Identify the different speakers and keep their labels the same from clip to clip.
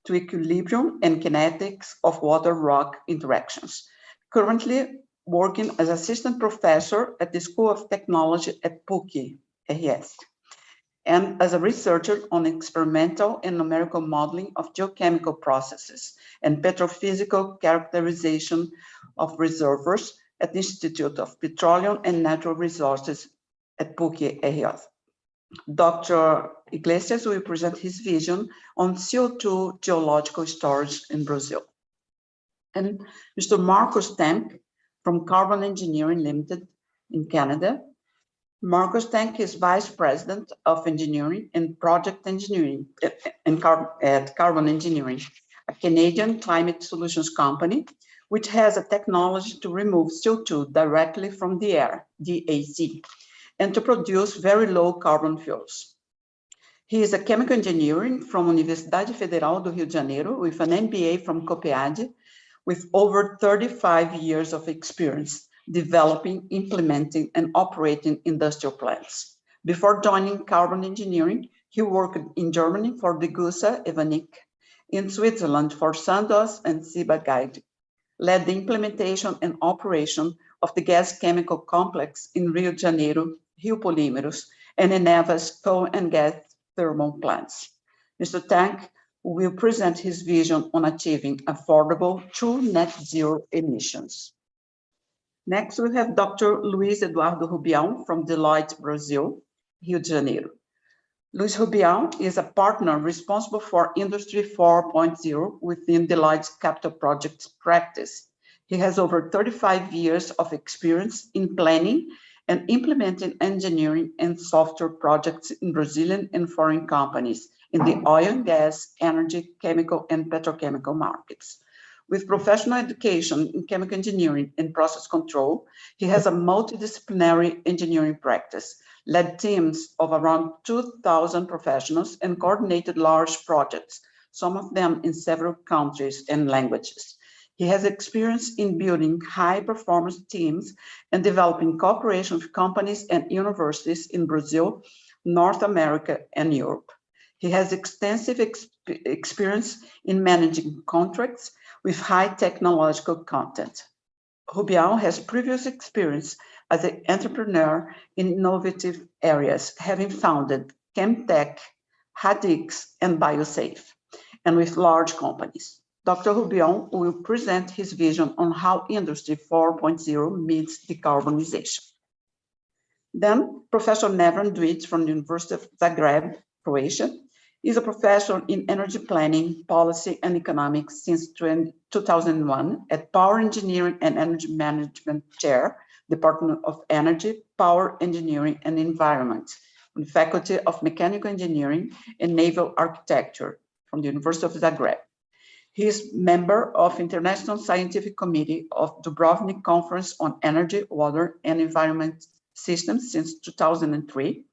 Speaker 1: to equilibrium and kinetics of water-rock interactions. Currently working as assistant professor at the School of Technology at PUC-RS, and as a researcher on experimental and numerical modeling of geochemical processes and petrophysical characterization of reservoirs at the Institute of Petroleum and Natural Resources at PUC-RS. Dr. Iglesias will present his vision on CO2 geological storage in Brazil. And Mr. Marcos Tank from Carbon Engineering Limited in Canada. Marcos Tank is Vice President of Engineering and Project Engineering at Carbon Engineering, a Canadian climate solutions company, which has a technology to remove CO2 directly from the air, DAC, and to produce very low carbon fuels. He is a chemical engineer from Universidade Federal do Rio de Janeiro with an MBA from COPEAD, with over 35 years of experience developing, implementing, and operating industrial plants. Before joining carbon engineering, he worked in Germany for Degussa Evonik, in Switzerland for Sandoz and Ciba Geigy, led the implementation and operation of the gas chemical complex in Rio de Janeiro, Rio Polímeros, and Eneva's coal and gas thermal plants. Mr. Tank will present his vision on achieving affordable true net zero emissions. Next, we have Dr. Luiz Eduardo Hubian from Deloitte, Brazil, Rio de Janeiro. Luiz Hubian is a partner responsible for Industry 4.0 within Deloitte's capital projects practice. He has over 35 years of experience in planning and implementing engineering and software projects in Brazilian and foreign companies in the oil and gas, energy, chemical, and petrochemical markets. With professional education in chemical engineering and process control, he has a multidisciplinary engineering practice, led teams of around 2,000 professionals, and coordinated large projects, some of them in several countries and languages. He has experience in building high-performance teams and developing cooperation with companies and universities in Brazil, North America, and Europe. He has extensive experience in managing contracts with high technological content. Hubian has previous experience as an entrepreneur in innovative areas, having founded Chemtech, Hadix, and BioSafe, and with large companies. Dr. Hubian will present his vision on how Industry 4.0 meets decarbonization. Then, Professor Neven Dwight from the University of Zagreb, Croatia, is a professor in energy planning, policy, and economics since 2001 at Power Engineering and Energy Management Chair, Department of Energy, Power Engineering and Environment, on the Faculty of Mechanical Engineering and Naval Architecture from the University of Zagreb. He is member of International Scientific Committee of Dubrovnik Conference on Energy, Water, and Environment Systems since 2003,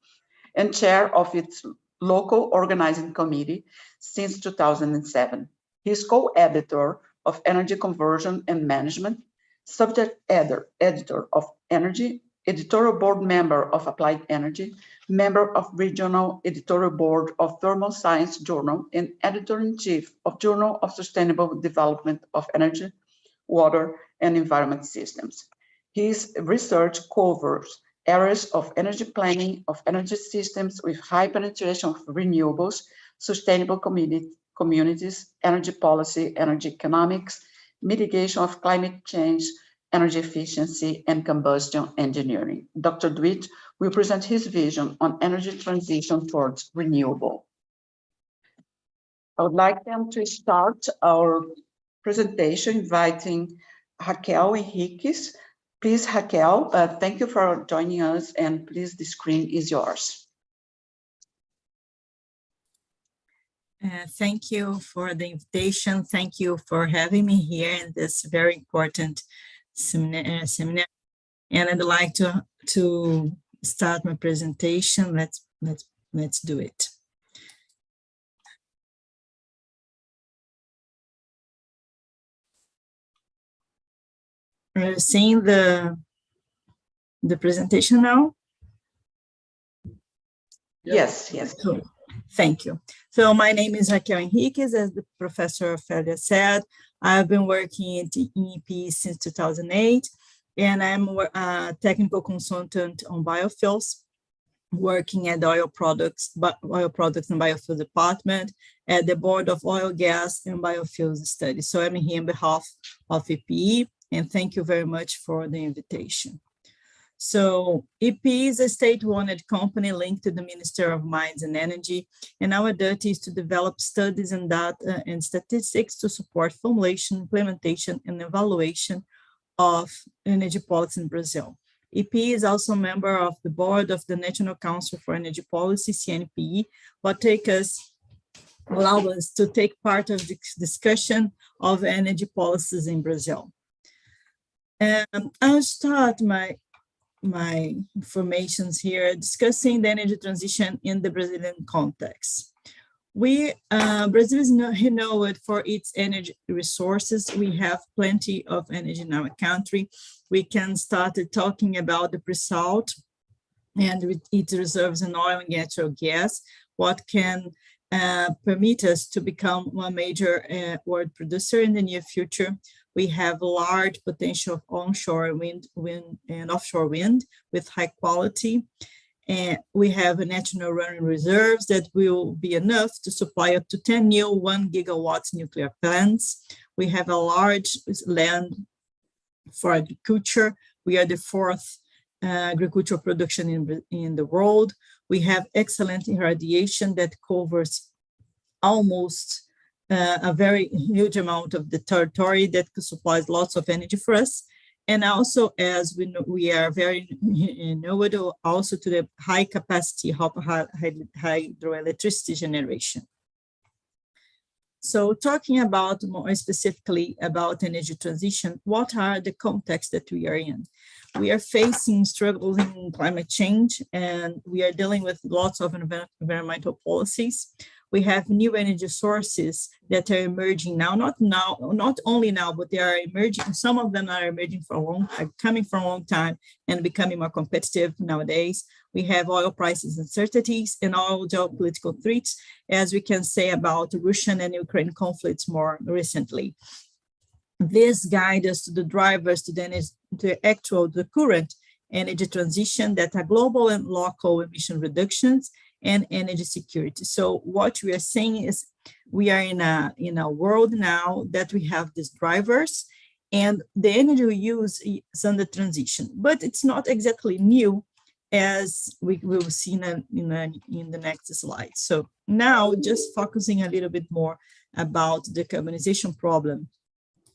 Speaker 1: and chair of its local organizing committee since 2007. He is co-editor of Energy Conversion and Management, subject editor of Energy, editorial board member of Applied Energy, member of Regional Editorial Board of Thermal Science Journal, and editor-in-chief of Journal of Sustainable Development of Energy, Water, and Environment Systems. His research covers areas of energy planning, of energy systems with high penetration of renewables, sustainable communities, energy policy, energy economics, mitigation of climate change, energy efficiency, and combustion engineering. Dr. Dwight will present his vision on energy transition towards renewable. I would like them to start our presentation inviting Raquel Henriques. Please, Raquel, thank you for joining us, and please, the screen is yours.
Speaker 2: Thank you for the invitation. Thank you for having me here in this very important seminar. And I'd like to start my presentation. Let's do it. Are you seeing the presentation now?
Speaker 1: Yes, yes.
Speaker 2: Cool. Thank you. So my name is Raquel Henriquez, as the Professor Ophelia said. I've been working in EP since 2008, and I'm a technical consultant on biofuels, working at the oil products and biofuels department at the Board of Oil, Gas, and Biofuels Studies. So I'm here on behalf of EPE, and thank you very much for the invitation. So EPE is a state-owned company linked to the Minister of Mines and Energy, and our duty is to develop studies and data and statistics to support formulation, implementation, and evaluation of energy policy in Brazil. EPE is also a member of the board of the National Council for Energy Policy, CNPE, what allow us to take part of the discussion of energy policies in Brazil. And I'll start my informations here discussing the energy transition in the Brazilian context. Brazil is renowned for its energy resources. We have plenty of energy in our country. We can start talking about the pre-salt and its reserves in oil and natural gas, what can permit us to become one major world producer in the near future. We have large potential of onshore wind and offshore wind with high quality. And we have a national running reserves that will be enough to supply up to 10 new 1 gigawatts nuclear plants. We have a large land for agriculture. We are the fourth agricultural production in the world. We have excellent irradiation that covers almost a very huge amount of the territory that supplies lots of energy for us. And also, as we know, we are very nodal also to the high capacity of hydroelectricity generation. So talking about more specifically about energy transition, what are the contexts that we are in? We are facing struggles in climate change, and we are dealing with lots of environmental policies. We have new energy sources that are emerging not only now, but they are emerging. Some of them are emerging coming for a long time and becoming more competitive nowadays. We have oil prices uncertainties and all geopolitical threats, as we can say about Russian and Ukraine conflicts more recently. This guides us to the drivers to the current energy transition that are global and local emission reductions and energy security. So what we are saying is we are in a world now that we have these drivers, and the energy we use is under transition, but it's not exactly new, as we will see in the next slide. So now just focusing a little bit more about the decarbonization problem.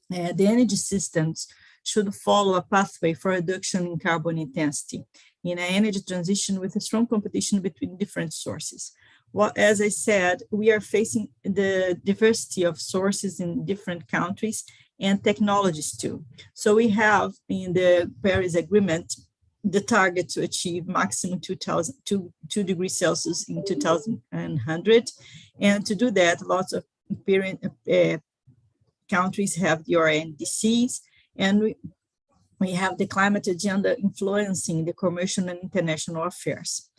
Speaker 2: The energy systems should follow a pathway for reduction in carbon intensity in an energy transition with a strong competition between different sources. Well, as I said, we are facing the diversity of sources in different countries and technologies too. So we have in the Paris Agreement the target to achieve maximum 2 degrees Celsius in 2100. And to do that, lots of countries have the RNDCs, and we have the climate agenda influencing the commercial and international affairs.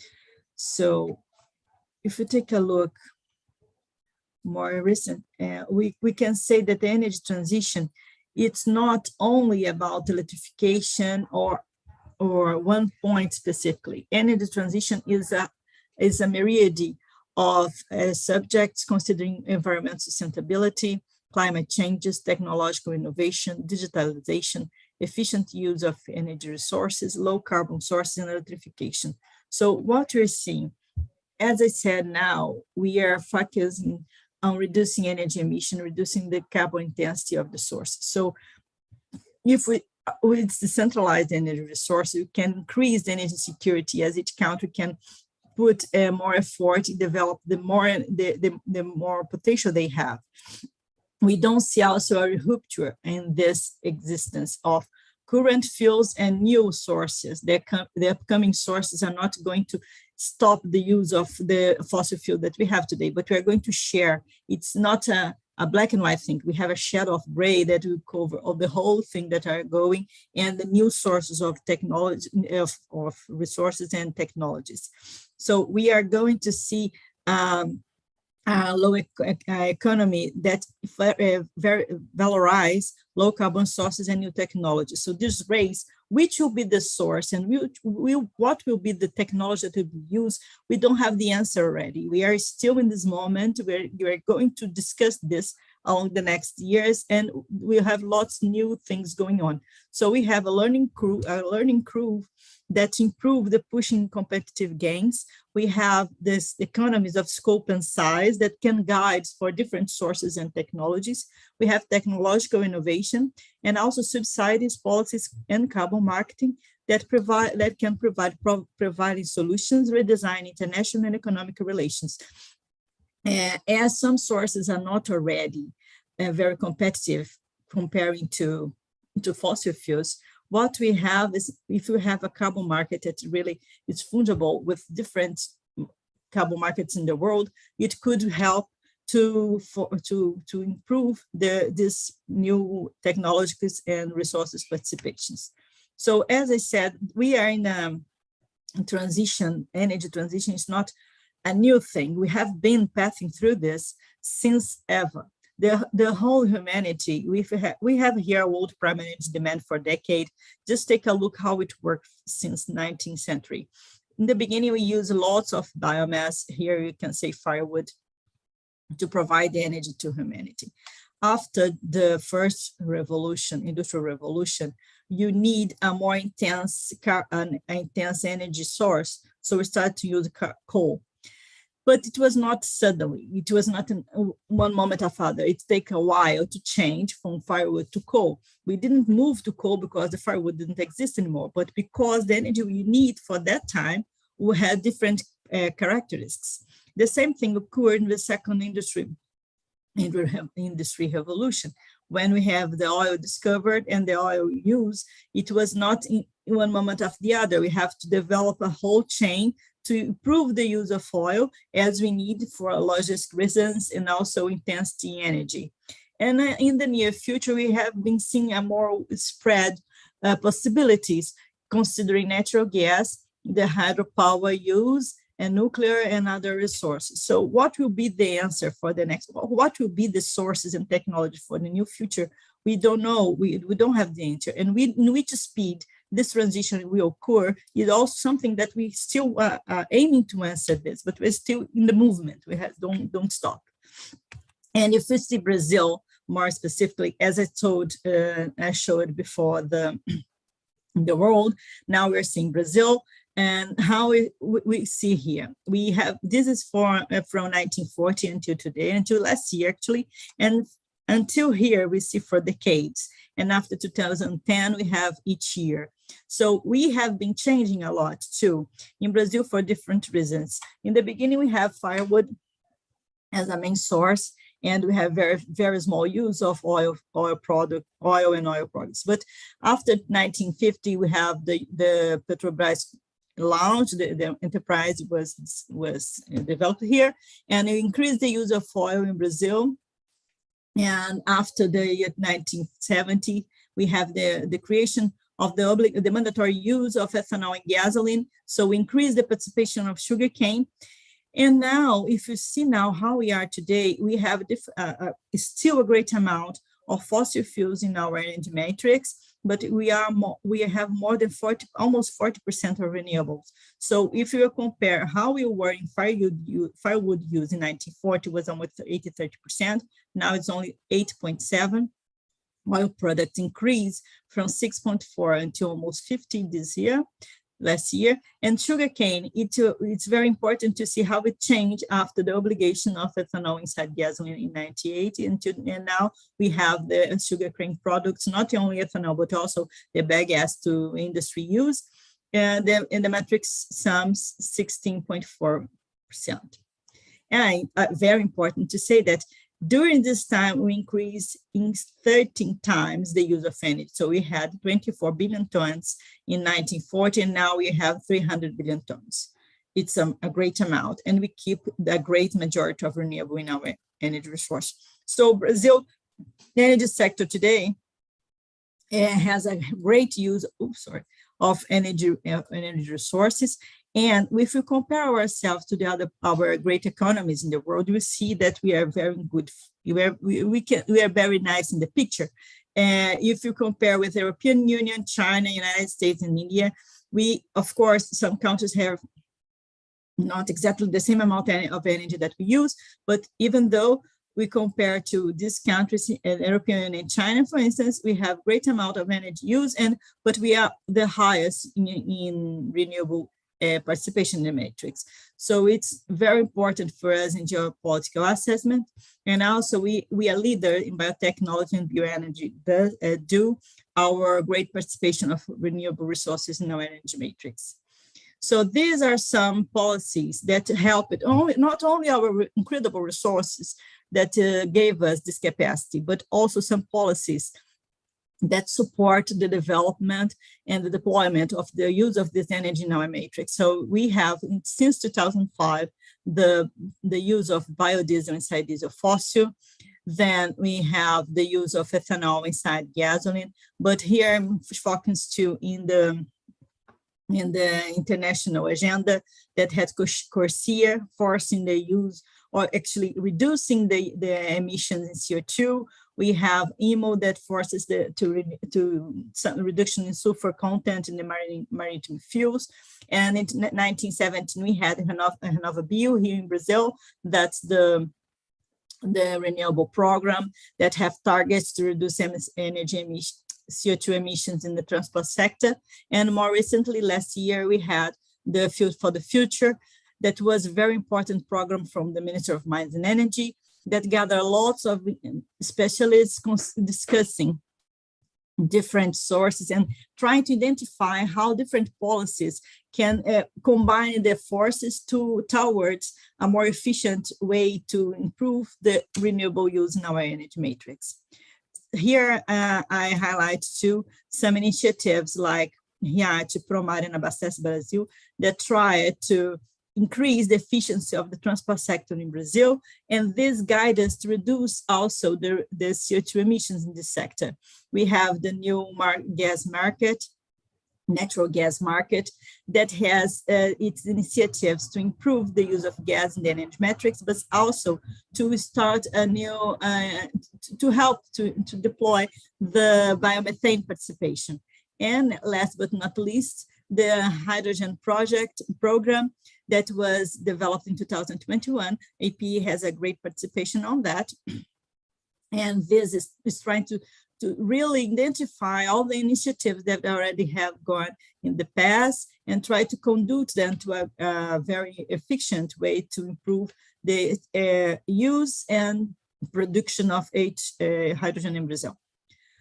Speaker 2: So if we take a look more recent, we can say that the energy transition, it's not only about electrification or one point specifically. Energy transition is a myriad of subjects considering environmental sustainability, climate changes, technological innovation, digitalization, efficient use of energy resources, low carbon sources, and electrification. So what we're seeing, as I said now, we are focusing on reducing energy emission, reducing the carbon intensity of the source. So if with decentralized energy resources, we can increase the energy security as each country can put more effort to develop the more potential they have. We don't see also a rupture in this existence of current fuels and new sources. The upcoming sources are not going to stop the use of the fossil fuel that we have today, but we are going to share. It's not a black and white thing. We have a shadow of gray that will cover all the whole thing that are going, and the new sources of technology, of resources and technologies. So we are going to see low economy that very valorize low carbon sources and new technologies. So this race, which will be the source and what will be the technology that will be used, we don't have the answer already. We are still in this moment where we are going to discuss this along the next years, and we'll have lots of new things going on. So we have a learning curve that improve the pushing competitive gains. We have this economies of scope and size that can guide for different sources and technologies. We have technological innovation and also subsidies, policies, and carbon marketing that can provide providing solutions, redesign international and economic relations. As some sources are not already very competitive comparing to fossil fuels, what we have is, if you have a carbon market that really is fungible with different carbon markets in the world, it could help to improve this new technologies and resources participations. So as I said, we are in a transition. Energy transition is not a new thing. We have been passing through this since ever. The whole humanity, we have here world primary energy demand for a decade. Just take a look how it worked since 19th century. In the beginning, we use lots of biomass. Here you can say firewood to provide the energy to humanity. After the first revolution, industrial revolution, you need a more intense energy source. So we started to use coal. But it was not suddenly, it was not in one moment of other. It takes a while to change from firewood to coal. We didn't move to coal because the firewood didn't exist anymore, but because the energy we need for that time we had different characteristics. The same thing occurred in the second industry revolution. When we have the oil discovered and the oil use, it was not in one moment of the other. We have to develop a whole chain to improve the use of oil as we need for logistic reasons and also intensity energy. And in the near future, we have been seeing a more spread possibilities, considering natural gas, the hydropower use, and nuclear and other resources. So what will be the answer for the next, what will be the sources and technology for the new future? We don't know, we don't have the answer. And in which speed this transition will occur is also something that we still are aiming to answer this, but we're still in the movement. We don't stop. And if we see Brazil more specifically, as I showed before the world, now we're seeing Brazil. And how we see here, we have, this is from 1940 until today, until last year actually, and until here we see for decades. And after 2010, we have each year. So we have been changing a lot too in Brazil for different reasons. In the beginning, we have firewood as a main source, and we have very, very small use of oil and oil products. But after 1950, we have the Petrobras launch, the enterprise was developed here, and it increased the use of oil in Brazil. And after the year 1970, we have the creation of the mandatory use of ethanol and gasoline. So we increased the participation of sugarcane. And now, if you see now how we are today, we have still a great amount of fossil fuels in our energy matrix, but we have more than almost 40% of renewables. So if you compare how we were in firewood use in 1940 was almost 80-30%. Now it's only 8.7. Oil products increased from 6.4 until almost 50 last year. And sugarcane, it's very important to see how it changed after the obligation of ethanol inside gasoline in 1980, and now we have the sugarcane products, not only ethanol, but also the bagasse to industry use, and the matrix sums 16.4%. And very important to say that during this time, we increased in 13 times the use of energy. So we had 24 billion tons in 1940, and now we have 300 billion tons. It's a great amount, and we keep the great majority of renewable in our energy resource. So Brazil, the energy sector today has a great use of energy resources, And if we compare ourselves to our great economies in the world, we see that we are very good. We are very nice in the picture. If you compare with the European Union, China, United States, and India, we, of course, some countries have not exactly the same amount of energy that we use, but even though we compare to these countries, European Union and China, for instance, we have great amount of energy use, but we are the highest in renewable participation in the matrix. So it's very important for us in geopolitical assessment. And also we are leader in biotechnology and bioenergy due our great participation of renewable resources in our energy matrix. So these are some policies that help it, not only our incredible resources that gave us this capacity, but also some policies that support the development and the deployment of the use of this energy in our matrix. So we have, since 2005, the use of biodiesel inside diesel fossil. Then we have the use of ethanol inside gasoline. But here I'm focusing in the international agenda that had CORSIA forcing the use or actually reducing the emissions in CO2. We have IMO that forces some reduction in sulfur content in the maritime fuels. And in 1917, we had RenovaBio here in Brazil. That's the renewable program that have targets to reduce energy emissions, CO2 emissions in the transport sector. And more recently, last year, we had the Fuel for the Future. That was a very important program from the Minister of Mines and Energy that gathered lots of specialists discussing different sources and trying to identify how different policies can combine their forces towards a more efficient way to improve the renewable use in our energy matrix. Here, I highlight too some initiatives like RIAT, Promar, and Abastece Brasil that try to increase the efficiency of the transport sector in Brazil, and this guides us to reduce also the CO2 emissions in this sector. We have the new natural gas market, that has its initiatives to improve the use of gas in the energy metrics, but also to start a new, to help to deploy the biomethane participation. And last but not least, the hydrogen program that was developed in 2021. AP has a great participation on that. And this is trying to really identify all the initiatives that already have gone in the past and try to conduct them to a very efficient way to improve the use and production of hydrogen in Brazil.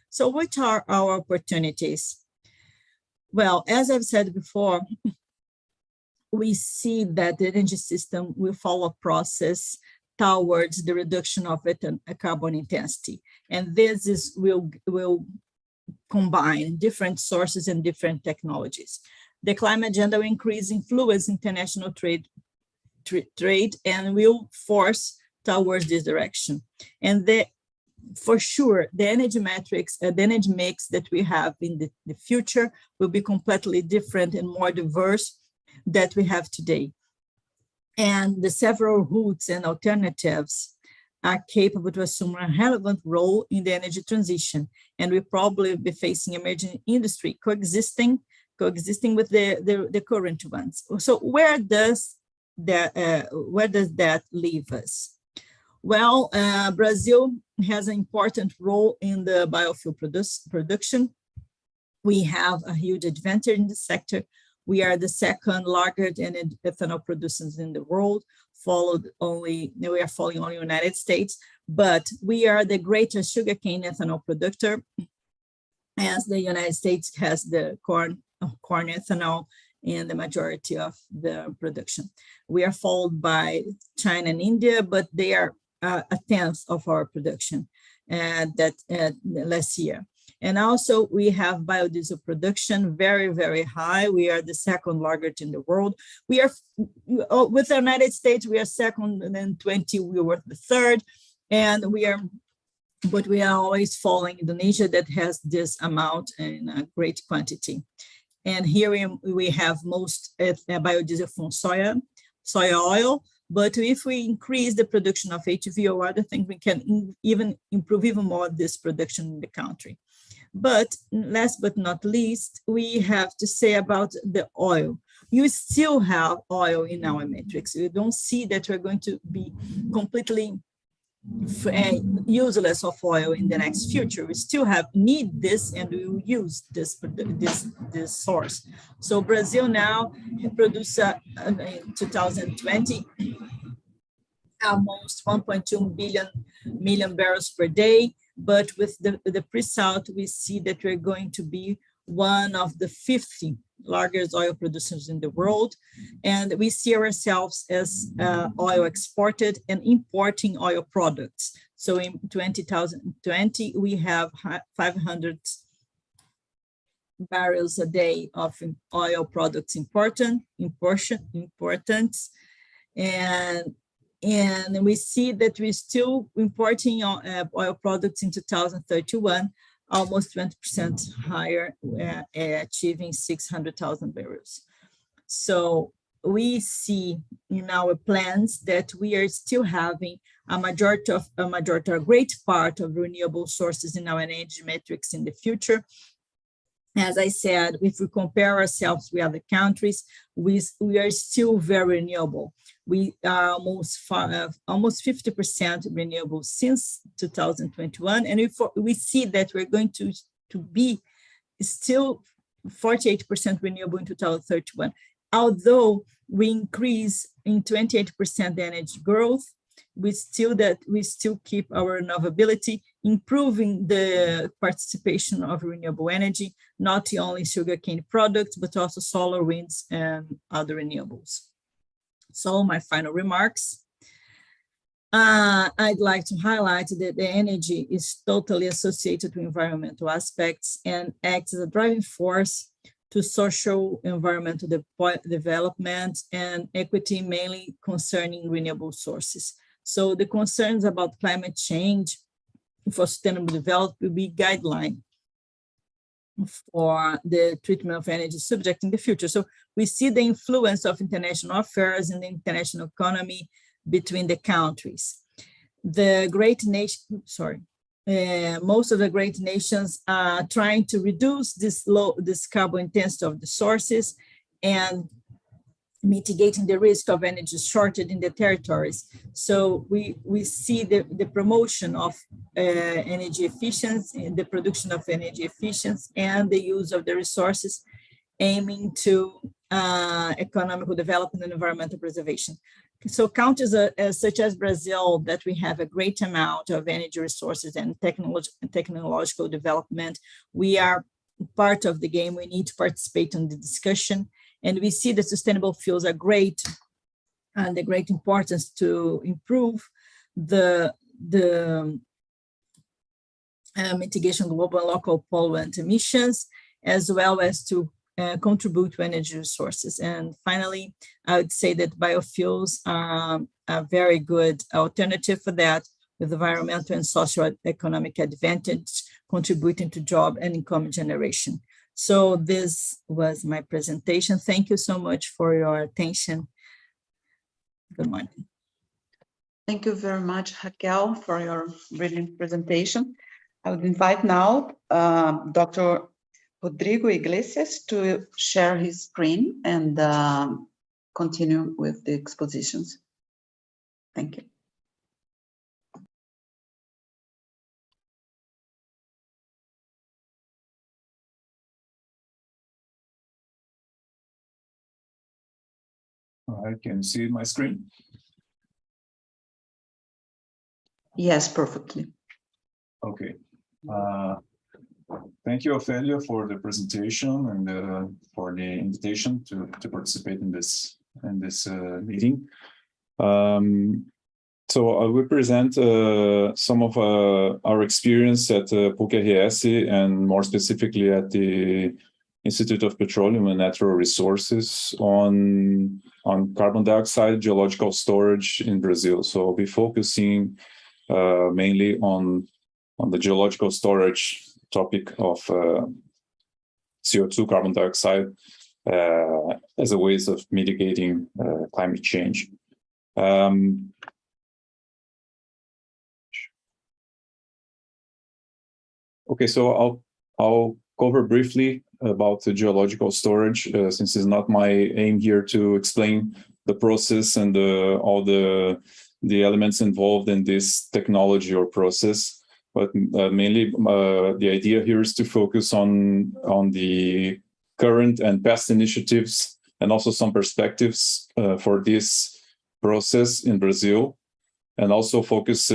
Speaker 2: So what are our opportunities? Well, as I've said before, we see that the energy system will follow a process towards the reduction of carbon intensity. And this will combine different sources and different technologies. The climate agenda will increase influence international trade and will force towards this direction. And for sure, the energy matrix, the energy mix that we have in the future will be completely different and more diverse that we have today. And the several routes and alternatives are capable to assume a relevant role in the energy transition. And we'll probably be facing emerging industry coexisting with the current ones. So where does that leave us? Well, Brazil has an important role in the biofuel production. We have a huge advantage in the sector. We are the second largest ethanol producers in the world, we are following only the United States, but we are the greatest sugarcane ethanol producer, as the United States has the corn ethanol in the majority of the production. We are followed by China and India, but they are a tenth of our production last year. And also we have biodiesel production very, very high. We are the second largest in the world. We are, with the United States, we are second, and then 20, we were the third. And we are always following Indonesia that has this amount in a great quantity. And here we have most biodiesel from soya oil. But if we increase the production of HVO, I think we can even improve even more this production in the country. But last but not least, we have to say about the oil. You still have oil in our matrix. You don't see that we're going to be completely useless of oil in the next future. We still need this, and we will use this source. So Brazil now produces in 2020 almost 1.2 million barrels per day. But with the pre-salt, we see that we're going to be one of the 50 largest oil producers in the world. And we see ourselves as oil exported and importing oil products. So in 2020, we have 500 barrels a day of oil products important. And we see that we're still importing oil products in 2031, almost 20% higher, achieving 600,000 barrels. So we see in our plans that we are still having a great part of renewable sources in our energy matrix in the future. As I said, if we compare ourselves with other countries, we are still very renewable. We are almost 50% renewable since 2021, and we see that we're going to be still 48% renewable in 2031. Although we increase in 28% the energy growth, we still keep our renewability, improving the participation of renewable energy, not only sugarcane products, but also solar, winds, and other renewables. So my final remarks. I'd like to highlight that the energy is totally associated with environmental aspects and acts as a driving force to social environmental development and equity, mainly concerning renewable sources. So the concerns about climate change for sustainable development will be guideline for the treatment of energy subject in the future. So we see the influence of international affairs and the international economy between the countries. The great nation, most of the great nations are trying to reduce this carbon intensity of the sources and mitigating the risk of energy shortage in the territories. So we see the promotion of energy efficiency, the production of energy efficiency, and the use of the resources, aiming to economical development and environmental preservation. So countries such as Brazil, that we have a great amount of energy resources and technological development, we are part of the game. We need to participate in the discussion. And we see that sustainable fuels are great, and the great importance to improve the mitigation of global and local pollutant emissions, as well as to contribute to energy resources. And finally, I would say that biofuels are a very good alternative for that, with environmental and socio-economic advantage, contributing to job and income generation. So this was my presentation. Thank you so much for your attention. Good morning.
Speaker 1: Thank you very much, Raquel, for your brilliant presentation. I would invite now Dr. Rodrigo Iglesias to share his screen and continue with the expositions. Thank you.
Speaker 3: I can see my screen.
Speaker 1: Yes, perfectly.
Speaker 3: Okay. Thank you, Ophelia, for the presentation and for the invitation to participate in this meeting. So I will present some of our experience at PUC-RS, and more specifically at the Institute of Petroleum and Natural Resources on carbon dioxide geological storage in Brazil. So I'll be focusing mainly on the geological storage topic of CO2, carbon dioxide, as a ways of mitigating climate change. Okay, so I'll cover briefly about the geological storage, since it's not my aim here to explain the process and all the elements involved in this technology or process. But mainly the idea here is to focus on the current and past initiatives and also some perspectives for this process in Brazil, and also focus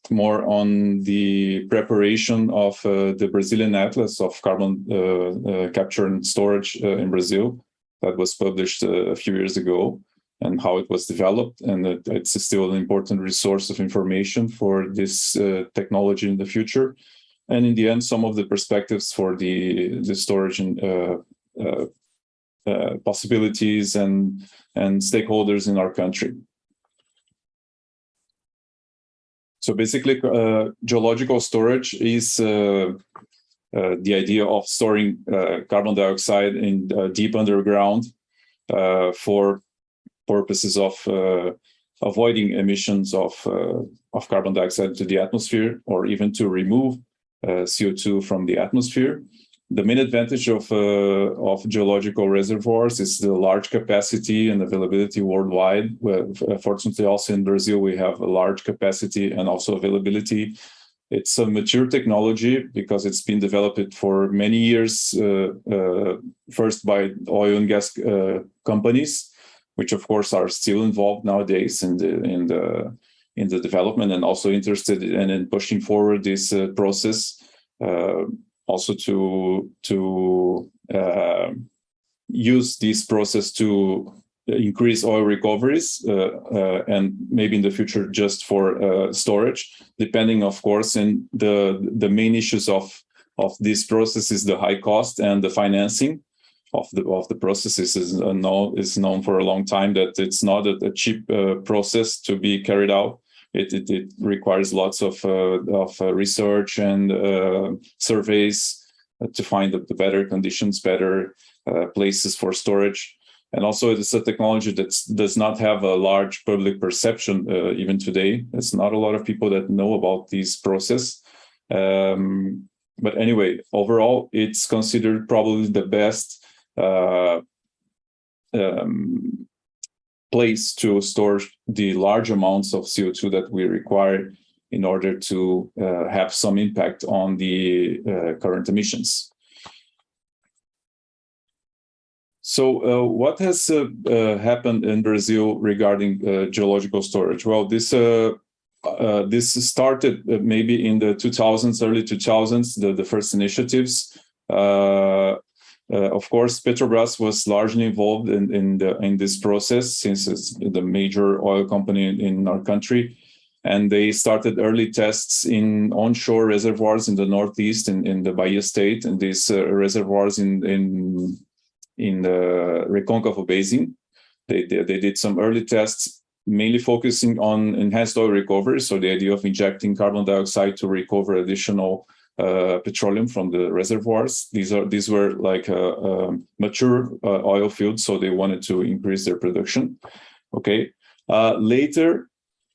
Speaker 3: more on the preparation of the Brazilian Atlas of Carbon Capture and Storage in Brazil that was published a few years ago, and how it was developed. And it's still an important resource of information for this technology in the future. And in the end, some of the perspectives for the storage and possibilities and stakeholders in our country. So basically, geological storage is the idea of storing carbon dioxide in deep underground for purposes of avoiding emissions of carbon dioxide to the atmosphere, or even to remove CO2 from the atmosphere. The main advantage of geological reservoirs is the large capacity and availability worldwide. Fortunately, also in Brazil, we have a large capacity and also availability. It's a mature technology because it's been developed for many years, first by oil and gas companies, which of course are still involved nowadays in the development, and also interested in pushing forward this process. Also to use this process to increase oil recoveries, and maybe in the future just for storage, depending, of course, in the main issues of this process is the high cost and the financing of the processes is known for a long time that it's not a cheap process to be carried out. It requires lots of research and surveys to find the better conditions, better places for storage. And also it's a technology that does not have a large public perception even today. There's not a lot of people that know about this process. But anyway, overall, it's considered probably the best place to store the large amounts of CO2 that we require in order to have some impact on the current emissions. So what has happened in Brazil regarding geological storage? Well, this started maybe in the 2000s, early 2000s, the first initiatives. Of course, Petrobras was largely involved in this process, since it's the major oil company in our country. And they started early tests in onshore reservoirs in the Northeast, in the Bahia state, and these reservoirs in the Recôncavo Basin. They did some early tests, mainly focusing on enhanced oil recovery. So the idea of injecting carbon dioxide to recover additional petroleum from the reservoirs. These were like mature oil fields, so they wanted to increase their production. Okay. Later,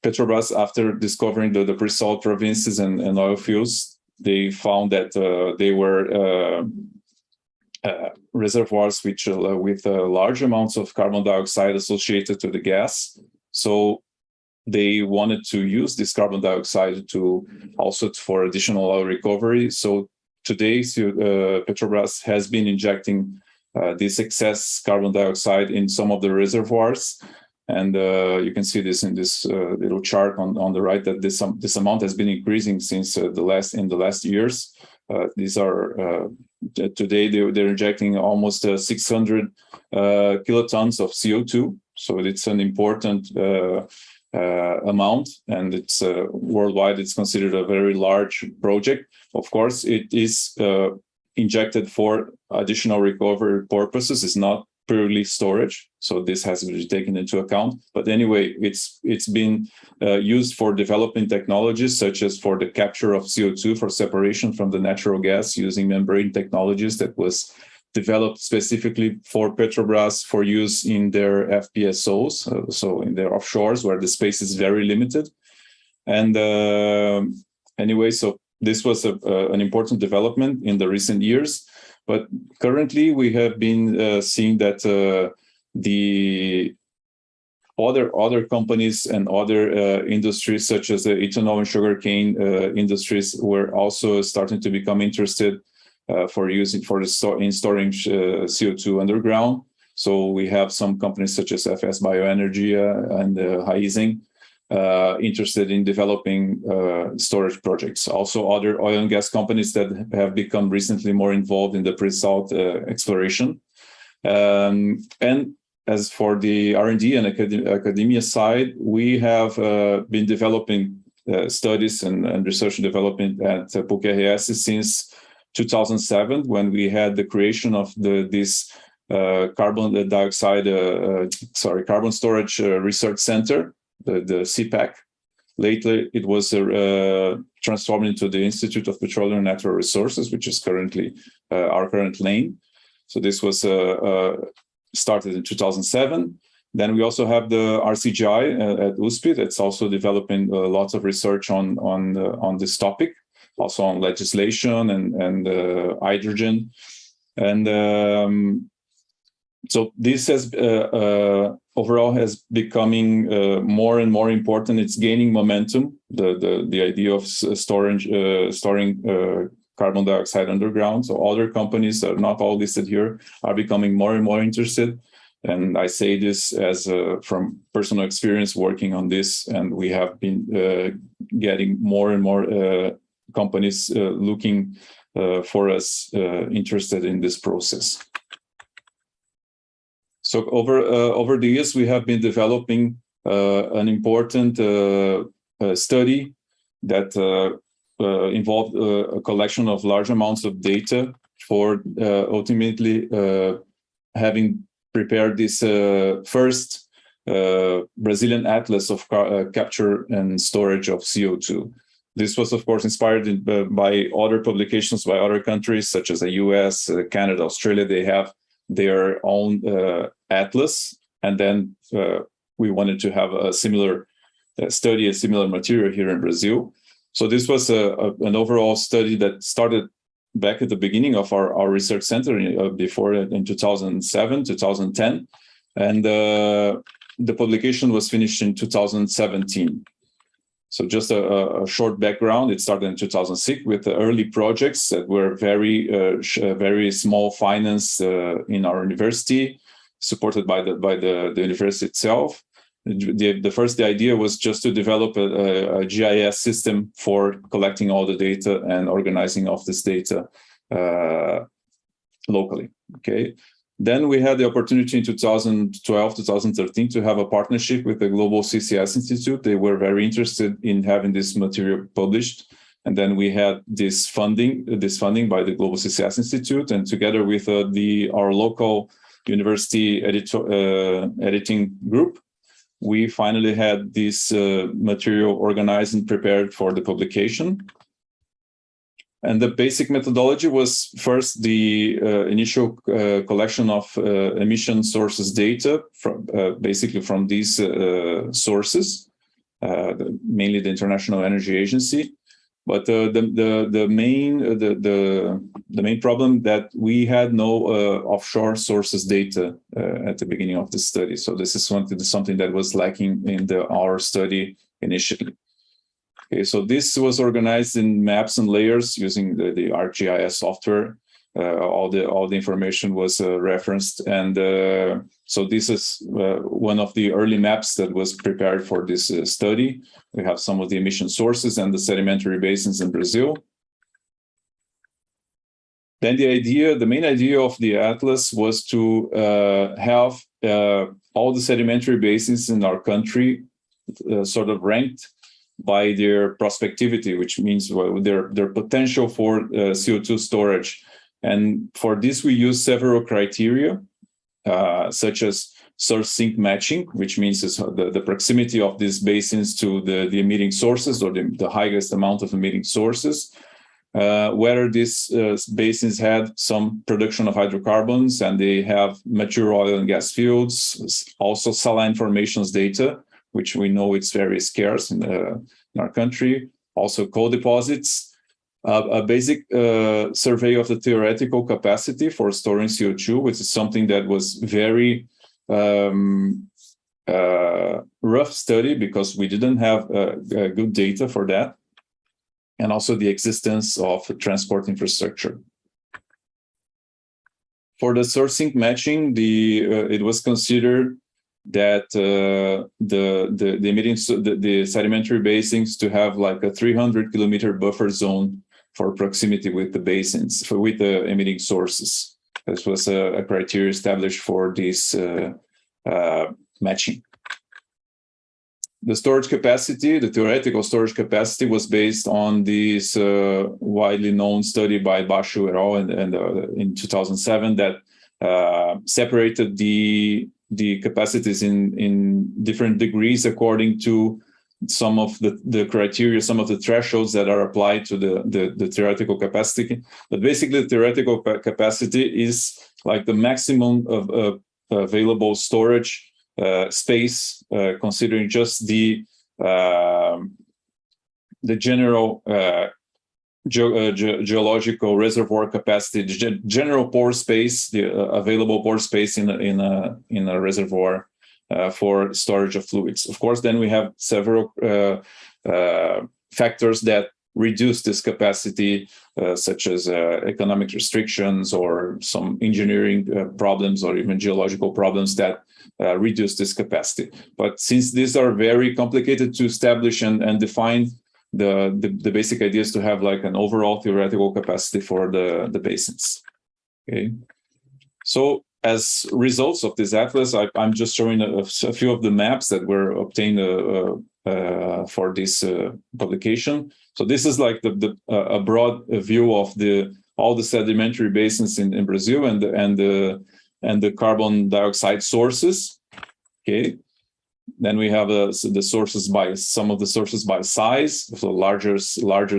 Speaker 3: Petrobras, after discovering the pre-salt provinces and oil fields, they found that they were reservoirs with large amounts of carbon dioxide associated to the gas. So they wanted to use this carbon dioxide for additional oil recovery. So today, Petrobras has been injecting this excess carbon dioxide in some of the reservoirs. And you can see this in this little chart on the right, that this amount has been increasing since in the last years. These are today they're injecting almost 600 kilotons of CO2. So it's an important amount, and it's worldwide. It's considered a very large project. Of course, it is injected for additional recovery purposes. It's not purely storage. So this has to be taken into account. But anyway, it's been used for developing technologies such as for the capture of CO2 for separation from the natural gas using membrane technologies that was developed specifically for Petrobras for use in their FPSOs, so in their offshores where the space is very limited. And anyway, so this was an important development in the recent years. But currently, we have been seeing that the other companies and other industries, such as the ethanol and sugarcane industries, were also starting to become interested for using in storing CO2 underground. So we have some companies such as FS Bioenergia and Raízen interested in developing storage projects. Also, other oil and gas companies that have become recently more involved in the pre-salt exploration. And as for the R&D and academia side, we have been developing studies and research and development at PUC-RS since 2007, when we had the creation of this carbon storage research center, the CPAC. Later, it was transformed into the Institute of Petroleum and Natural Resources, which is currently our current name. So this was started in 2007. Then we also have the RCGI at USP that's also developing lots of research on this topic, also on legislation and hydrogen. And so this has overall has becoming more and more important. It's gaining momentum. The idea of storing carbon dioxide underground. So other companies that are not all listed here are becoming more and more interested. And I say this as from personal experience working on this, and we have been getting more and more companies looking for us interested in this process. So over the years, we have been developing an important study that involved a collection of large amounts of data for ultimately having prepared this first Brazilian atlas of capture and storage of CO2. This was, of course, inspired by other publications by other countries, such as the US, Canada, Australia. They have their own atlas, and then we wanted to have a similar study, a similar material here in Brazil. So this was an overall study that started back at the beginning of our research center before in 2007, 2010, and the publication was finished in 2017. So just a short background, it started in 2006 with the early projects that were very small finance in our university, supported by the university itself. The idea was just to develop a GIS system for collecting all the data and organizing of this data locally. Okay. Then we had the opportunity in 2012, 2013 to have a partnership with the Global CCS Institute. They were very interested in having this material published. And then we had this funding by the Global CCS Institute, and together with our local university editing group, we finally had this material organized and prepared for the publication. And the basic methodology was first the initial collection of emission sources data from basically from these sources, mainly the International Energy Agency. But the main problem that we had no offshore sources data at the beginning of the study. So this is something that was lacking in our study initially. Okay, so this was organized in maps and layers using the ArcGIS software. All the information was referenced, and so this is one of the early maps that was prepared for this study. We have some of the emission sources and the sedimentary basins in Brazil. Then the main idea of the atlas was to have all the sedimentary basins in our country sort of ranked by their prospectivity, which means their potential for CO2 storage. And for this, we use several criteria. such as source sink matching, which means the proximity of these basins to the emitting sources, or the highest amount of emitting sources, whether these basins had some production of hydrocarbons and they have mature oil and gas fields, also saline formations data, which we know it's very scarce in our country, also coal deposits, a basic survey of the theoretical capacity for storing CO2, which is something that was very rough study because we didn't have good data for that, and also the existence of transport infrastructure. For the source sink matching, it was considered that the sedimentary basins to have like a 300-kilometer buffer zone for proximity with the basins, with the emitting sources. This was a criteria established for this matching. The storage capacity, the theoretical storage capacity, was based on this widely known study by Basho et al. In 2007 that separated the capacities in different degrees according to some of the criteria, some of the thresholds that are applied to the theoretical capacity. But basically, the theoretical capacity is like the maximum of available storage space, considering just the general geological reservoir capacity, the general pore space, the available pore space in a reservoir for storage of fluids. Of course, then we have several factors that reduce this capacity, such as economic restrictions or some engineering problems or even geological problems that reduce this capacity. But since these are very complicated to establish and define, the basic idea is to have like an overall theoretical capacity for the basins. Okay, so as results of this atlas, I'm just showing a few of the maps that were obtained for this publication. So this is like a broad view of all the sedimentary basins in Brazil and the carbon dioxide sources. Okay, then we have the sources by some of the sources by size. So larger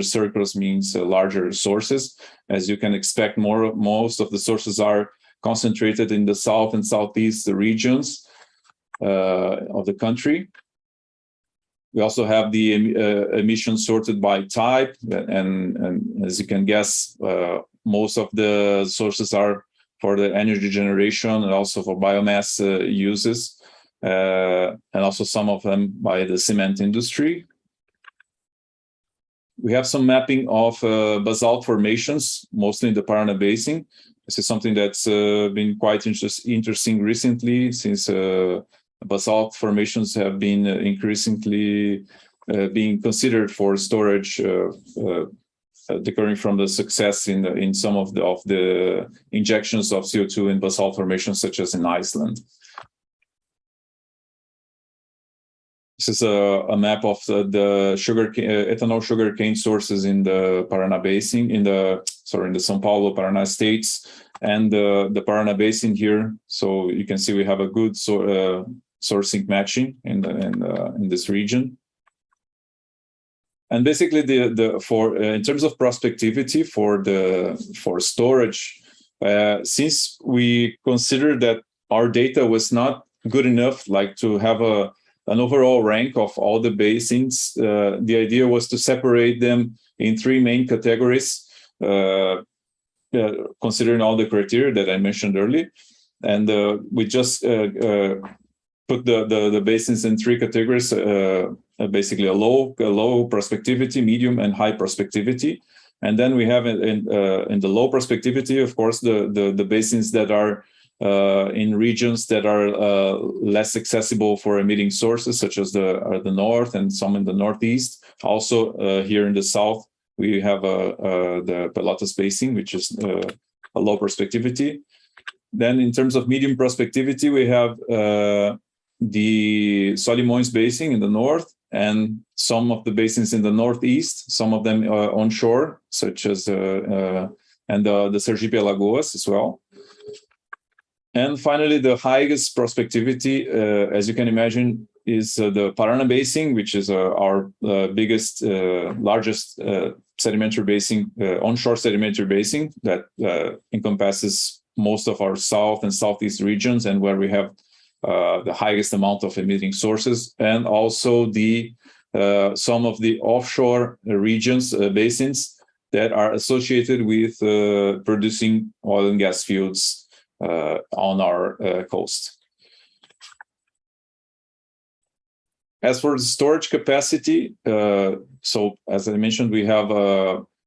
Speaker 3: circles means larger sources. As you can expect, most of the sources are concentrated in the south and southeast regions of the country. We also have the emissions sorted by type, and as you can guess, most of the sources are for the energy generation and also for biomass uses, and also some of them by the cement industry. We have some mapping of basalt formations, mostly in the Paraná Basin. This is something that's been quite interesting recently, since basalt formations have been increasingly being considered for storage, decoring from the success in some of the injections of CO2 in basalt formations, such as in Iceland. This is a map of the ethanol sugarcane sources in the Paraná Basin, in the São Paulo, Paraná states, and the Paraná Basin here. So you can see we have a good sourcing matching in this region. And basically, in terms of prospectivity for storage, since we considered that our data was not good enough, like to have an overall rank of all the basins, the idea was to separate them in three main categories, considering all the criteria that I mentioned earlier. And we just put the basins in three categories, basically a low prospectivity, medium, and high prospectivity. And then we have in the low prospectivity, of course, the basins that are in regions that are less accessible for emitting sources, such as the north and some in the northeast. Also, here in the south, we have the Pelotas Basin, which is a low prospectivity. Then in terms of medium prospectivity, we have the Solimões Basin in the north and some of the basins in the northeast, some of them onshore, such as and the Sergipe Alagoas as well. And finally, the highest prospectivity, as you can imagine, is the Paraná Basin, which is our biggest, largest sedimentary basin, onshore sedimentary basin that encompasses most of our south and southeast regions, and where we have the highest amount of emitting sources, and also the some of the offshore regions, basins that are associated with producing oil and gas fields on our coast. As for the storage capacity, so as I mentioned, we have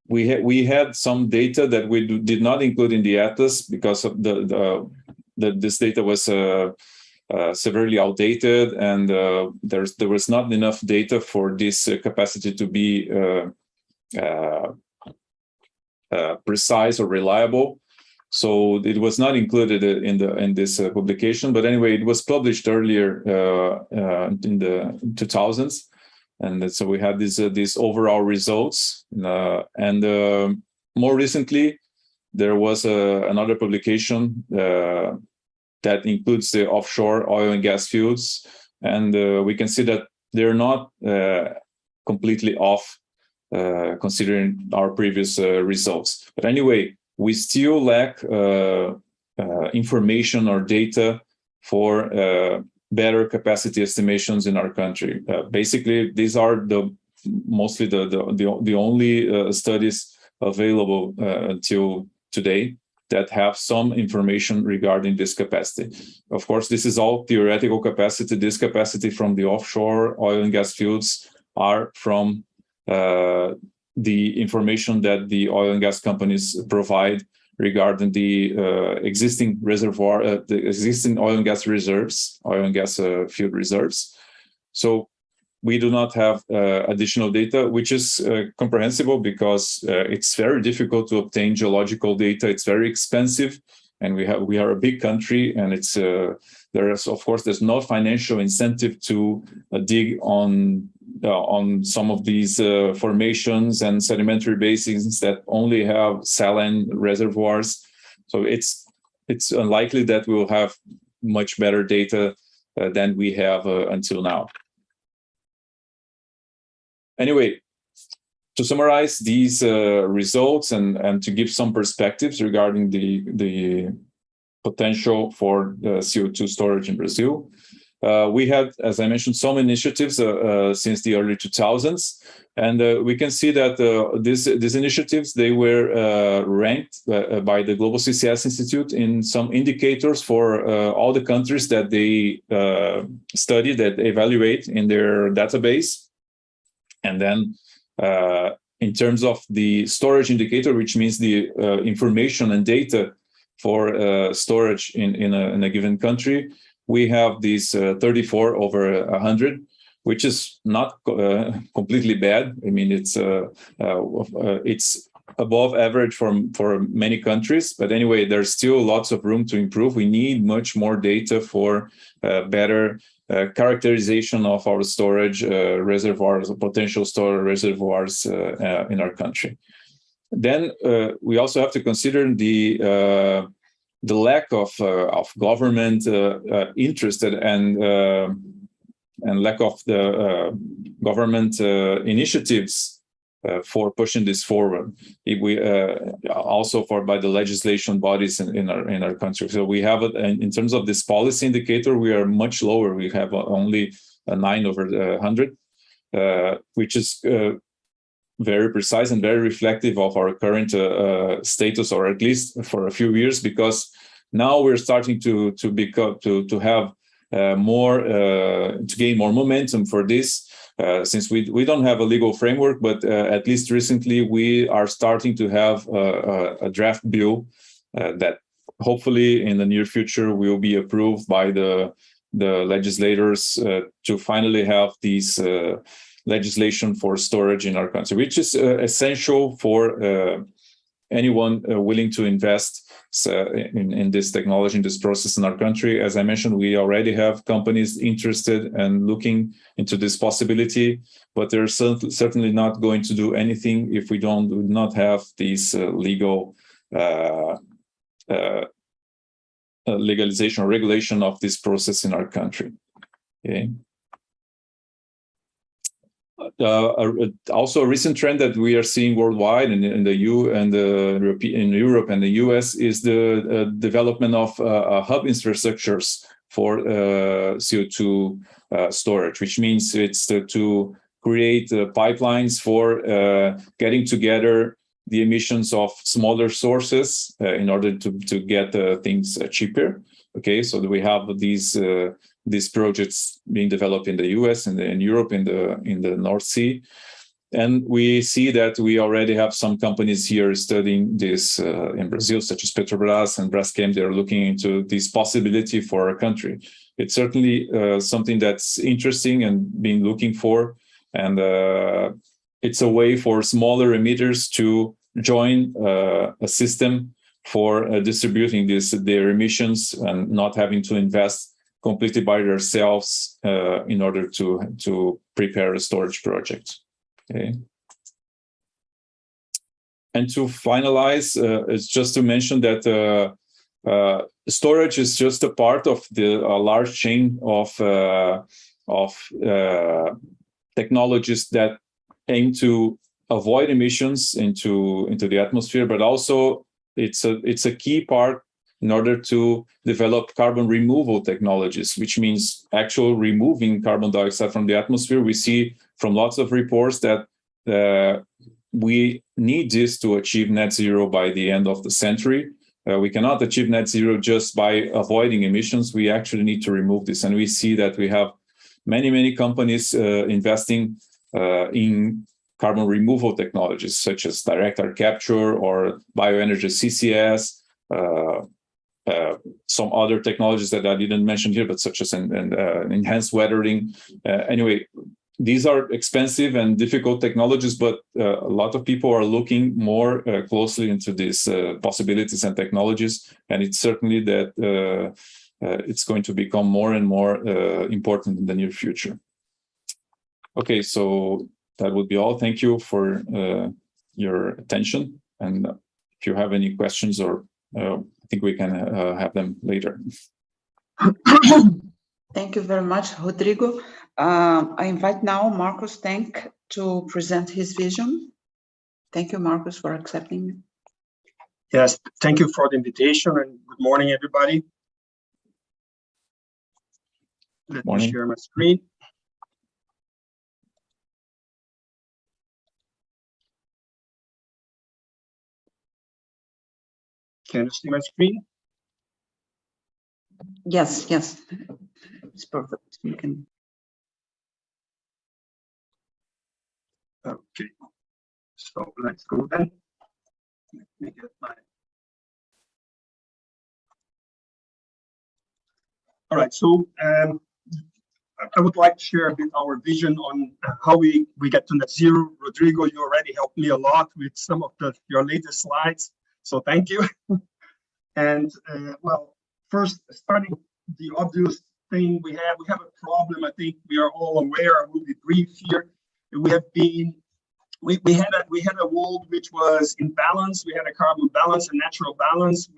Speaker 3: we had some data that we did not include in the atlas because of this data was severely outdated, and there was not enough data for this capacity to be precise or reliable. So it was not included in this publication. But anyway, it was published earlier in the 2000s, and so we had these overall results. And more recently, there was another publication that includes the offshore oil and gas fields, and we can see that they're not completely off considering our previous results. But anyway, we still lack information or data for better capacity estimations in our country. Basically, these are mostly the only studies available until today that have some information regarding this capacity. Of course, this is all theoretical capacity. This capacity from the offshore oil and gas fields are from the information that the oil and gas companies provide regarding the existing reservoir, the existing oil and gas reserves, oil and gas field reserves. So we do not have additional data, which is comprehensible because it's very difficult to obtain geological data. It's very expensive, and we are a big country, and it's there's no financial incentive to dig on some of these formations and sedimentary basins that only have saline reservoirs. So it's unlikely that we'll have much better data than we have until now. Anyway, to summarize these results and to give some perspectives regarding the potential for CO2 storage in Brazil, we had, as I mentioned, some initiatives since the early 2000s, and we can see that these initiatives, they were ranked by the Global CCS Institute in some indicators for all the countries that they study, that they evaluate in their database. And then in terms of the storage indicator, which means the information and data for storage in a given country, we have these 34 over 100, which is not completely bad. I mean, it's above average for many countries. But anyway, there's still lots of room to improve. We need much more data for better characterization of our storage reservoirs, potential storage reservoirs in our country. Then we also have to consider the lack of government interest and lack of the government initiatives for pushing this forward. If we also by the legislation bodies in our country. So we have it in terms of this policy indicator, we are much lower. We have only a 9 over 100, which is very precise and very reflective of our current status, or at least for a few years, because now we're starting to have more to gain more momentum for this. Since we don't have a legal framework, but at least recently we are starting to have a draft bill that hopefully in the near future will be approved by the legislators to finally have these legislation for storage in our country, which is essential for anyone willing to invest in this technology, in this process in our country. As I mentioned, we already have companies interested and looking into this possibility, but they're certainly not going to do anything if we do not have these legal legalization or regulation of this process in our country. Okay. Also, a recent trend that we are seeing worldwide in Europe and the US is the development of hub infrastructures for CO2 storage, which means it's to create pipelines for getting together the emissions of smaller sources in order to get things cheaper. Okay, so we have these projects being developed in the US and in Europe in the North Sea, and we see that we already have some companies here studying this in Brazil, such as Petrobras and Braskem. They're looking into this possibility for our country. It's certainly something that's interesting and being looking for, and it's a way for smaller emitters to join a system for distributing their emissions and not having to invest completely by themselves in order to prepare a storage project. Okay. And to finalize, it's just to mention that storage is just a part of a large chain of technologies that aim to avoid emissions into the atmosphere, but also it's a key part in order to develop carbon removal technologies, which means actual removing carbon dioxide from the atmosphere. We see from lots of reports that we need this to achieve net zero by the end of the century. We cannot achieve net zero just by avoiding emissions. We actually need to remove this. And we see that we have many companies investing in carbon removal technologies, such as direct air capture or bioenergy CCS, some other technologies that I didn't mention here, but such as enhanced weathering. Anyway, these are expensive and difficult technologies, but a lot of people are looking more closely into these possibilities and technologies, and it's certainly that it's going to become more and more important in the near future. Okay, so that would be all. Thank you for your attention, and if you have any questions, or I think we can have them later.
Speaker 1: Thank you very much, Rodrigo. I invite now Marcus Tank to present his vision. Thank you, Marcus, for accepting.
Speaker 4: Yes, thank you for the invitation, and good morning, everybody. Let me share my screen. Can you see my screen?
Speaker 1: Yes, it's perfect. You can.
Speaker 4: Okay, so let's go then. Let me get my. All right, so I would like to share a bit our vision on how we get to net zero. Rodrigo, you already helped me a lot with some of your latest slides, so thank you. And well, first, starting the obvious thing, we have a problem. I think we are all aware. I will be brief here. We had a world which was in balance. We had a carbon balance, a natural balance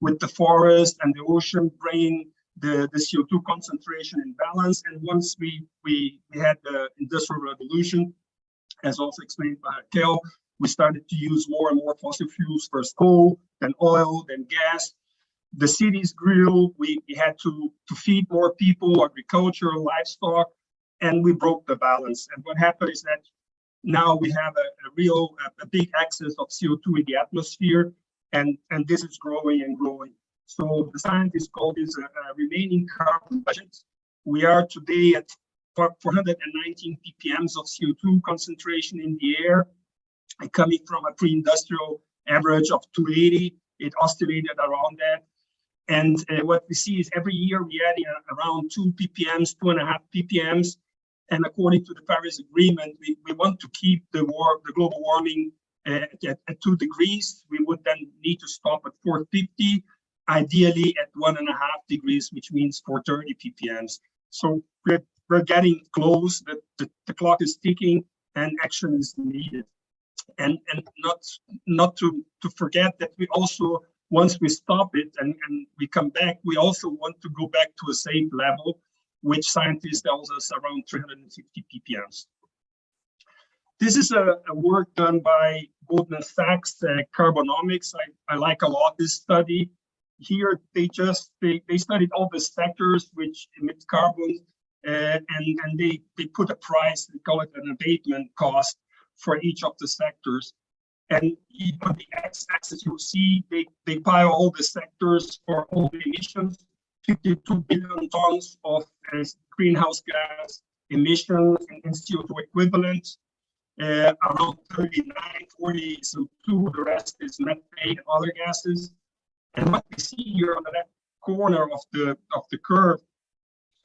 Speaker 4: with the forest and the ocean bringing the CO2 concentration in balance. And once we had the Industrial Revolution, as also explained by Raquel, we started to use more and more fossil fuels, first coal, then oil, then gas. The cities grew. We had to feed more people, agriculture, livestock, and we broke the balance. And what happened is that now we have a big excess of CO2 in the atmosphere, and this is growing and growing. So the scientists call this a remaining carbon budget. We are today at 419 ppm of CO2 concentration in the air, coming from a pre-industrial average of 280. It oscillated around that. And what we see is every year we're adding around 2 ppm, 2.5 ppm. And according to the Paris Agreement, we want to keep the global warming at 2 degrees. We would then need to stop at 450, ideally at 1.5 degrees, which means 430 ppm. So we're getting close. The clock is ticking, and action is needed. And not to forget that we also once we stop it and we come back, we also want to go back to a safe level, which scientists tells us around 350 ppms. This is a work done by Goldman Sachs, Carbonomics. I like a lot this study. Here, they studied all the sectors which emit carbon, and they put a price, they call it an abatement cost for each of the sectors. And on the x-axis, you'll see they pile all the sectors for all the emissions, 52 billion tons of greenhouse gas emissions and CO2 equivalent. Around 39, 40 CO2, the rest is methane and other gases. And what we see here on the left corner of the curve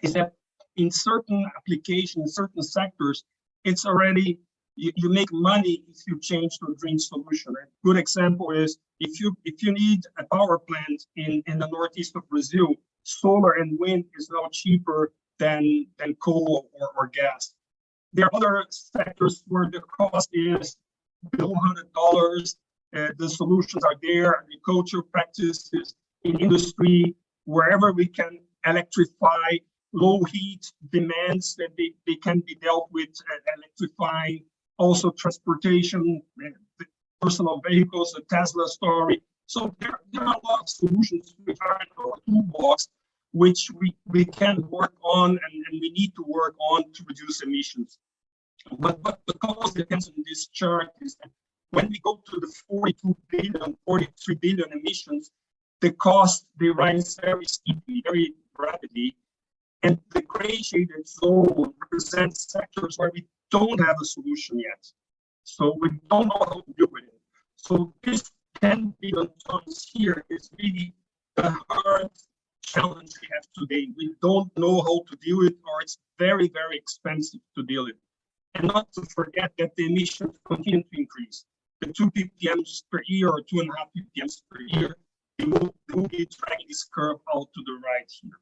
Speaker 4: is that in certain applications, certain sectors, it's already, you make money if you change to a green solution. A good example is if you need a power plant in the northeast of Brazil, solar and wind is now cheaper than coal or gas. There are other sectors where the cost is below $100. The solutions are there, agriculture practices, in industry, wherever we can electrify low heat demands that they can be dealt with, electrifying. Also transportation, personal vehicles, the Tesla story. So there are a lot of solutions we have in our toolbox, which we can work on and we need to work on to reduce emissions. But the cost depends on this chart is that when we go to the 42 billion, 43 billion emissions, the cost, they rise very steeply, very rapidly. And the gray shaded zone represents sectors where we don't have a solution yet. So we don't know how to deal with it. So this 10 billion tons here is really the hard challenge we have today. We don't know how to deal with it, or it's very, very expensive to deal with. And not to forget that the emissions continue to increase. The 2 ppms per year or 2.5 ppms per year, they will be dragging this curve out to the right here.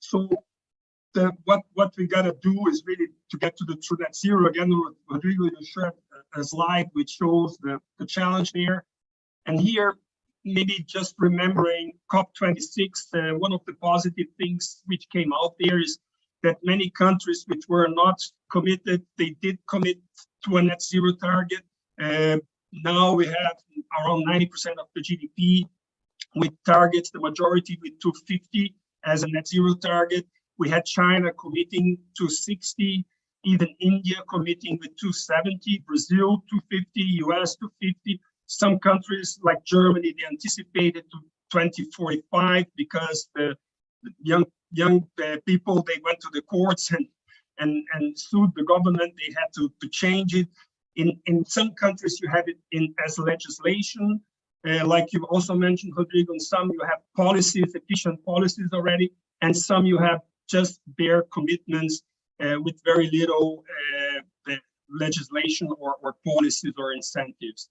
Speaker 4: So what we gotta do is really to get to the true net zero. Again, Rodrigo shared a slide which shows the challenge there. And here, maybe just remembering COP26, one of the positive things which came out there is that many countries which were not committed, they did commit to a net zero target. Now we have around 90% of the GDP with targets, the majority with 250 as a net zero target. We had China committing to 60, even India committing with 270, Brazil 250, US 250. Some countries like Germany, they anticipated to 2045 because the young people, they went to the courts and sued the government. They had to change it. In some countries, you have it as legislation, like you also mentioned, Rodrigo. In some, you have policies, efficient policies already, and some you have just bare commitments with very little legislation or policies or incentives.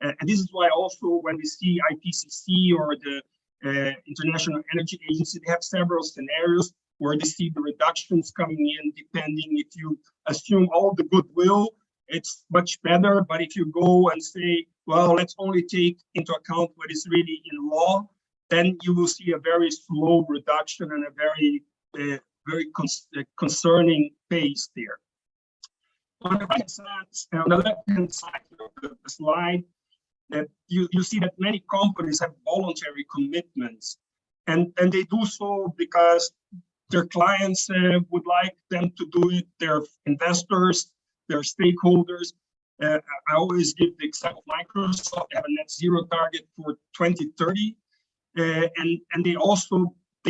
Speaker 4: And this is why also when we see IPCC or the International Energy Agency, they have several scenarios where they see the reductions coming in, depending if you assume all the goodwill, it's much better. But if you go and say, well, let's only take into account what is really in law, then you will see a very slow reduction and a very concerning pace there. On the right side, on the left-hand side of the slide, that you see that many companies have voluntary commitments, and they do so because their clients would like them to do it, their investors, their stakeholders. I always give the example of Microsoft. They have a net zero target for 2030, and they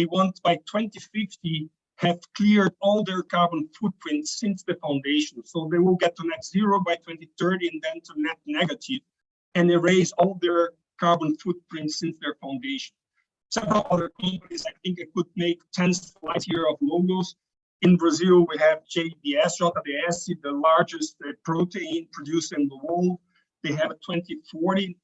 Speaker 4: want by 2050 have cleared all their carbon footprint since the foundation. So they will get to net zero by 2030 and then to net negative, and erase all their carbon footprint since their foundation. Several other companies, I think I could make 10 slides here of logos. In Brazil, we have JBS, the largest protein producer in the world. They have a 2040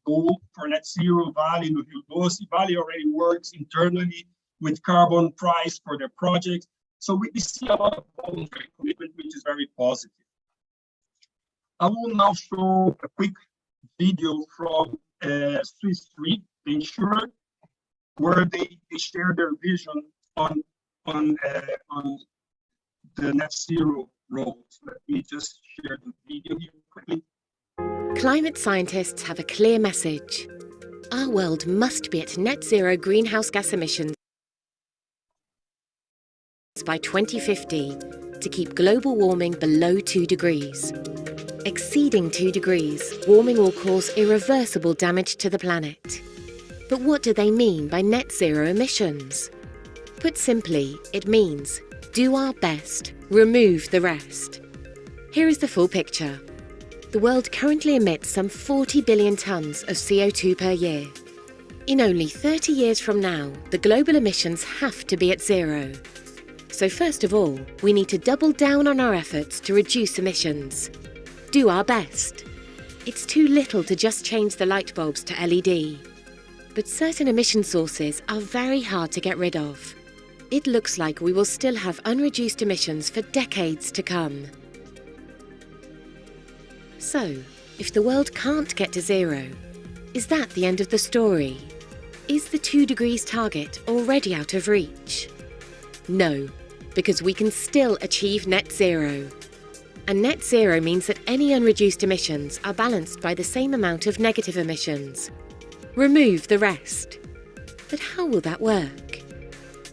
Speaker 4: goal for net zero. Vale no Rio Doce. Vale already works internally with carbon price for their projects. So we see a lot of voluntary commitment, which is very positive. I will now show a quick video from Swiss Re, the insurer, where they share their vision on the net zero roads. Let me just share the video here quickly.
Speaker 5: Climate scientists have a clear message. Our world must be at net zero greenhouse gas emissions by 2050 to keep global warming below 2 degrees. Exceeding 2 degrees, warming will cause irreversible damage to the planet. But what do they mean by net zero emissions? Put simply, it means do our best, remove the rest. Here is the full picture. The world currently emits some 40 billion tonnes of CO2 per year. In only 30 years from now, the global emissions have to be at zero. So first of all, we need to double down on our efforts to reduce emissions. Do our best. It's too little to just change the light bulbs to LED. But certain emission sources are very hard to get rid of. It looks like we will still have unreduced emissions for decades to come. So, if the world can't get to zero, is that the end of the story? Is the 2 degrees target already out of reach? No, because we can still achieve net zero. And net zero means that any unreduced emissions are balanced by the same amount of negative emissions. Remove the rest. But how will that work?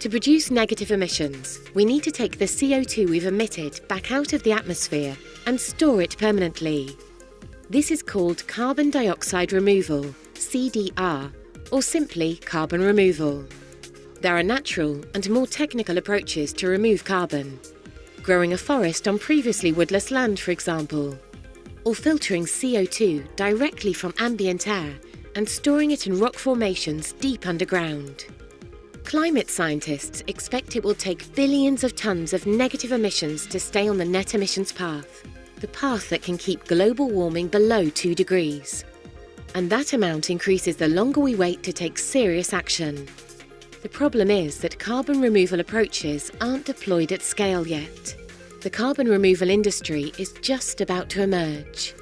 Speaker 5: To produce negative emissions, we need to take the CO2 we've emitted back out of the atmosphere and store it permanently. This is called carbon dioxide removal, CDR, or simply carbon removal. There are natural and more technical approaches to remove carbon. Growing a forest on previously woodless land, for example, or filtering CO2 directly from ambient air and storing it in rock formations deep underground. Climate scientists expect it will take billions of tonnes of negative emissions to stay on the net emissions path, the path that can keep global warming below 2 degrees. And that amount increases the longer we wait to take serious action. The problem is that carbon removal approaches aren't deployed at scale yet. The carbon removal industry is just about to emerge.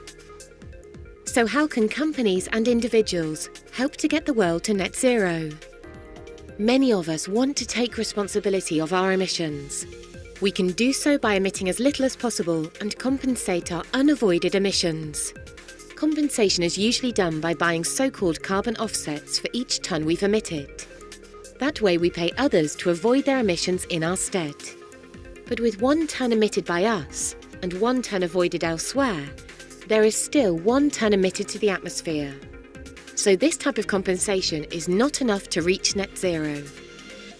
Speaker 5: So how can companies and individuals help to get the world to net zero? Many of us want to take responsibility of our emissions. We can do so by emitting as little as possible and compensate our unavoided emissions. Compensation is usually done by buying so-called carbon offsets for each tonne we've emitted. That way we pay others to avoid their emissions in our stead. But with 1 tonne emitted by us and 1 tonne avoided elsewhere, there is still 1 tonne emitted to the atmosphere. So this type of compensation is not enough to reach net zero.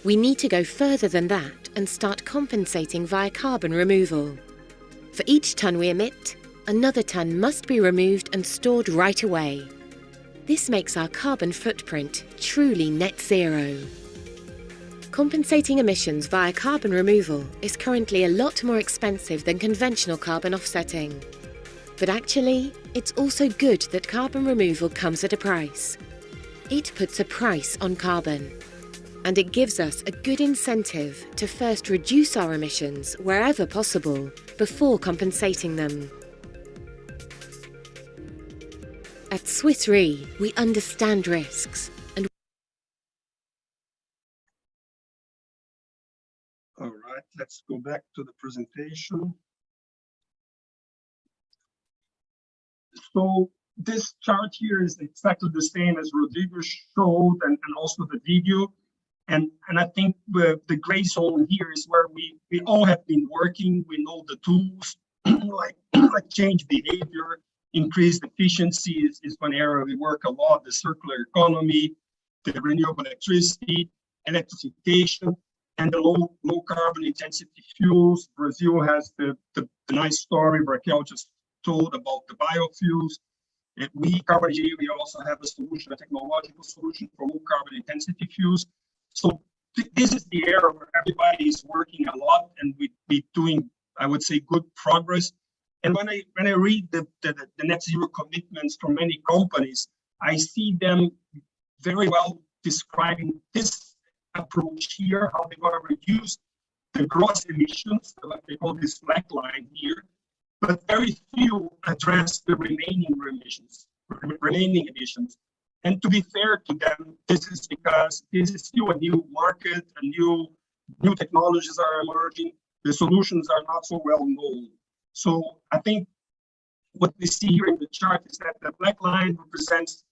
Speaker 5: We need to go further than that and start compensating via carbon removal. For each tonne we emit, another tonne must be removed and stored right away. This makes our carbon footprint truly net zero. Compensating emissions via carbon removal is currently a lot more expensive than conventional carbon offsetting. But actually, it's also good that carbon removal comes at a price. It puts a price on carbon. And it gives us a good incentive to first reduce our emissions wherever possible before compensating them. At Swiss Re, we understand risks and
Speaker 4: All right, let's go back to the presentation. So this chart here is exactly the same as Rodrigo showed and also the video. And I think the gray zone here is where we all have been working. We know the tools like change behavior, increased efficiency is one area we work a lot, the circular economy, the renewable electricity, electrification, and the low carbon intensity fuels. Brazil has the nice story Raquel just told about the biofuels. We, Carnegie, we also have a solution, a technological solution for low carbon intensity fuels. So this is the area where everybody is working a lot, and we be doing, I would say, good progress. And when I read the net zero commitments from many companies, I see them very well describing this approach here, how they're going to reduce the gross emissions, like they call this black line here, but very few address the remaining emissions. remaining emissions. And to be fair to them, this is because this is still a new market, new technologies are emerging. The solutions are not so well known. So I think what we see here in the chart is that the black line represents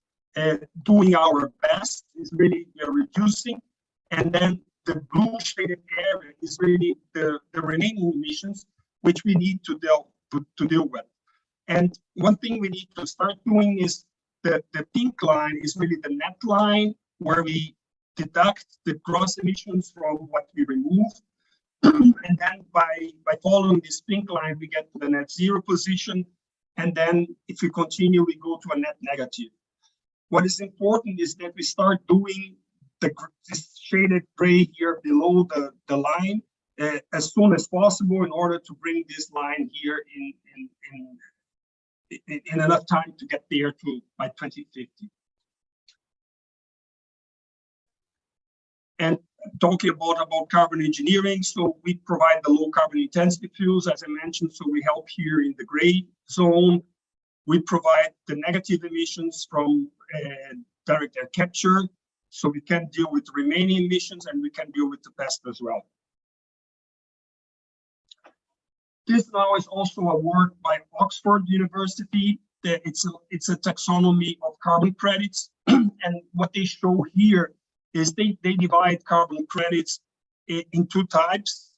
Speaker 4: doing our best, is really we are reducing, and then the blue shaded area is really the remaining emissions, which we need to deal with. And one thing we need to start doing is the pink line is really the net line, where we deduct the gross emissions from what we remove. And then by following this pink line, we get to the net zero position. And then if we continue, we go to a net negative. What is important is that we start doing this shaded gray here below the line as soon as possible in order to bring this line here in enough time to get there by 2050. And talking about carbon engineering, so we provide the low carbon intensity fuels, as I mentioned, so we help here in the gray zone. We provide the negative emissions from direct air capture, so we can deal with remaining emissions and we can deal with the past as well. This now is also a work by Oxford University. It's a taxonomy of carbon credits, and what they show here is they divide carbon credits in two types: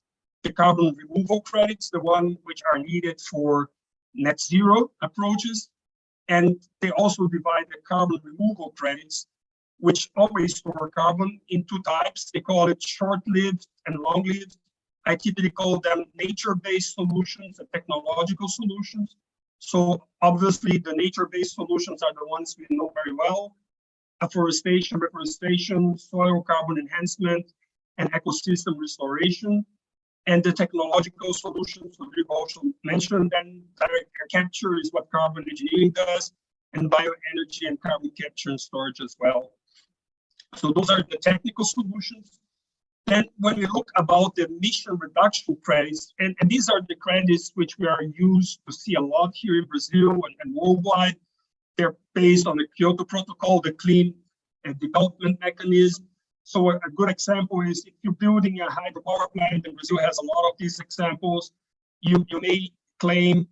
Speaker 4: the carbon removal credits, the one which are needed for net zero approaches, and they also divide the carbon removal credits, which always store carbon, in two types. They call it short-lived and long-lived. I typically call them nature-based solutions and technological solutions. So obviously the nature-based solutions are the ones we know very well: afforestation, reforestation, soil carbon enhancement, and ecosystem restoration. And the technological solutions, we've also mentioned, then direct air capture is what carbon engineering does, and bioenergy and carbon capture and storage as well. So those are the technical solutions. Then when we look about the emission reduction credits, and these are the credits which we are used to see a lot here in Brazil and worldwide. They're based on the Kyoto Protocol, the clean development mechanism. So a good example is if you're building a hydropower plant, and Brazil has a lot of these examples, you may claim,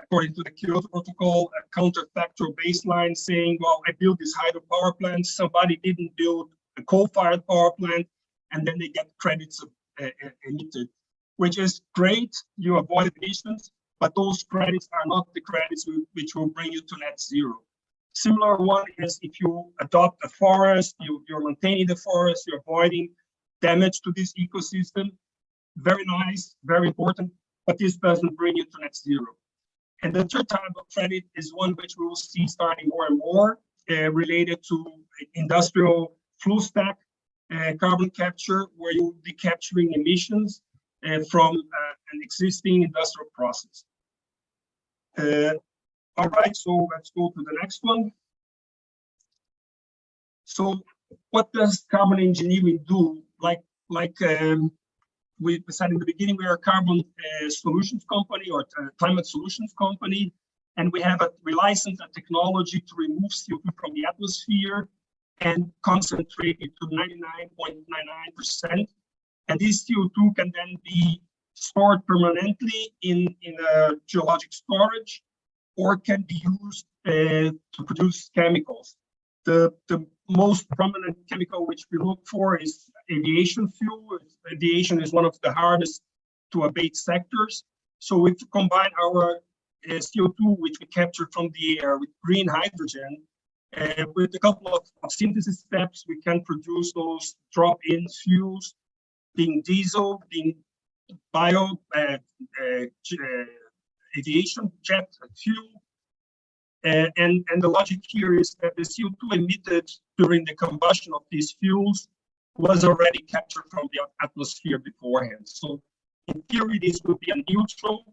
Speaker 4: according to the Kyoto Protocol, a counterfactual baseline saying, well, I built this hydropower plant, somebody didn't build a coal-fired power plant, and then they get credits emitted, which is great. You avoid emissions, but those credits are not the credits which will bring you to net zero. Similar one is if you adopt a forest, you're maintaining the forest, you're avoiding damage to this ecosystem. Very nice, very important, but this doesn't bring you to net zero. And the third type of credit is one which we will see starting more and more related to industrial flue stack carbon capture, where you will be capturing emissions from an existing industrial process. All right, so let's go to the next one. So what does carbon engineering do? Like we said in the beginning, we are a carbon solutions company, or climate solutions company, and we license a technology to remove CO2 from the atmosphere and concentrate it to 99.99%. And this CO2 can then be stored permanently in a geologic storage, or can be used to produce chemicals. The most prominent chemical which we look for is aviation fuel. Aviation is one of the hardest to abate sectors. So if you combine our CO2, which we capture from the air, with green hydrogen, with a couple of synthesis steps, we can produce those drop-in fuels, being diesel, being bio, aviation jet fuel. And the logic here is that the CO2 emitted during the combustion of these fuels was already captured from the atmosphere beforehand. So in theory, this would be a neutral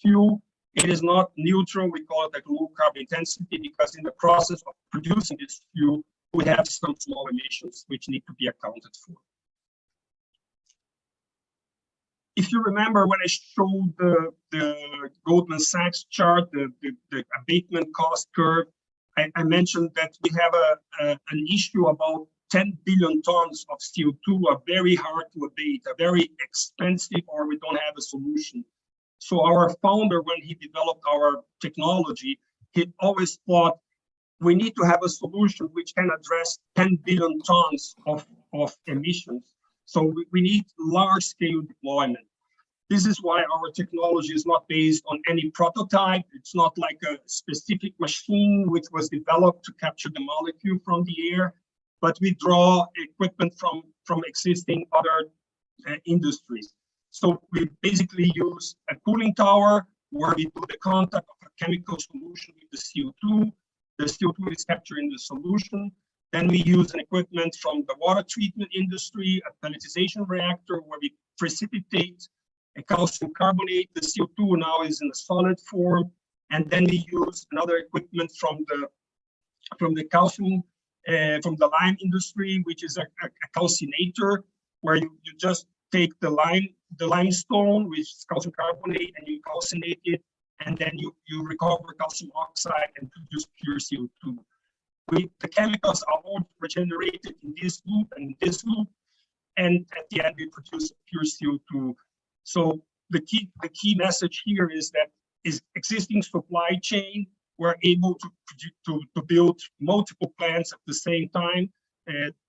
Speaker 4: fuel. It is not neutral. We call it a low carbon intensity because in the process of producing this fuel, we have some small emissions which need to be accounted for. If you remember when I showed the Goldman Sachs chart, the abatement cost curve, I mentioned that we have an issue about 10 billion tons of CO2 are very hard to abate, are very expensive, or we don't have a solution. So our founder, when he developed our technology, he always thought we need to have a solution which can address 10 billion tons of emissions. So we need large-scale deployment. This is why our technology is not based on any prototype. It's not like a specific machine which was developed to capture the molecule from the air, but we draw equipment from existing other industries. So we basically use a cooling tower where we do the contact of a chemical solution with the CO2. The CO2 is captured in the solution. Then we use an equipment from the water treatment industry, a pelletization reactor where we precipitate a calcium carbonate. The CO2 now is in a solid form. And then we use another equipment from the calcium, from the lime industry, which is a calcinator, where you just take the limestone, which is calcium carbonate, and you calcinate it, and then you recover calcium oxide and produce pure CO2. The chemicals are all regenerated in this loop and this loop, and at the end we produce pure CO2. So the key message here is that existing supply chain, we're able to build multiple plants at the same time,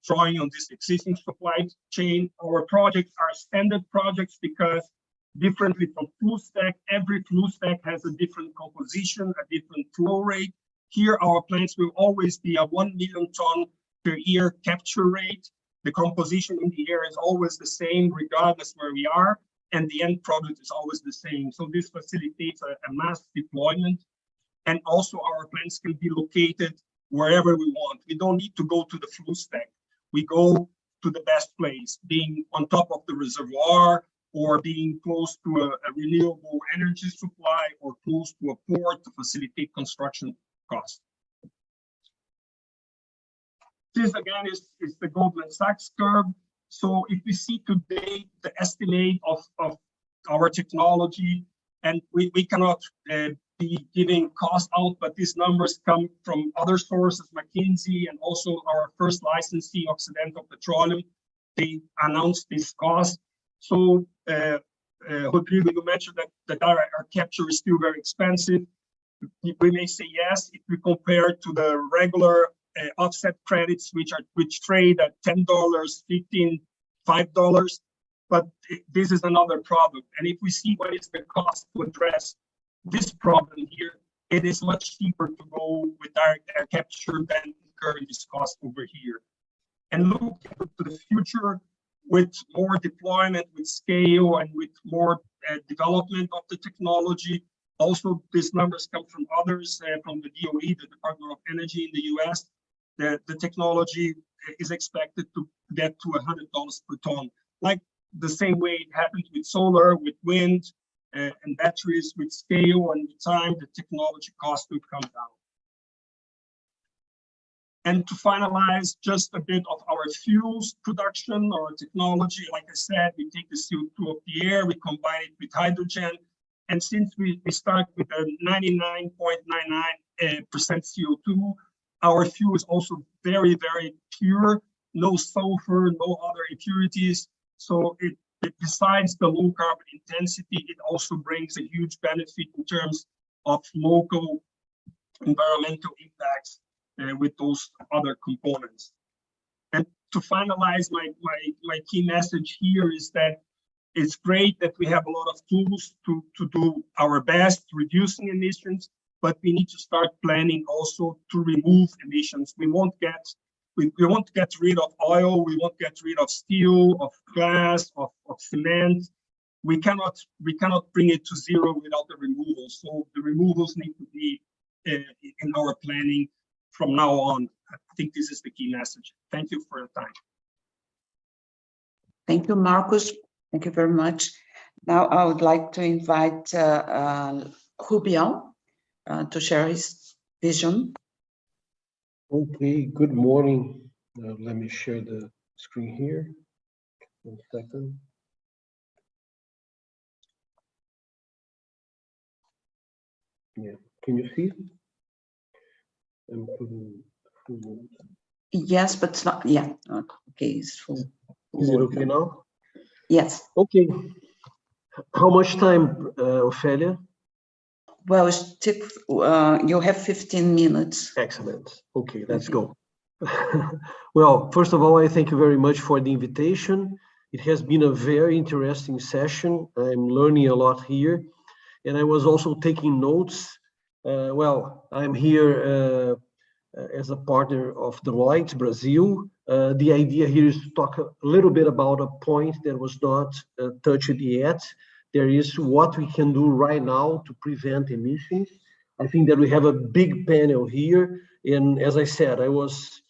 Speaker 4: drawing on this existing supply chain. Our projects are standard projects because differently from flue stack, every flue stack has a different composition, a different flow rate. Here, our plants will always be a 1 million ton per year capture rate. The composition in the air is always the same, regardless where we are, and the end product is always the same. So this facilitates a mass deployment. And also our plants can be located wherever we want. We don't need to go to the flue stack. We go to the best place, being on top of the reservoir, or being close to a renewable energy supply, or close to a port to facilitate construction costs. This again is the Goldman Sachs curve. So if we see today the estimate of our technology, and we cannot be giving cost out, but these numbers come from other sources, McKinsey, and also our first licensee, Occidental Petroleum. They announced this cost. So Rodrigo, you mentioned that our capture is still very expensive. We may say yes if we compare to the regular offset credits, which trade at $10, $15, $5. But this is another product. And if we see what is the cost to address this problem here, it is much cheaper to go with direct air capture than incurring this cost over here. And look to the future with more deployment, with scale, and with more development of the technology. Also, these numbers come from others, from the DOE, the Department of Energy in the US. The technology is expected to get to $100 per ton, like the same way it happened with solar, with wind, and batteries. With scale and with time, the technology cost will come down. And to finalize, just a bit of our fuels production, our technology. Like I said, we take the CO2 of the air, we combine it with hydrogen. And since we start with a 99.99% CO2, our fuel is also very, very pure, no sulfur, no other impurities. So it besides the low carbon intensity, it also brings a huge benefit in terms of local environmental impacts with those other components. And to finalize, my key message here is that it's great that we have a lot of tools to do our best reducing emissions, but we need to start planning also to remove emissions. We won't get rid of oil, we won't get rid of steel, of glass, of cement. We cannot bring it to zero without the removals. So the removals need to be in our planning from now on. I think this is the key message. Thank you for your time.
Speaker 1: Thank you, Marcos. Thank you very much. Now I would like to invite Hubian to share his vision.
Speaker 6: Okay, good morning. Let me share the screen here. 1 second. Yeah, can you see? I'm putting full mode.
Speaker 1: Yes, but it's not, yeah, okay, it's full.
Speaker 6: Is it okay now?
Speaker 1: Yes,
Speaker 6: Okay. How much time, Ophelia?
Speaker 1: well, you have 15 minutes.
Speaker 6: Excellent. Okay, let's go. Well, first of all, I thank you very much for the invitation. It has been a very interesting session. I'm learning a lot here, and I was also taking notes. Well, I'm here as a partner of Deloitte Brazil. The idea here is to talk a little bit about a point that was not touched yet. There is what we can do right now to prevent emissions. I think that we have a big panel here. And as I said, I was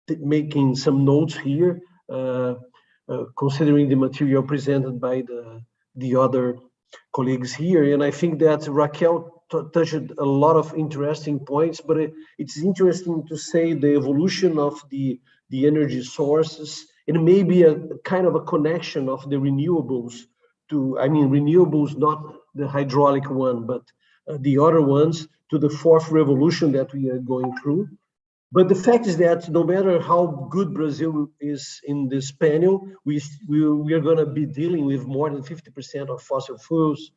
Speaker 6: making some notes here, considering the material presented by the other colleagues here. And I think that Raquel touched a lot of interesting points, but it's interesting to say the evolution of the energy sources, and maybe a kind of a connection of the renewables to, I mean, renewables, not the hydraulic one, but the other ones, to the fourth revolution that we are going through. But the fact is that no matter how good Brazil is in this panel, we are going to be dealing with more than 50% of fossil fuels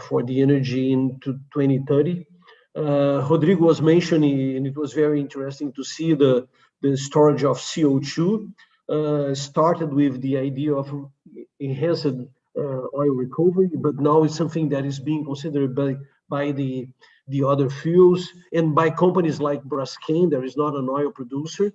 Speaker 6: for the energy into 2030. Rodrigo was mentioning, and it was very interesting to see the storage of CO2. Started with the idea of enhanced oil recovery, but now it's something that is being considered by the other fuels and by companies like Braskem. There is not an oil producer.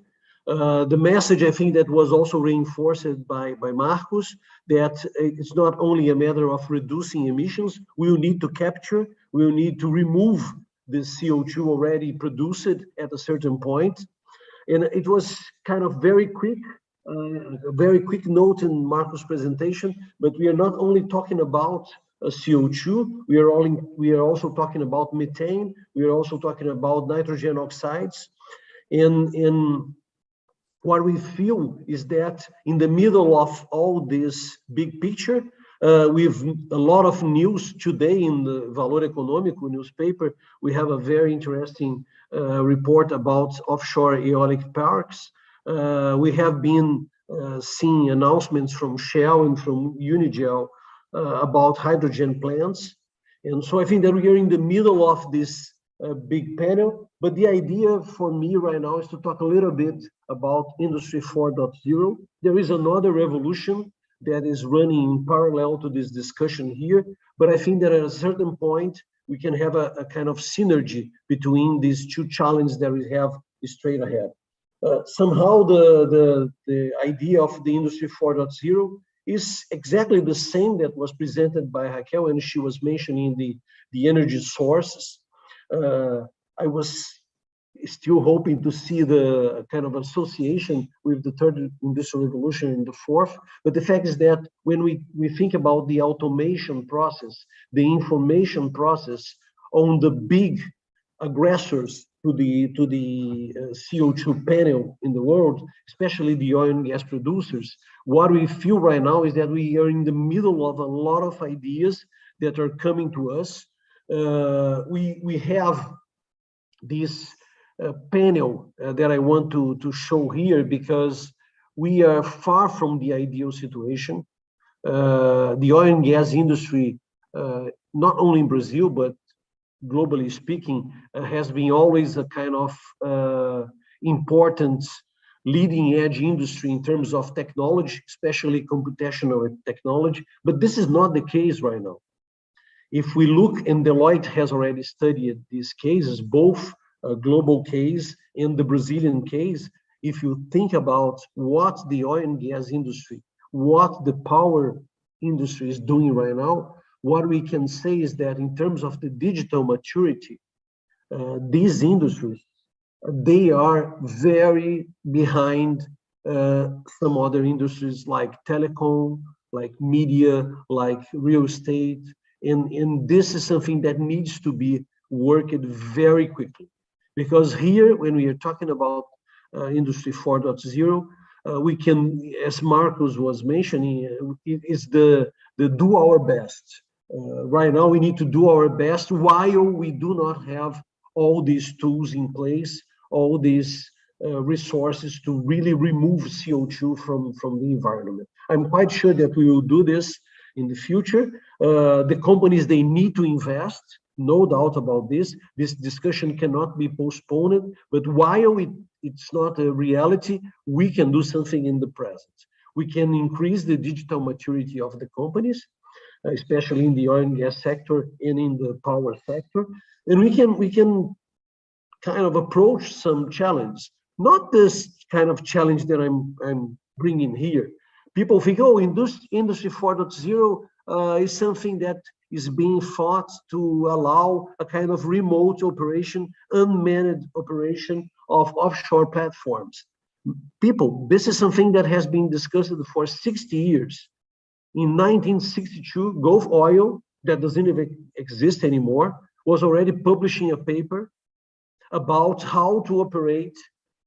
Speaker 6: The message, I think, that was also reinforced by Marcos, that it's not only a matter of reducing emissions, we will need to capture, we will need to remove the CO2 already produced at a certain point. And it was kind of very quick, a very quick note in Marcos' presentation, but we are not only talking about CO2, we are also talking about methane, we are also talking about nitrogen oxides. And what we feel is that in the middle of all this big picture, with a lot of news today in the Valor Econômico newspaper, we have a very interesting report about offshore eolic parks. We have been seeing announcements from Shell and from Unigel about hydrogen plants. And so I think that we are in the middle of this big panel, but the idea for me right now is to talk a little bit about Industry 4.0. There is another revolution that is running in parallel to this discussion here, but I think that at a certain point, we can have a kind of synergy between these two challenges that we have straight ahead. Somehow the idea of the Industry 4.0 is exactly the same that was presented by Raquel, and she was mentioning the energy sources. I was still hoping to see the kind of association with the third industrial revolution in the fourth, but the fact is that when we think about the automation process, the information process on the big aggressors to the CO2 panel in the world, especially the oil and gas producers, what we feel right now is that we are in the middle of a lot of ideas that are coming to us. We have this panel that I want to show here because we are far from the ideal situation. The oil and gas industry, not only in Brazil, but globally speaking, has been always a kind of important leading edge industry in terms of technology, especially computational technology. But this is not the case right now. If we look, and Deloitte has already studied these cases, both a global case and the Brazilian case, if you think about what the oil and gas industry, what the power industry is doing right now, what we can say is that in terms of the digital maturity, these industries, they are very behind some other industries like telecom, like media, like real estate. And this is something that needs to be worked very quickly. Because here, when we are talking about Industry 4.0, we can, as Marcos was mentioning, it is the do our best. Right now, we need to do our best while we do not have all these tools in place, all these resources to really remove CO2 from the environment. I'm quite sure that we will do this in the future. The companies, they need to invest, no doubt about this. This discussion cannot be postponed, but while it's not a reality, we can do something in the present. We can increase the digital maturity of the companies, especially in the oil and gas sector and in the power sector. And we can kind of approach some challenge, not this kind of challenge that I'm bringing here. People think, oh, Industry 4.0 is something that is being thought to allow a kind of remote operation, unmanned operation of offshore platforms. People, this is something that has been discussed for 60 years. In 1962, Gulf Oil, that doesn't even exist anymore, was already publishing a paper about how to operate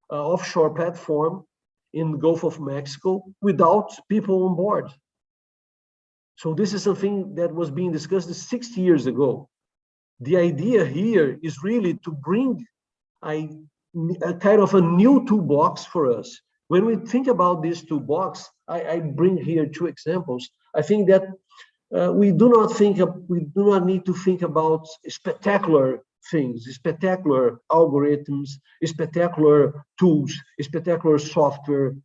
Speaker 6: an offshore platform in the Gulf of Mexico without people on board. So this is something that was being discussed 60 years ago. The idea here is really to bring a kind of a new toolbox for us. When we think about this toolbox, I bring here two examples. I think that we do not need to think about spectacular things, spectacular algorithms, spectacular tools, spectacular software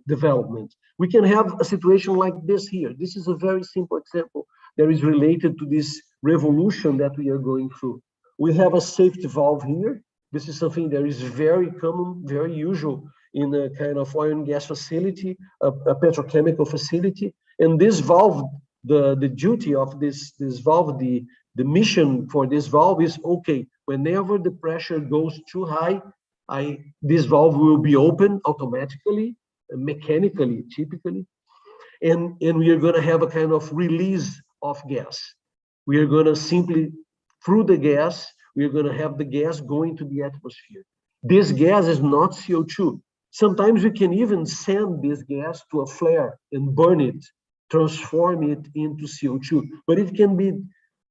Speaker 6: development. We can have a situation like this here. This is a very simple example that is related to this revolution that we are going through. We have a safety valve here. This is something that is very common, very usual in a kind of oil and gas facility, a petrochemical facility. And this valve, the duty of this valve, the mission for this valve is, okay, whenever the pressure goes too high, this valve will be open automatically, mechanically, typically, and we are going to have a kind of release of gas. We are going to simply, through the gas, we are going to have the gas going to the atmosphere. This gas is not CO2. Sometimes we can even send this gas to a flare and burn it, transform it into CO2, but it can be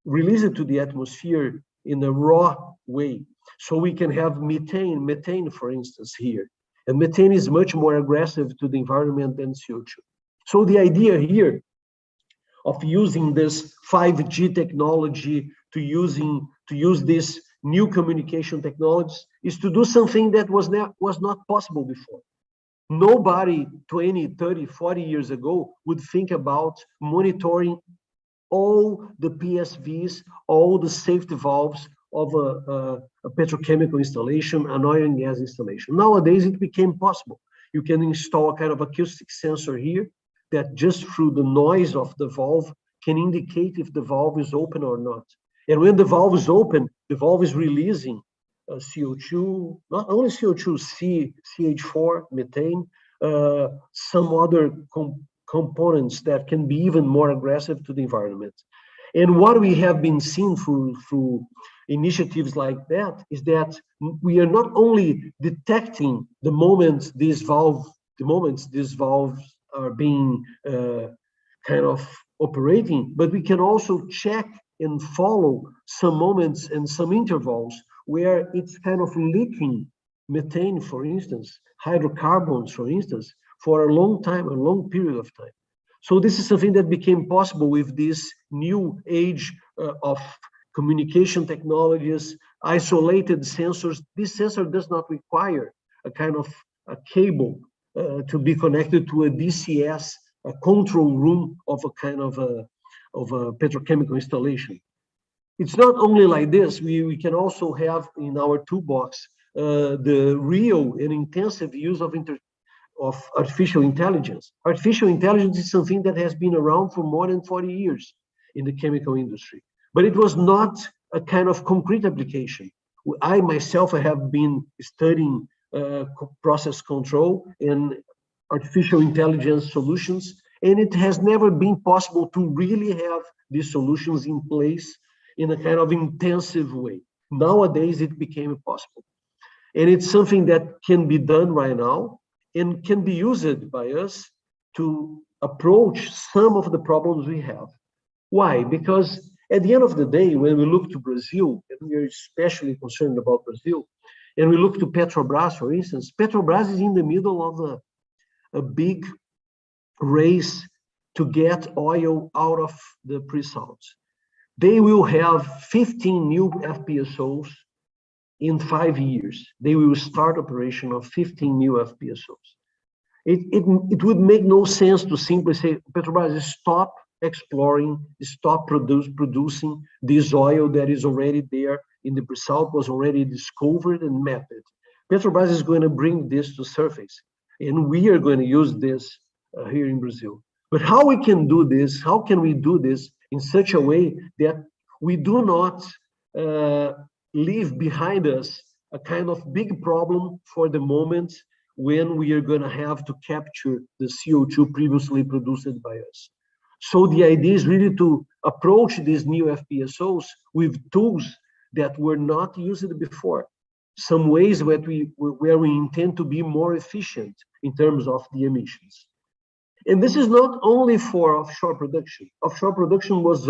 Speaker 6: released to the atmosphere in a raw way. So we can have methane, for instance, here. And methane is much more aggressive to the environment than CO2. So the idea here of using this 5G technology, to use this new communication technologies, is to do something that was not possible before. Nobody 20, 30, 40 years ago would think about monitoring all the PSVs, all the safety valves of a petrochemical installation, an oil and gas installation. Nowadays, it became possible. You can install a kind of acoustic sensor here that just through the noise of the valve can indicate if the valve is open or not. And when the valve is open, the valve is releasing CO2, not only CO2, CH4, methane, some other components that can be even more aggressive to the environment. And what we have been seeing through initiatives like that is that we are not only detecting the moments these valves are being kind of operating, but we can also check and follow some moments and some intervals where it's kind of leaking methane, for instance, hydrocarbons, for instance, for a long time, a long period of time. So this is something that became possible with this new age of communication technologies, isolated sensors. This sensor does not require a kind of a cable to be connected to a DCS, a control room of a kind of a petrochemical installation. It's not only like this, we can also have in our toolbox the real and intensive use of artificial intelligence. Artificial intelligence is something that has been around for more than 40 years in the chemical industry, but it was not a kind of concrete application. I myself have been studying process control and artificial intelligence solutions, and it has never been possible to really have these solutions in place in a kind of intensive way. Nowadays, it became possible. And it's something that can be done right now and can be used by us to approach some of the problems we have. Why? Because At the end of the day, when we look to Brazil, and we are especially concerned about Brazil, and we look to Petrobras, for instance, Petrobras is in the middle of a big race to get oil out of the pre-salts. They will have 15 new FPSOs in 5 years. They will start operation of 15 new FPSOs. It would make no sense to simply say, Petrobras, stop exploring, stop producing this oil that is already there in the pre-salt, was already discovered and mapped. Petrobras is going to bring this to surface, and we are going to use this here in Brazil. But how we can do this, how can we do this in such a way that we do not leave behind us a kind of big problem for the moment when we are going to have to capture the CO2 previously produced by us. So the idea is really to approach these new FPSOs with tools that were not used before, some ways where we intend to be more efficient in terms of the emissions. And this is not only for offshore production. Offshore production was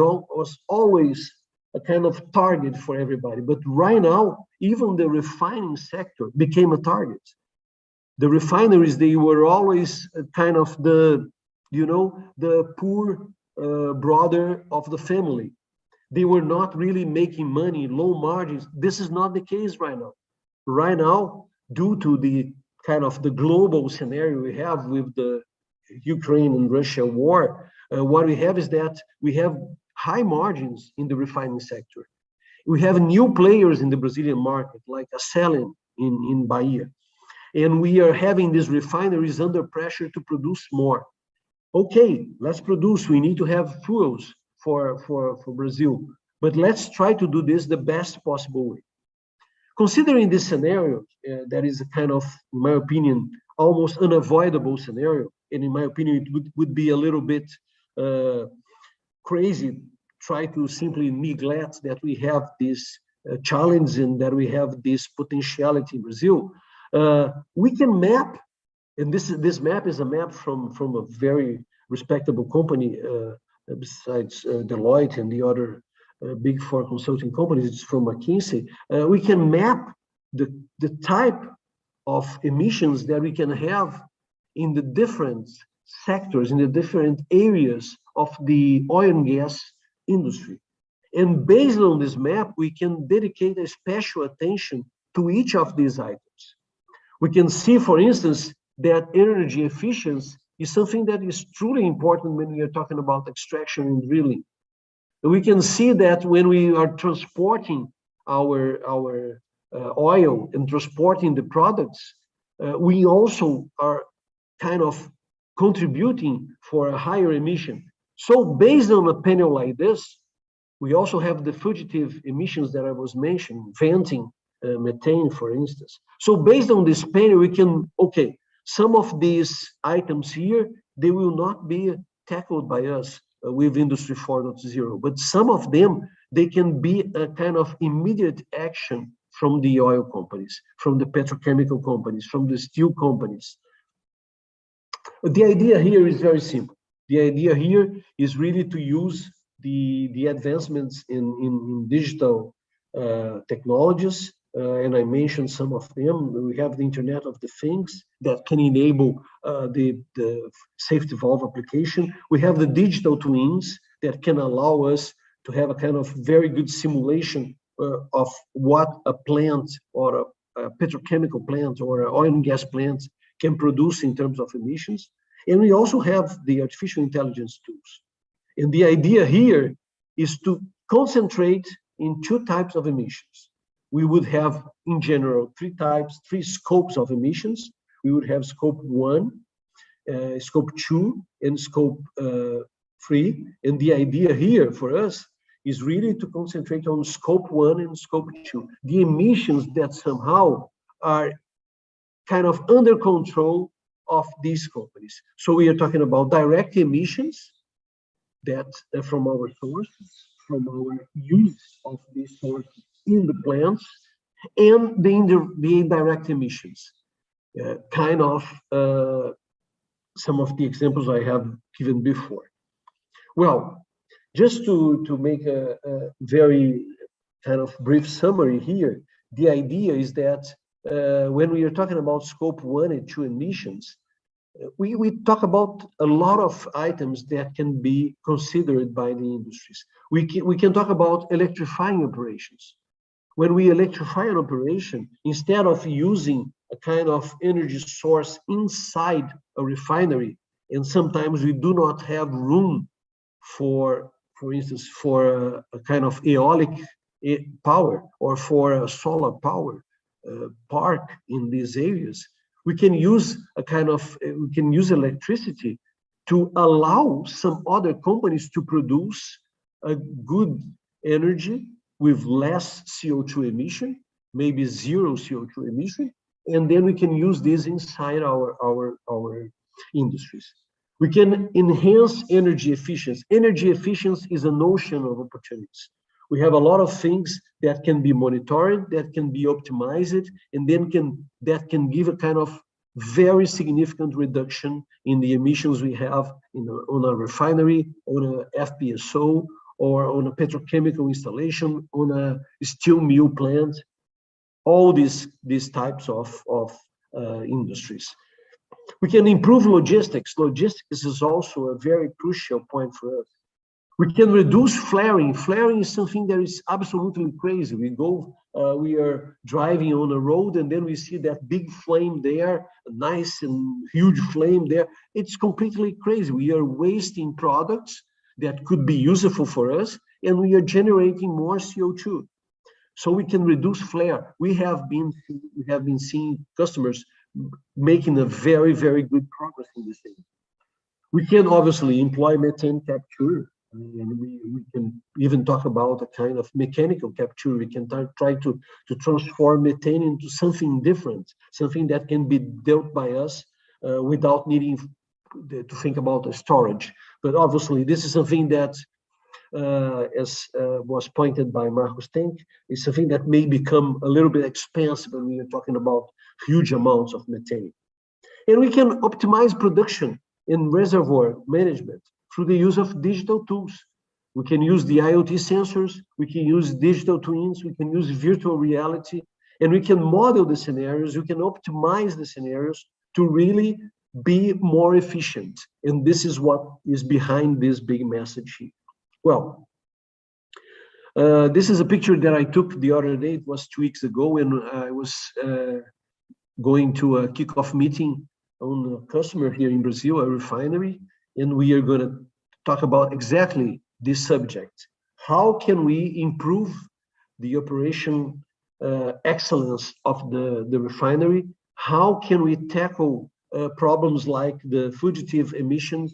Speaker 6: always a kind of target for everybody, but right now, even the refining sector became a target. The refineries, they were always kind of the poor brother of the family. They were not really making money, low margins. This is not the case right now. Right now, due to the kind of the global scenario we have with the Ukraine and Russia war, what we have is that we have high margins in the refining sector. We have new players in the Brazilian market, like Acelen in Bahia. And we are having these refineries under pressure to produce more. Okay, let's produce. We need to have fuels for Brazil, but let's try to do this the best possible way. Considering this scenario, that is a kind of, in my opinion, almost unavoidable scenario, and in my opinion, it would be a little bit crazy try to simply neglect that we have this challenge and that we have this potentiality in Brazil. We can map, and this map is a map from a very respectable company besides Deloitte and the other big four consulting companies. It's from McKinsey. We can map the type of emissions that we can have in the different sectors, in the different areas of the oil and gas industry. And based on this map, we can dedicate a special attention to each of these items. We can see, for instance, that energy efficiency is something that is truly important when we are talking about extraction and drilling. We can see that when we are transporting our oil and transporting the products, we also are kind of contributing for a higher emission. So based on a panel like this, we also have the fugitive emissions that I was mentioning, venting, methane, for instance. So based on this panel, we can, okay, some of these items here, they will not be tackled by us with Industry 4.0, but some of them, they can be a kind of immediate action from the oil companies, from the petrochemical companies, from the steel companies. The idea here is very simple. The idea here is really to use the advancements in digital technologies, and I mentioned some of them. We have the Internet of the Things that can enable the safety valve application. We have the digital twins that can allow us to have a kind of very good simulation of what a plant or a petrochemical plant or an oil and gas plant can produce in terms of emissions. And we also have the artificial intelligence tools. And the idea here is to concentrate in two types of emissions. We would have, in general, three scopes of emissions. We would have scope 1, scope 2, and scope 3. And the idea here for us is really to concentrate on scope 1 and scope 2, the emissions that somehow are kind of under control of these companies. So we are talking about direct emissions that from our sources, from our use of these sources in the plants, and the indirect emissions, kind of some of the examples I have given before. Well, Just to make a very kind of brief summary here, the idea is that when we are talking about scope 1 and 2 emissions, we talk about a lot of items that can be considered by the industries. We can talk about electrifying operations. When we electrify an operation, instead of using a kind of energy source inside a refinery, and sometimes we do not have room for instance, for a kind of aeolic power or for a solar power park in these areas, we can use electricity to allow some other companies to produce a good energy with less CO2 emission, maybe zero CO2 emission, and then we can use this inside our industries. We can enhance energy efficiency. Energy efficiency is a notion of opportunities. We have a lot of things that can be monitored, that can be optimized, and then that can give a kind of very significant reduction in the emissions we have on a refinery, on a FPSO, or on a petrochemical installation, on a steel mill plant, all these types of industries. We can improve logistics. Logistics is also a very crucial point for us. We can reduce flaring. Flaring is something that is absolutely crazy. We are driving on a road and then we see that big flame there, a nice and huge flame there. It's completely crazy. We are wasting products that could be useful for us, and we are generating more CO2. So we can reduce flare. We have been seeing customers making a very, very good progress in this area. We can obviously employ methane capture, and we can even talk about a kind of mechanical capture. We can try to transform methane into something different, something that can be dealt by us without needing to think about a storage. But obviously, this is something that, as was pointed by Marcos Tank, is something that may become a little bit expensive when we are talking about huge amounts of methane. And we can optimize production in reservoir management through the use of digital tools. We can use the IoT sensors, we can use digital twins, we can use virtual reality, and we can model the scenarios, we can optimize the scenarios to really be more efficient. And this is what is behind this big message here. Well, this is a picture that I took the other day. It was 2 weeks ago when I was going to a kickoff meeting on a customer here in Brazil, a refinery, and we are going to talk about exactly this subject. How can we improve the operation excellence of the refinery? How can we tackle problems like the fugitive emission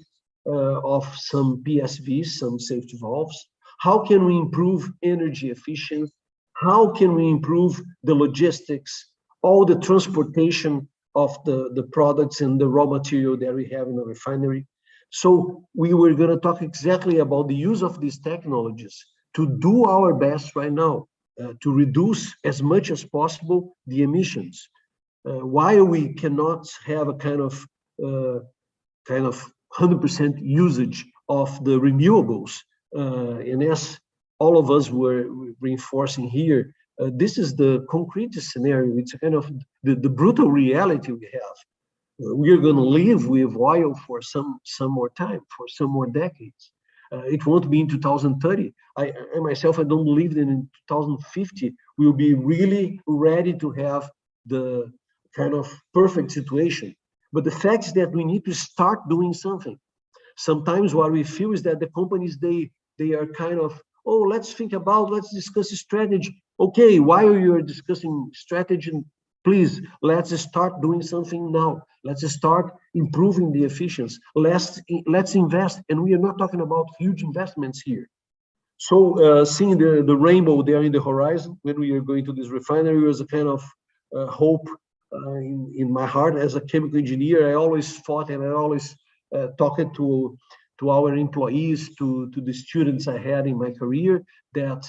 Speaker 6: of some PSVs, some safety valves? How can we improve energy efficiency? How can we improve the logistics, all the transportation of the products and the raw material that we have in the refinery? So we were going to talk exactly about the use of these technologies to do our best right now to reduce as much as possible the emissions. While we cannot have a kind of 100% usage of the renewables, and as all of us were reinforcing here, this is the concrete scenario. It's a kind of the brutal reality we have. We're going to live with oil for some more time, for some more decades. It won't be in 2030. I myself, I don't believe that in 2050 we'll be really ready to have the kind of perfect situation. But the fact is that we need to start doing something. Sometimes what we feel is that the companies, they are kind of, oh, let's discuss a strategy. Okay, while you're discussing strategy, please, let's start doing something now. Let's start improving the efficiency. Let's invest. And we are not talking about huge investments here. So seeing the rainbow there in the horizon when we are going to this refinery was a kind of hope in my heart. As a chemical engineer, I always thought, and I always talked to our employees, to the students I had in my career, that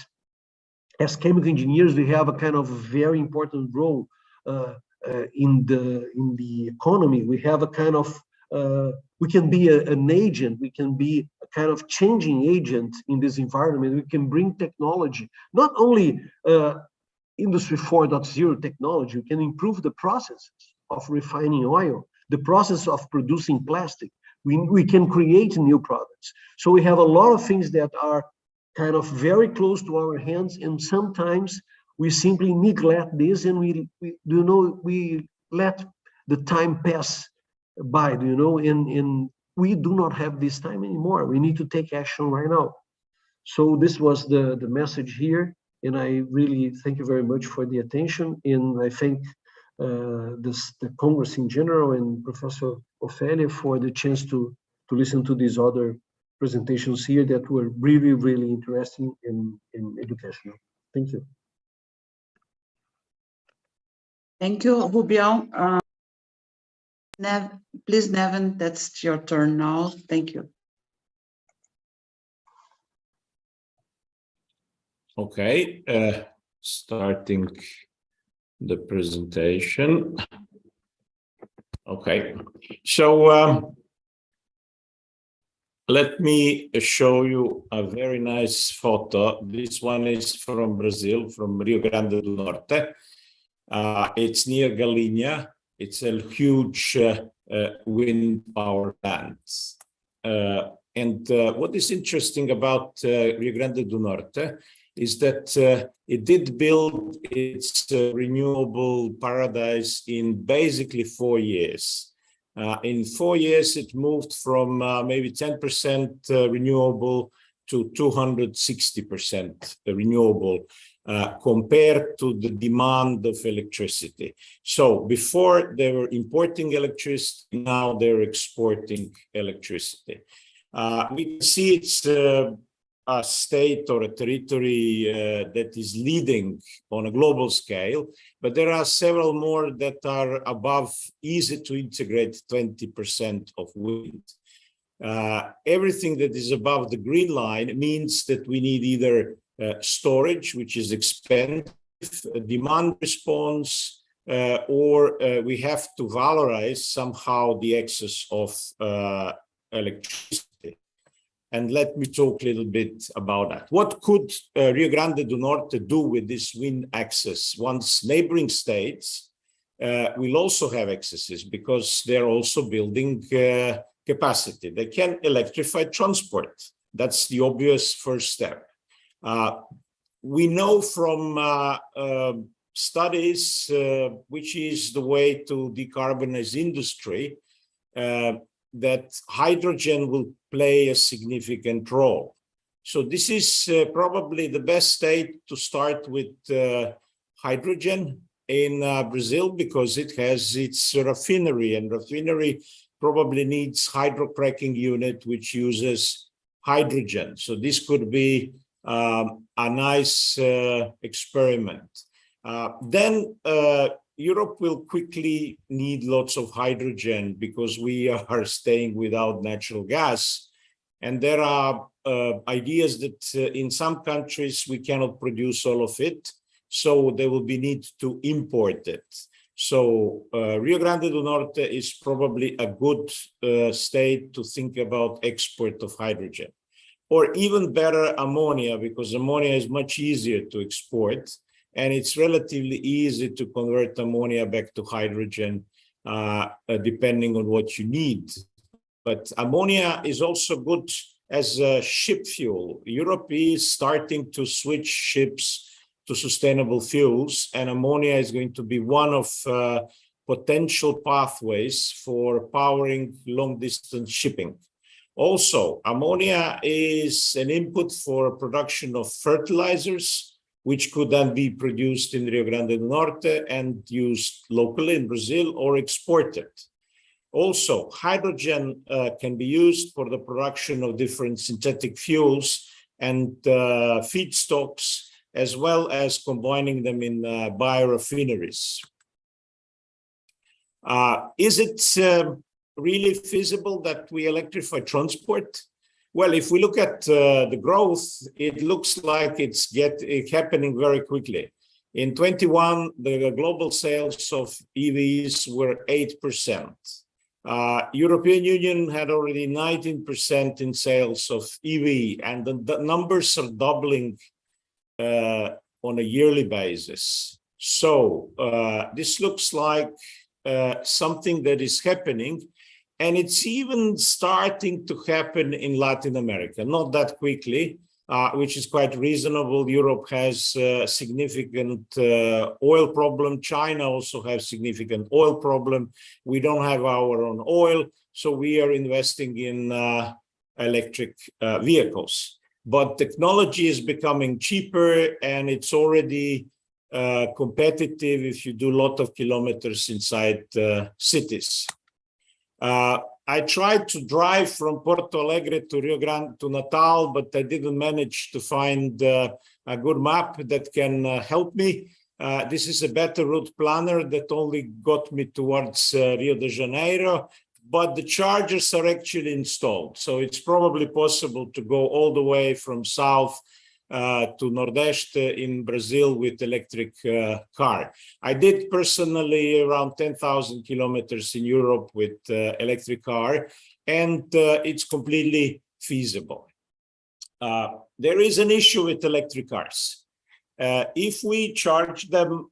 Speaker 6: as chemical engineers, we have a kind of very important role in the economy. We have a kind of we can be an agent, we can be a kind of changing agent in this environment. We can bring technology, not only Industry 4.0 technology, we can improve the processes of refining oil, the process of producing plastic. We can create new products. So we have a lot of things that are kind of very close to our hands, and sometimes we simply neglect this, and we let the time pass by, and we do not have this time anymore. We need to take action right now. So this was the message here, and I really thank you very much for the attention, and I thank the Congress in general and Professor Ophelia for the chance to listen to these other presentations here that were really, really interesting and educational. Thank you.
Speaker 1: Thank you, Hubian. Please, Nevin, that's your turn now. Thank you.
Speaker 7: Okay, starting the presentation. Okay, so let me show you a very nice photo. This one is from Brazil, from Rio Grande do Norte. It's near Galinha. It's a huge wind power plant. And what is interesting about Rio Grande do Norte is that it did build its renewable paradise in basically 4 years. In 4 years, it moved from maybe 10% renewable to 260% renewable compared to the demand of electricity. So before they were importing electricity, now they're exporting electricity. We can see it's a state or a territory that is leading on a global scale, but there are several more that are above, easy to integrate 20% of wind. Everything that is above the green line means that we need either storage, which is expensive, demand response, or we have to valorize somehow the excess of electricity. And let me talk a little bit about that. What could Rio Grande do Norte do with this wind access once neighboring states will also have accesses, because they're also building capacity? They can electrify transport. That's the obvious first step. We know from studies which is the way to decarbonize industry, that hydrogen will play a significant role. So this is probably the best state to start with hydrogen in Brazil, because it has its refinery, and refinery probably needs hydrocracking unit which uses hydrogen. So this could be a nice experiment. Then Europe will quickly need lots of hydrogen, because we are staying without natural gas. And there are ideas that in some countries we cannot produce all of it, so there will be need to import it. So Rio Grande do Norte is probably a good state to think about export of hydrogen. Or even better, ammonia, because ammonia is much easier to export. And it's relatively easy to convert ammonia back to hydrogen, depending on what you need. But ammonia is also good as a ship fuel. Europe is starting to switch ships to sustainable fuels, and ammonia is going to be one of potential pathways for powering long-distance shipping. Also, ammonia is an input for production of fertilizers, which could then be produced in Rio Grande do Norte and used locally in Brazil or exported. Also, hydrogen can be used for the production of different synthetic fuels and feedstocks, as well as combining them in biorefineries. Is it really feasible that we electrify transport? Well, if we look at the growth, it looks like it's happening very quickly. In 21, the global sales of EVs were 8%. European Union had already 19% in sales of EV, and the numbers are doubling on a yearly basis. So this looks like something that is happening, and it's even starting to happen in Latin America, not that quickly, which is quite reasonable. Europe has a significant oil problem. China also has significant oil problem. We don't have our own oil, so we are investing in electric vehicles. But technology is becoming cheaper, and it's already competitive if you do a lot of kilometers inside cities. I tried to drive from Porto Alegre to Rio Grande to Natal, but I didn't manage to find a good map that can help me. This is a better route planner that only got me towards Rio de Janeiro, but the chargers are actually installed. So it's probably possible to go all the way from south to Nordeste in Brazil with electric car. I did personally around 10,000 kilometers in Europe with electric car, and it's completely feasible. There is an issue with electric cars. If we charge them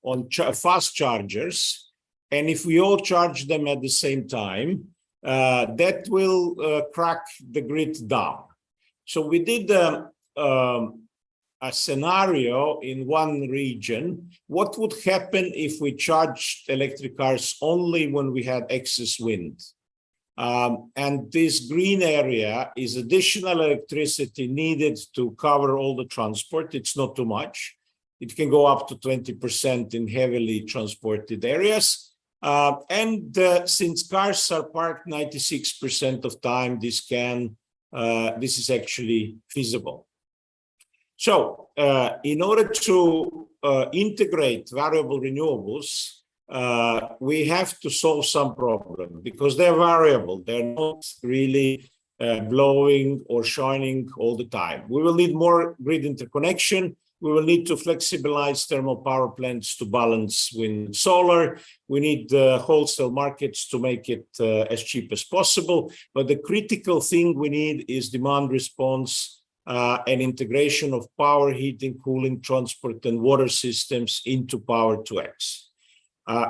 Speaker 7: on fast chargers, and if we all charge them at the same time, that will crack the grid down. So we did a scenario in one region. What would happen if we charged electric cars only when we had excess wind? And this green area is additional electricity needed to cover all the transport. It's not too much. It can go up to 20% in heavily transported areas. Since cars are parked 96% of time, this is actually feasible. So in order to integrate variable renewables, we have to solve some problem because they're variable. They're not really blowing or shining all the time. We will need more grid interconnection. We will need to flexibilize thermal power plants to balance wind and solar. We need wholesale markets to make it as cheap as possible. But the critical thing we need is demand response and integration of power, heating, cooling, transport, and water systems into Power-to-X.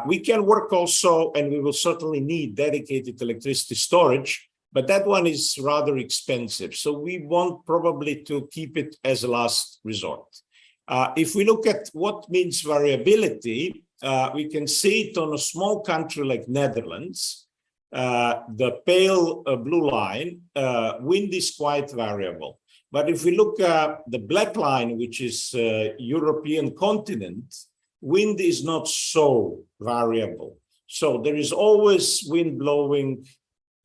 Speaker 7: We can work also, and we will certainly need dedicated electricity storage, but that one is rather expensive. So we want probably to keep it as a last resort. If we look at what means variability, we can see it on a small country like Netherlands. The pale blue line, wind is quite variable. But if we look at the black line, which is European continent, wind is not so variable. So there is always wind blowing,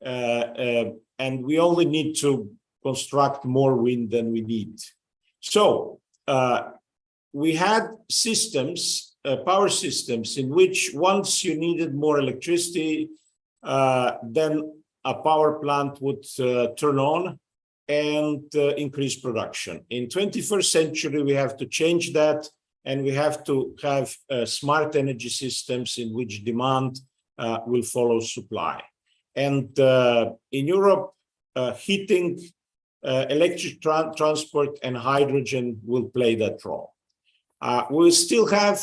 Speaker 7: and we only need to construct more wind than we need. So we had systems, power systems, in which once you needed more electricity, then a power plant would turn on and increase production. In 21st century, we have to change that, and we have to have smart energy systems in which demand will follow supply. And in Europe, heating, electric transport, and hydrogen will play that role. We still have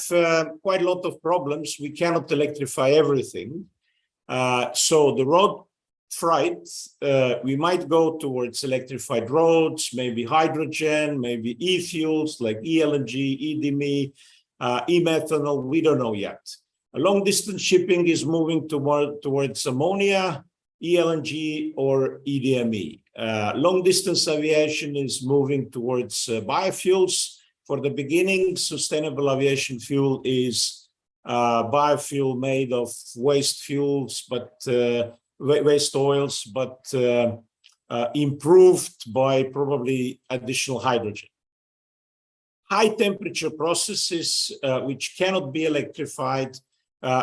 Speaker 7: quite a lot of problems. We cannot electrify everything. So the road freight, we might go towards electrified roads, maybe hydrogen, maybe e-fuels like e-LNG, e-DME, e-methanol, we don't know yet. Long distance shipping is moving towards ammonia, e-LNG, or e-DME. Long distance aviation is moving towards biofuels. For the beginning, sustainable aviation fuel is biofuel made of waste fuels, but waste oils, but improved by probably additional hydrogen. High temperature processes, which cannot be electrified,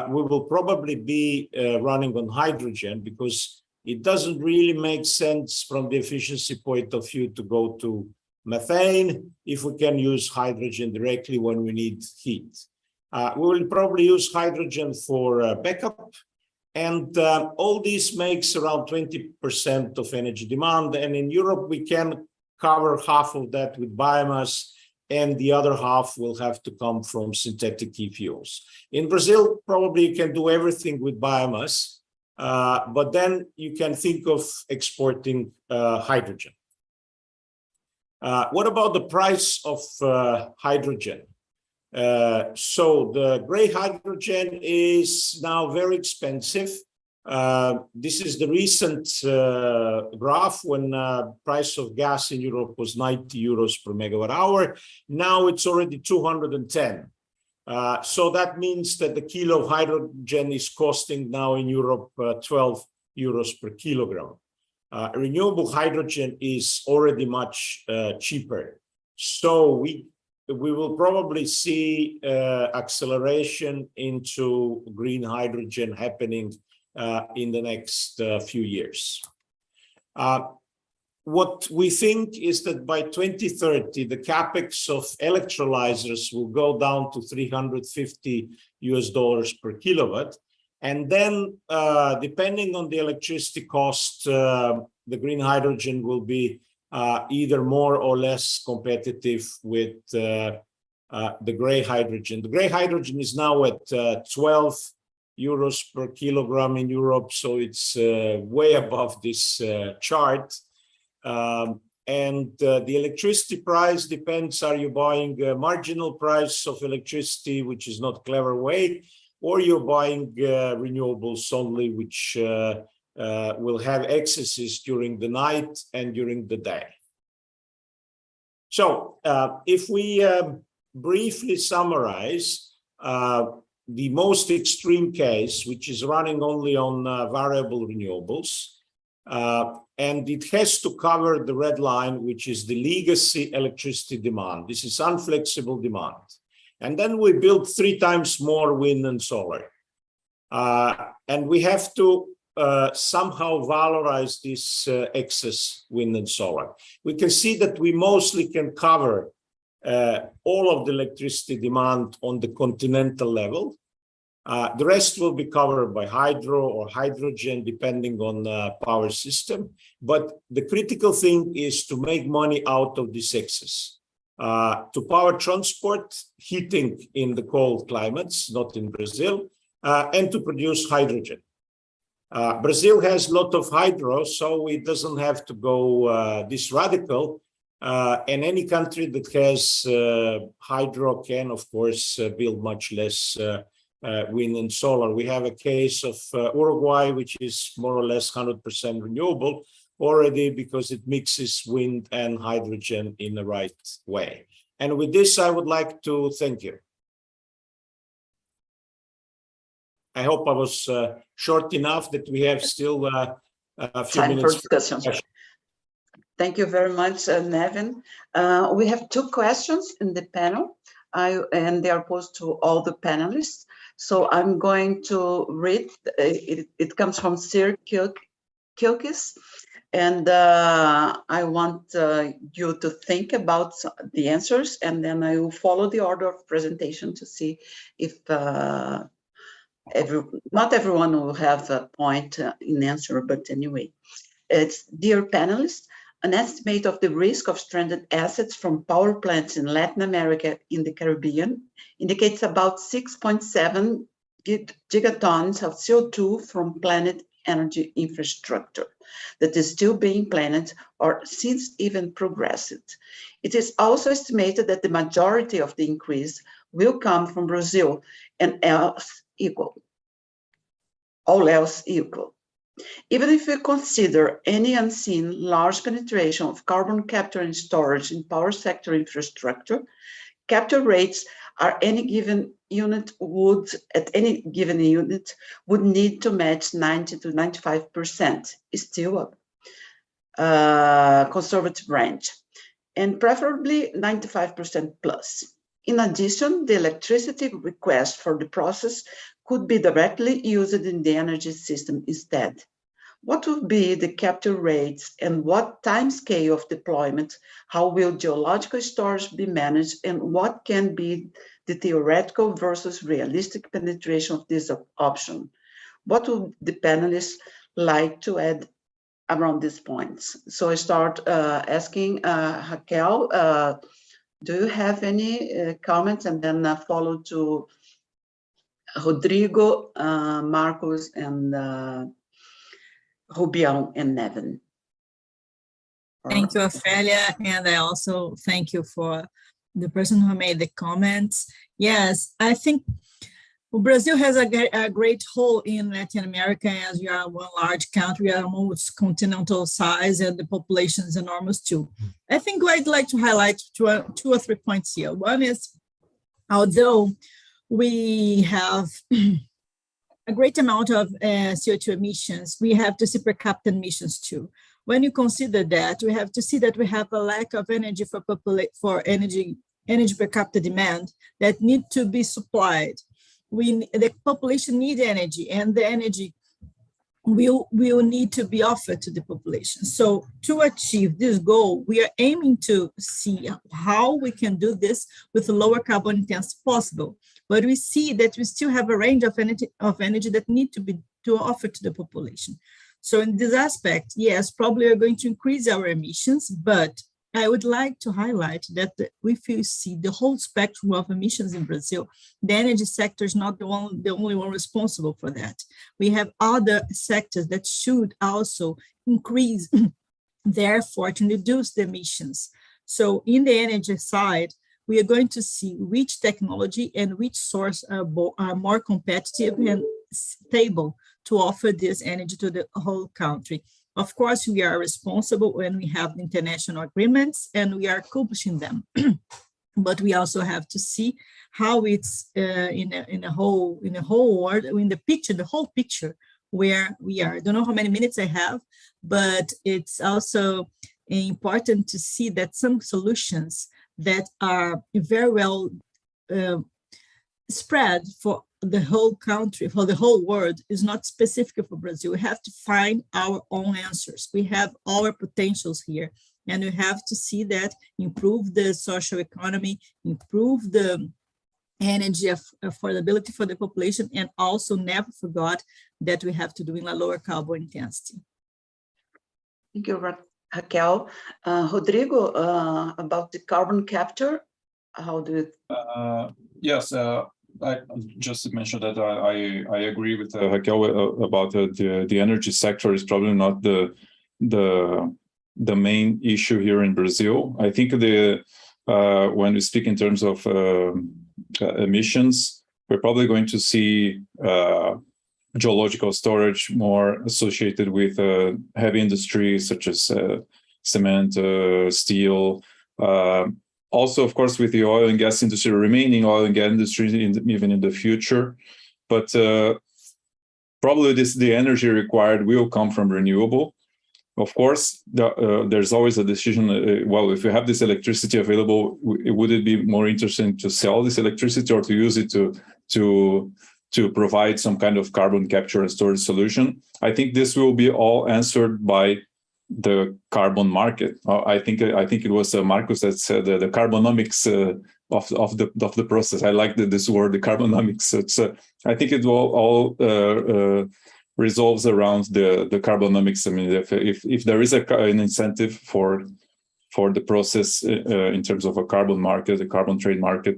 Speaker 7: we will probably be running on hydrogen because it doesn't really make sense from the efficiency point of view to go to methane if we can use hydrogen directly when we need heat. We will probably use hydrogen for backup. And all this makes around 20% of energy demand. And in Europe, we can cover half of that with biomass, and the other half will have to come from synthetic e-fuels. In Brazil, probably you can do everything with biomass, but then you can think of exporting hydrogen. What about the price of hydrogen? So the gray hydrogen is now very expensive. This is the recent graph when price of gas in Europe was 90 euros per megawatt hour. Now it's already 210. So that means that the kilo of hydrogen is costing now in Europe 12 euros per kilogram. Renewable hydrogen is already much cheaper. So we will probably see acceleration into green hydrogen happening in the next few years. What we think is that by 2030, the capex of electrolyzers will go down to $350 per kilowatt. And then, depending on the electricity cost, the green hydrogen will be either more or less competitive with the gray hydrogen. The gray hydrogen is now at 12 euros per kilogram in Europe, so it's way above this chart. And the electricity price depends, are you buying a marginal price of electricity, which is not clever way, or you're buying renewables only, which will have excesses during the night and during the day. So if we briefly summarize the most extreme case, which is running only on variable renewables, and it has to cover the red line, which is the legacy electricity demand. This is unflexible demand. And then we build 3 times more wind and solar. And we have to somehow valorize this excess wind and solar. We can see that we mostly can cover all of the electricity demand on the continental level. The rest will be covered by hydro or hydrogen, depending on the power system. But the critical thing is to make money out of this excess. To power transport, heating in the cold climates, not in Brazil, and to produce hydrogen. Brazil has a lot of hydro, so it doesn't have to go this radical. And any country that has hydro can, of course, build much less wind and solar. We have a case of Uruguay, which is more or less 100% renewable already, because it mixes wind and hydrogen in the right way. And with this, I would like to thank you. I hope I was short enough that we have still a few
Speaker 1: time
Speaker 7: minutes
Speaker 1: for discussion. Thank you very much, Nevin. We have 2 questions in the panel, and they are posed to all the panelists. So I'm going to read. It comes from Sir Kilkis, and I want you to think about the answers, and then I will follow the order of presentation to see if not everyone will have a point in answer, but anyway. It's, dear panelists, an estimate of the risk of stranded assets from power plants in Latin America in the Caribbean indicates about 6.7 gigatons of CO2 from planned energy infrastructure that is still being planned or since even progressed. It is also estimated that the majority of the increase will come from Brazil and else equal, all else equal. Even if we consider any unseen large penetration of carbon capture and storage in power sector infrastructure, capture rates at any given unit would need to match 90 to 95%, still a conservative range, and preferably 95% plus. In addition, the electricity request for the process could be directly used in the energy system instead. What will be the capture rates and what time scale of deployment? How will geological storage be managed, and what can be the theoretical versus realistic penetration of this option. What would the panelists like to add around these points? So I start asking Raquel, do you have any comments, and then follow to Rodrigo, Marcos, and Hubian and Nevin.
Speaker 2: Thank you, Ophelia, and I also thank you for the person who made the comments. Yes, I think Brazil has a great role in Latin America, as we are one large country, we are almost continental size, and the population is enormous too. I think I'd like to highlight two or 3 points here. One is, although we have a great amount of CO2 emissions, we have to see per capita emissions too. When you consider that, we have to see that we have a lack of energy for energy per capita demand that need to be supplied. The population need energy, and the energy will need to be offered to the population. So to achieve this goal, we are aiming to see how we can do this with the lower carbon intensity possible. But we see that we still have a range of energy that need to be offered to the population. So in this aspect, yes, probably we're going to increase our emissions, but I would like to highlight that if you see the whole spectrum of emissions in Brazil, the energy sector is not the only one responsible for that. We have other sectors that should also increase their effort to reduce the emissions. So in the energy side, we are going to see which technology and which source are more competitive and stable to offer this energy to the whole country. Of course, we are responsible when we have the international agreements and we are accomplishing them. But we also have to see how it's in a whole world, in the whole picture where we are. I don't know how many minutes I have, but it's also important to see that some solutions that are very well spread for the whole country, for the whole world, is not specific for Brazil. We have to find our own answers. We have our potentials here, and we have to see that, improve the social economy, improve the energy affordability for the population, and also never forgot that we have to do in a lower carbon intensity.
Speaker 1: Thank you, Raquel. Rodrigo, about the carbon capture, how do you?
Speaker 3: Yes, I just to mention that I agree with Raquel about the energy sector is probably not the main issue here in Brazil. I think when we speak in terms of emissions, we're probably going to see geological storage more associated with heavy industries such as cement, steel. Also, of course, with the oil and gas industry, remaining oil and gas industry even in the future. But probably the energy required will come from renewable. Of course, there's always a decision, well, if you have this electricity available, would it be more interesting to sell this electricity or to use it to provide some kind of carbon capture and storage solution? I think this will be all answered by the carbon market. I think it was Marcos that said the carbonomics of the process. I like this word, the carbonomics. I think it all resolves around the carbonomics. I mean, if there is an incentive for the process in terms of a carbon market, a carbon trade market,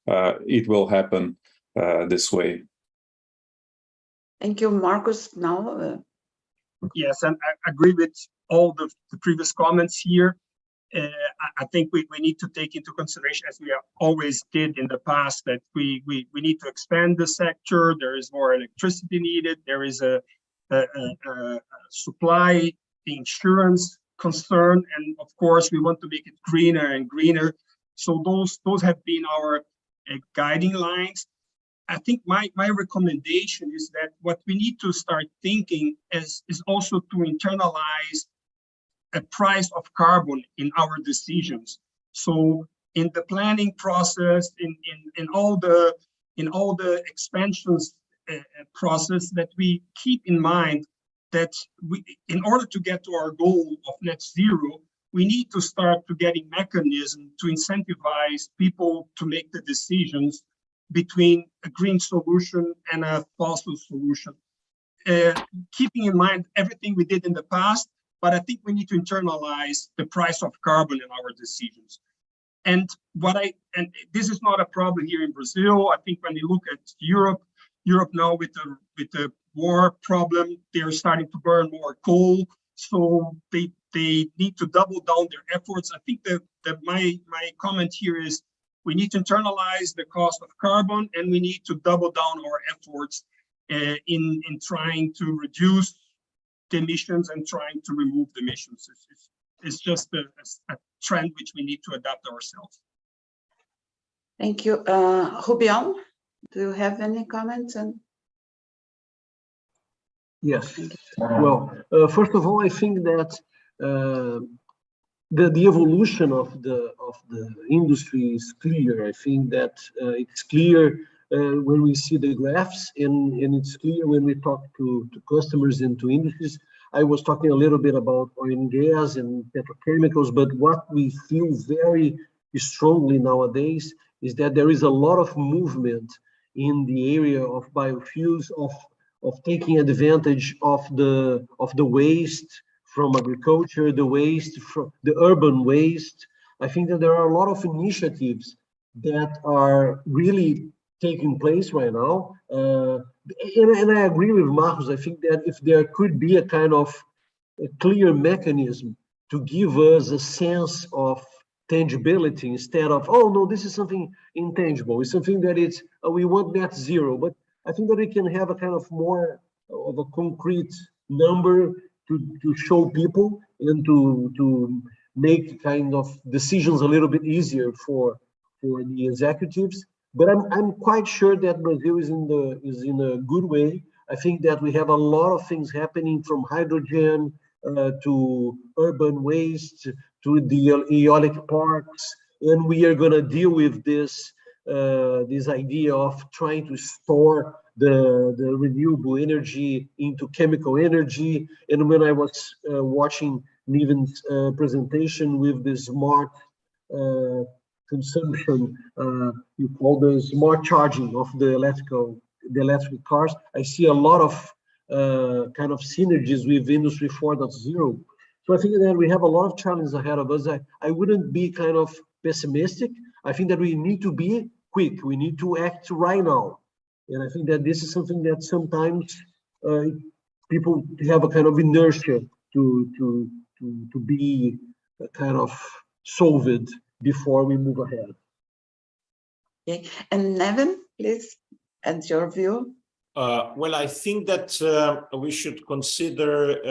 Speaker 3: it will happen this way.
Speaker 1: Thank you, Marcos. Now.
Speaker 4: Yes, and I agree with all the previous comments here. I think we need to take into consideration, as we always did in the past, that we need to expand the sector. There is more electricity needed. There is a supply insurance concern, and of course we want to make it greener and greener. So those have been our guiding lines. I think my recommendation is that what we need to start thinking is also to internalize a price of carbon in our decisions. So in the planning process, in all the expansions process, that we keep in mind that in order to get to our goal of net zero, we need to start to getting mechanisms to incentivize people to make the decisions between a green solution and a fossil solution. Keeping in mind everything we did in the past, but I think we need to internalize the price of carbon in our decisions. And this is not a problem here in Brazil. I think when you look at Europe now with the war problem, they're starting to burn more coal, so they need to double down their efforts. I think that my comment here is we need to internalize the cost of carbon, and we need to double down our efforts in trying to reduce the emissions and trying to remove the emissions. It's just a trend which we need to adapt ourselves.
Speaker 1: Thank you. Hubian, do you have any comments?
Speaker 6: Yes. Well, first of all, I think that the evolution of the industry is clear. I think that it's clear when we see the graphs, and it's clear when we talk to customers and to industries. I was talking a little bit about oil and gas and petrochemicals, but what we feel very strongly nowadays is that there is a lot of movement in the area of biofuels, of taking advantage of the waste from agriculture, the waste from the urban waste. I think that there are a lot of initiatives that are really taking place right now. And I agree with Marcos. I think that if there could be a kind of a clear mechanism to give us a sense of tangibility instead of, oh no, this is something intangible. It's something that it's, we want net zero. But I think that we can have a kind of more of a concrete number to show people and to make kind of decisions a little bit easier for the executives. But I'm quite sure that Brazil is in a good way. I think that we have a lot of things happening, from hydrogen to urban waste to the eolic parks, and we are going to deal with this idea of trying to store the renewable energy into chemical energy. And when I was watching Niven's presentation with the smart consumption, you call the smart charging of the electric cars, I see a lot of kind of synergies with Industry 4.0. So I think that we have a lot of challenges ahead of us. I wouldn't be kind of pessimistic. I think that we need to be quick. We need to act right now. And I think that this is something that sometimes people have a kind of inertia to be kind of solved before we move ahead.
Speaker 1: Okay, and Nevin, please add your view.
Speaker 7: Well, I think that we should consider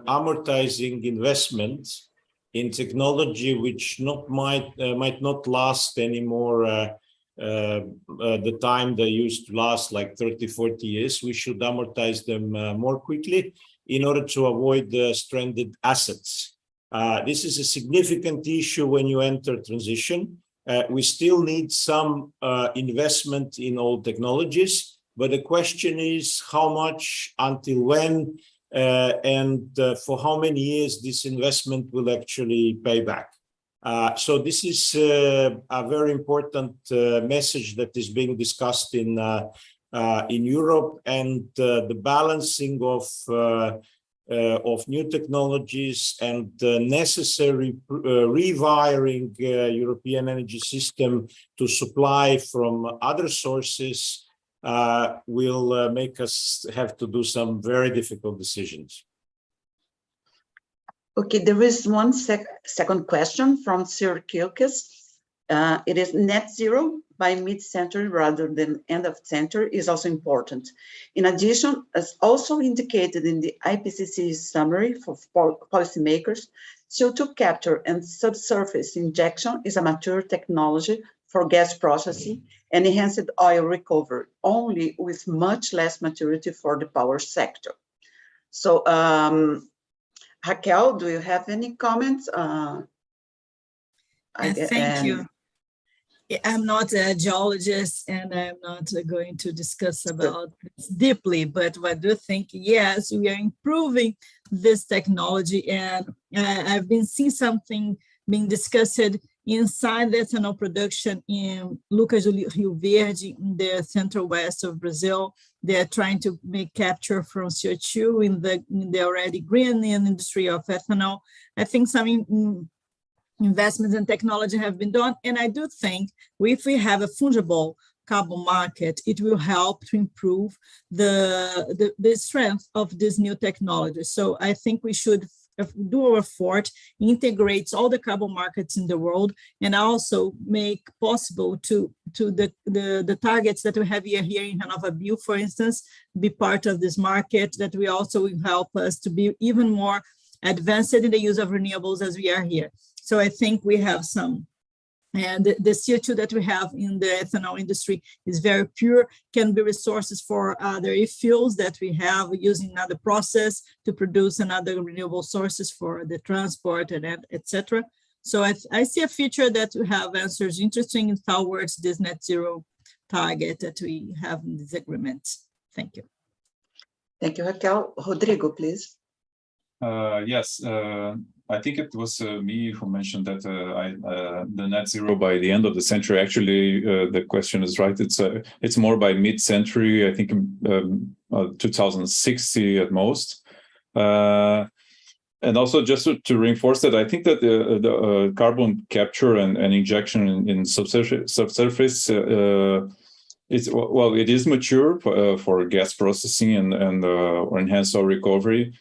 Speaker 7: amortizing investments in technology which might not last anymore the time they used to last, like 30, 40 years. We should amortize them more quickly in order to avoid stranded assets. This is a significant issue when you enter transition. We still need some investment in old technologies, but the question is how much, until when, and for how many years this investment will actually pay back. So this is a very important message that is being discussed in Europe, and the balancing of new technologies and necessary rewiring European energy system to supply from other sources will make us have to do some very difficult decisions.
Speaker 1: Okay, there is one second question from Sir Kilkes. It is net zero by mid-century rather than end of century is also important. In addition, as also indicated in the IPCC summary for policymakers, CO2 capture and subsurface injection is a mature technology for gas processing and enhanced oil recovery, only with much less maturity for the power sector. So, Raquel, do you have any comments?
Speaker 2: Thank you. I'm not a geologist, and I'm not going to discuss about this deeply, but I do think, yes, we are improving this technology, and I've been seeing something being discussed inside the ethanol production in Lucas do Rio Verde, in the central west of Brazil. They are trying to make capture from CO2 in the already green industry of ethanol. I think some investments in technology have been done, and I do think if we have a fungible carbon market, it will help to improve the strength of this new technology. So I think we should do our effort, integrates all the carbon markets in the world, and also make possible to the targets that we have here in Renova Bio, for instance, be part of this market, that will also help us to be even more advanced in the use of renewables as we are here. So I think we have some, and the CO2 that we have in the ethanol industry is very pure, can be resources for other fuels that we have using another process to produce another renewable sources for the transport and etc. So I see a future that we have answers interesting towards this net zero target that we have in this agreement. Thank you.
Speaker 1: Thank you, Raquel. Rodrigo, please.
Speaker 3: Yes, I think it was me who mentioned that the net zero by the end of the century. Actually, the question is right. It's more by mid-century. I think 2060 at most. And also, just to reinforce that, I think that the carbon capture and injection in subsurface. It is mature for gas processing and or enhanced oil recovery.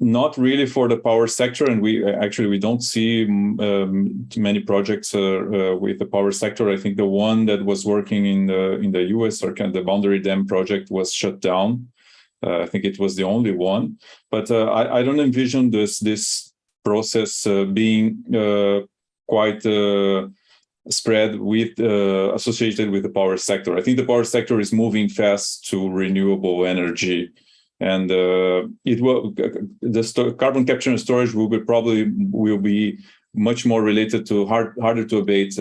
Speaker 3: Not really for the power sector, and we don't see many projects with the power sector. I think the one that was working in the US or the Boundary Dam project was shut down. I think it was the only one, but I don't envision this process being quite spread with associated with the power sector. I think the power sector is moving fast to renewable energy. And the carbon capture and storage will be much more related to harder to abate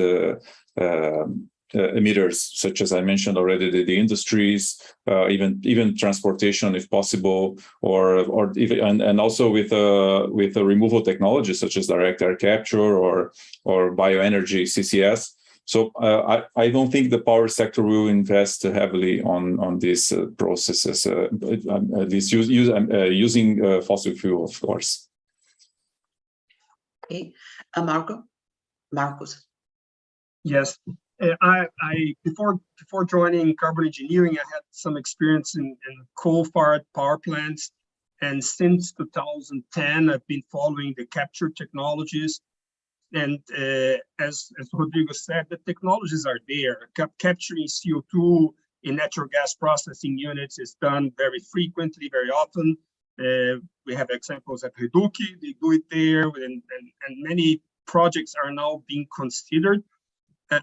Speaker 3: emitters, such as I mentioned already, the industries, even transportation if possible, or even and also with a removal technology such as direct air capture or bioenergy CCS. So I don't think the power sector will invest heavily on these processes, at least using fossil fuel, of course.
Speaker 1: Okay, Marcos.
Speaker 4: Yes, I before joining carbon engineering, I had some experience in coal-fired power plants, and since 2010, I've been following the capture technologies. And as Rodrigo said, the technologies are there. Capturing CO2 in natural gas processing units is done very frequently, very often. We have examples at Reduc, they do it there, and many projects are now being considered.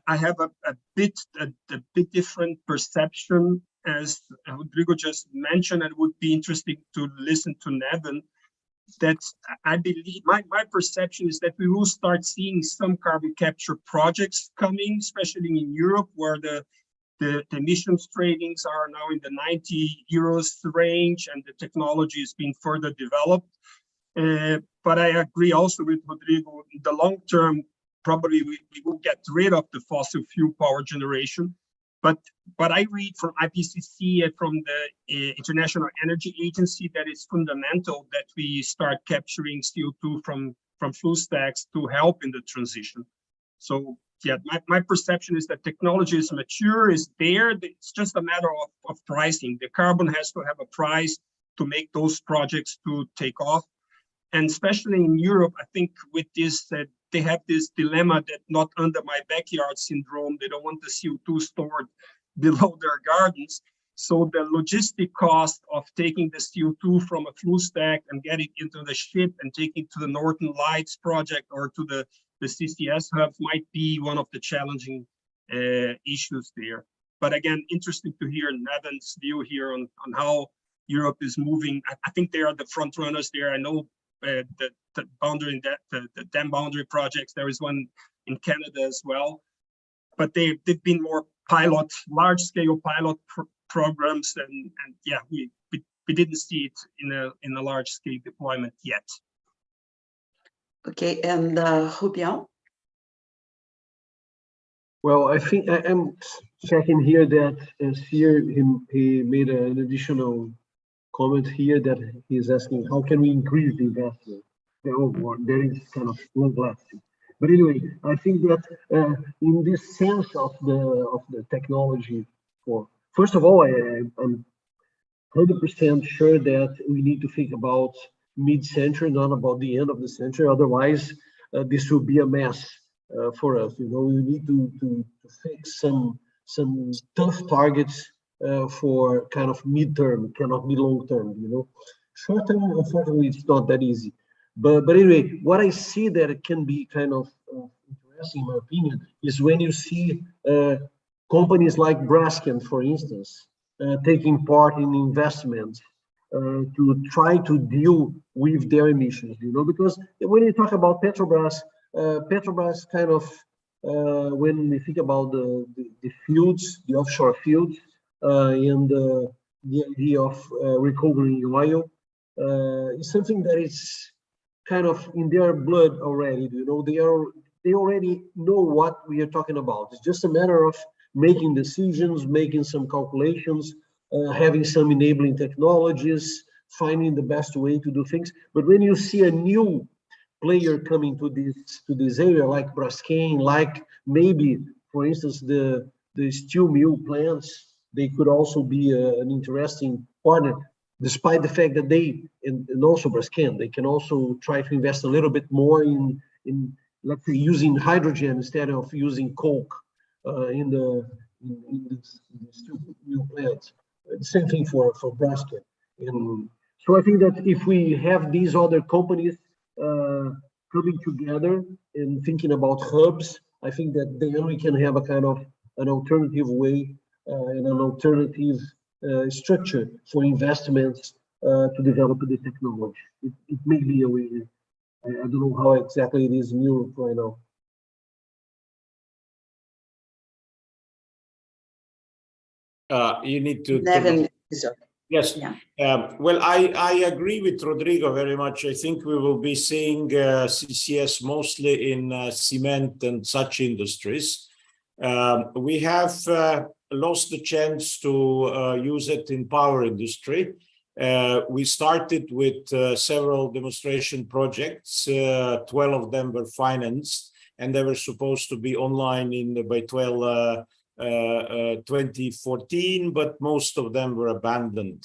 Speaker 4: I have a bit different perception, as Rodrigo just mentioned, and it would be interesting to listen to Nevin. That I believe my perception is that we will start seeing some carbon capture projects coming, especially in Europe, where the emissions tradings are now in the 90 euros range, and the technology is being further developed. But I agree also with Rodrigo. In the long term, probably we will get rid of the fossil fuel power generation. But I read from IPCC and from the International Energy Agency that it's fundamental that we start capturing CO2 from flue stacks to help in the transition. So yeah, my perception is that technology is mature, is there. It's just a matter of pricing. The carbon has to have a price to make those projects to take off. And especially in Europe, I think with this, they have this dilemma that not under my backyard syndrome. They don't want the CO2 stored below their gardens. So the logistic cost of taking the CO2 from a flue stack and getting into the ship and taking to the Northern Lights project or to the CCS hubs might be one of the challenging issues there. But again, interesting to hear Nevin's view here on how Europe is moving. I think they are the front runners there. I know the boundary, the dam boundary projects. There is one in Canada as well, but they've been more large-scale pilot programs, and yeah, we didn't see it in a large-scale deployment yet.
Speaker 1: Okay, and Hubian.
Speaker 6: Well, I think I'm checking here that he made an additional comment here that he's asking, how can we increase the investment? There is kind of long lasting. But anyway, I think that in this sense of the technology, first of all, I'm 100% sure that we need to think about mid-century, not about the end of the century. Otherwise, this will be a mess for us. You know, we need to fix some tough targets for kind of midterm, cannot be long term. You know, short term, unfortunately, it's not that easy. But anyway, what I see that it can be kind of interesting, in my opinion, is when you see companies like Braskem, for instance, taking part in investments to try to deal with their emissions, you know, because when you talk about Petrobras, Petrobras kind of, when we think about the fields, the offshore fields, and the idea of recovering oil, is something that is kind of in their blood already, you know, they already know what we are talking about. It's just a matter of making decisions, making some calculations, having some enabling technologies, finding the best way to do things. But when you see a new player coming to this area, like Braskem, like maybe, for instance, the steel mill plants, they could also be an interesting partner, despite the fact that they, and also Braskem, they can also try to invest a little bit more in let's say, using hydrogen instead of using coke in the steel mill plants. The same thing for Braskem. And so I think that if we have these other companies coming together and thinking about hubs, I think that then we can have a kind of an alternative way and an alternative structure for investments to develop the technology. It may be a way. I don't know how exactly it is in Europe right now.
Speaker 7: You need to.
Speaker 1: Nevin,
Speaker 7: yes.
Speaker 1: Yeah.
Speaker 7: Well, I agree with Rodrigo very much. I think we will be seeing CCS mostly in cement and such industries. We have lost the chance to use it in power industry. We started with several demonstration projects. 12 of them were financed, and they were supposed to be online by 2014, but most of them were abandoned.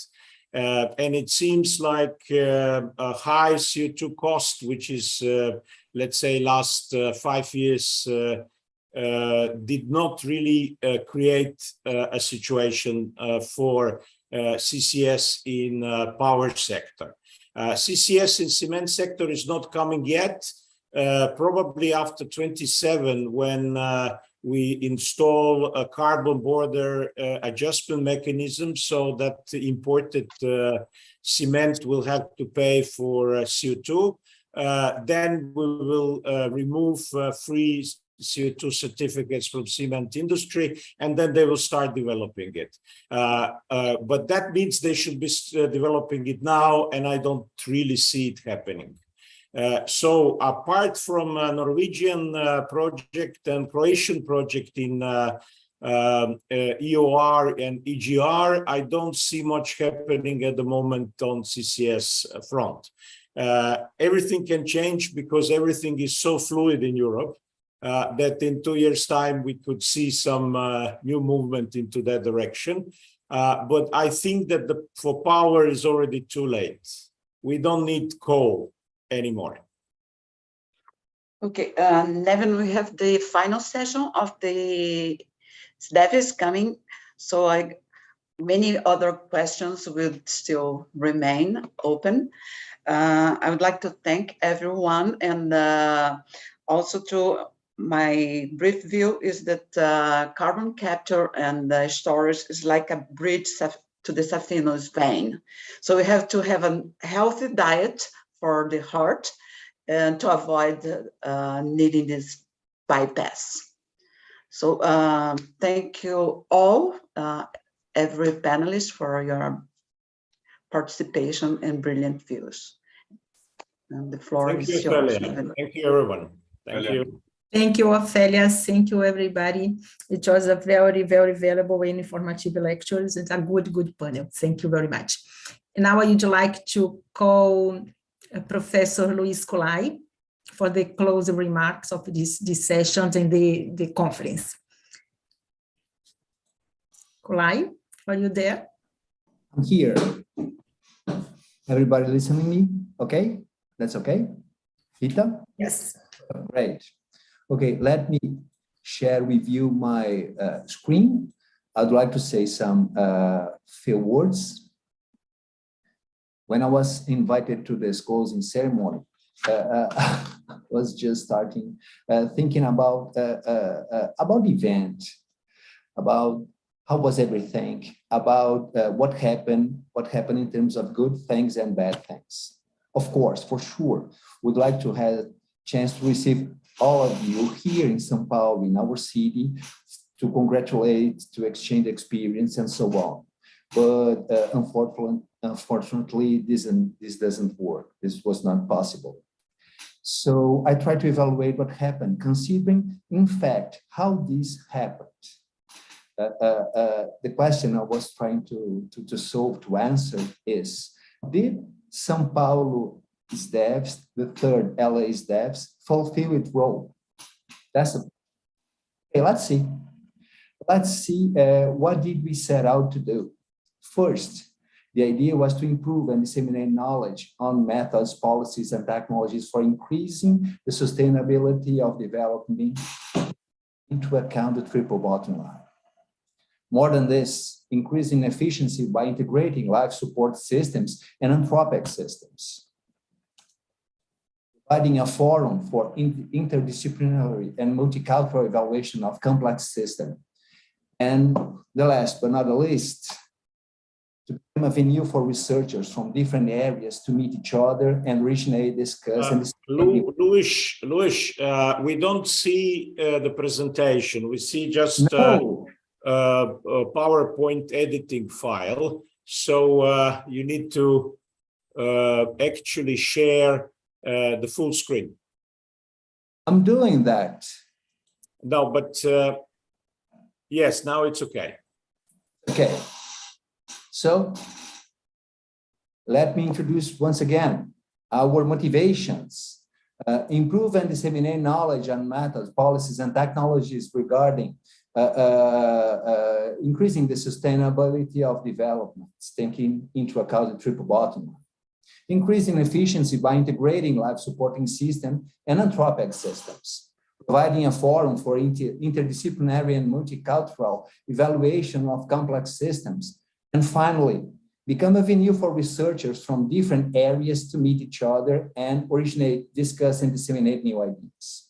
Speaker 7: And it seems like a high CO2 cost, which is, let's say, last 5 years, did not really create a situation for CCS in power sector. CCS in cement sector is not coming yet, probably after 27, when we install a carbon border adjustment mechanism, so that imported cement will have to pay for CO2. Then we will remove free CO2 certificates from cement industry, and then they will start developing it. But that means they should be developing it now, and I don't really see it happening. So apart from a Norwegian project and Croatian project in EOR and EGR, I don't see much happening at the moment on CCS front. Everything can change because everything is so fluid in Europe. That in 2 years' time we could see some new movement into that direction. But I think that for power is already too late. We don't need coal anymore.
Speaker 1: Okay, Nevin, we have the final session of the SDEWES coming. So many other questions will still remain open. I would like to thank everyone, and also to my brief view is that carbon capture and storage is like a bridge to the saphenous vein. So we have to have a healthy diet for the heart and to avoid needing this bypass. So thank you all, every panelist, for your participation and brilliant views. And the floor is yours.
Speaker 7: Thank you, everyone. Thank you.
Speaker 2: Thank you, Ophelia. Thank you, everybody. It was a very, very valuable and informative lecture. It's a good panel. Thank you very much. And now I would like to call Professor Luis Colai for the closing remarks of this session and the conference. Colai, are you there?
Speaker 8: I'm here. Everybody listening to me? Okay? That's okay? Rita?
Speaker 2: Yes.
Speaker 8: Great. Okay, let me share with you my screen. I'd like to say some few words. When I was invited to this closing ceremony, I was just starting thinking about the event, about how was everything, about what happened in terms of good things and bad things. Of course, for sure, we'd like to have a chance to receive all of you here in São Paulo, in our city, to congratulate, to exchange experience and so on. But unfortunately, this doesn't work. This was not possible. So I tried to evaluate what happened, considering, in fact, how this happened. The question I was trying to solve, to answer is, did São Paulo SDEWES, the third LA SDEWES, fulfill its role? That's okay, let's see. Let's see what did we set out to do. First, the idea was to improve and disseminate knowledge on methods, policies, and technologies for increasing the sustainability of development into account the triple bottom line. More than this, increasing efficiency by integrating life support systems and anthropic systems. Providing a forum for interdisciplinary and multicultural evaluation of complex systems. And the last but not the least, to become a venue for researchers from different areas to meet each other and originate, discuss, and
Speaker 7: Luis, we don't see the presentation. We see just
Speaker 8: no.
Speaker 7: a PowerPoint editing file. So you need to actually share the full screen.
Speaker 8: I'm doing that.
Speaker 7: No, but yes, now it's okay.
Speaker 8: Okay. So let me introduce once again our motivations. Improve and disseminate knowledge on methods, policies, and technologies regarding increasing the sustainability of developments, taking into account the triple bottom line. Increasing efficiency by integrating life supporting system and anthropic systems. Providing a forum for interdisciplinary and multicultural evaluation of complex systems. And finally, become a venue for researchers from different areas to meet each other and originate, discuss, and disseminate new ideas.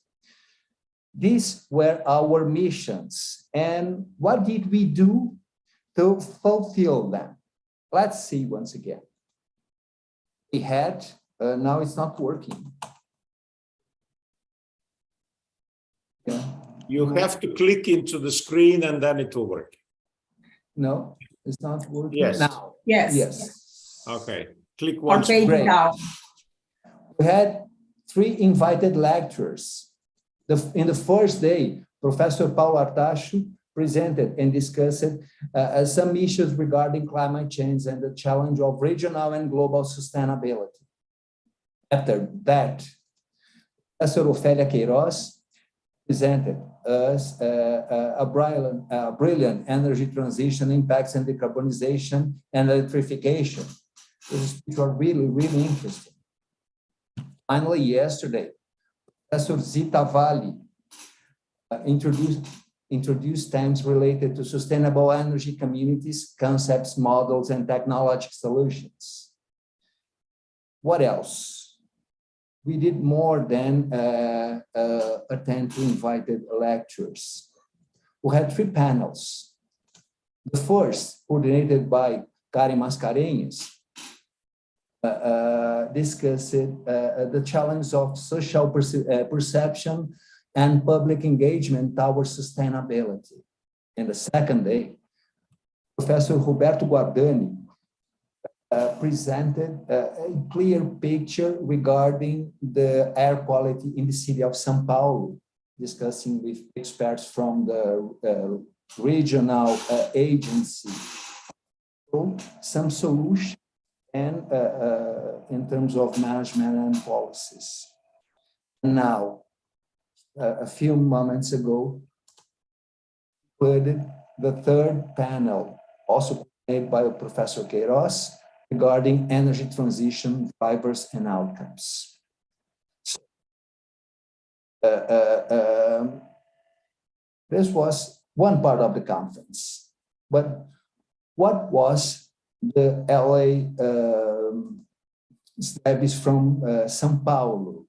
Speaker 8: These were our missions. And what did we do to fulfill them? Let's see once again. We had, now it's not working. Yeah.
Speaker 7: You have to click into the screen and then it will work.
Speaker 8: No, it's not working.
Speaker 7: Yes.
Speaker 8: Now.
Speaker 2: Yes.
Speaker 8: Yes.
Speaker 7: Okay. Click once.
Speaker 2: Okay,
Speaker 8: Great.
Speaker 2: now.
Speaker 8: We had 3 invited lecturers. In the first day, Professor Paulo Artacho presented and discussed some issues regarding climate change and the challenge of regional and global sustainability. After that, Professor Ophelia Queiroz presented us a brilliant energy transition impacts and decarbonization and electrification, which are really, really interesting. Finally, yesterday, Professor Zita Valli introduced themes related to sustainable energy communities, concepts, models, and technological solutions. What else? We did more than attend to invited lectures. We had 3 panels. The first, coordinated by Karen Mascarenhas, discussed the challenge of social perception and public engagement towards sustainability. In the second day, Professor Roberto Guardani presented a clear picture regarding the air quality in the city of São Paulo discussing with experts from the regional agency. So some solution and in terms of management and policies. Now, a few moments ago, included the third panel, also made by Professor Queiroz, regarding energy transition drivers and outcomes. This was one part of the conference, but what was the LA SDEWES from São Paulo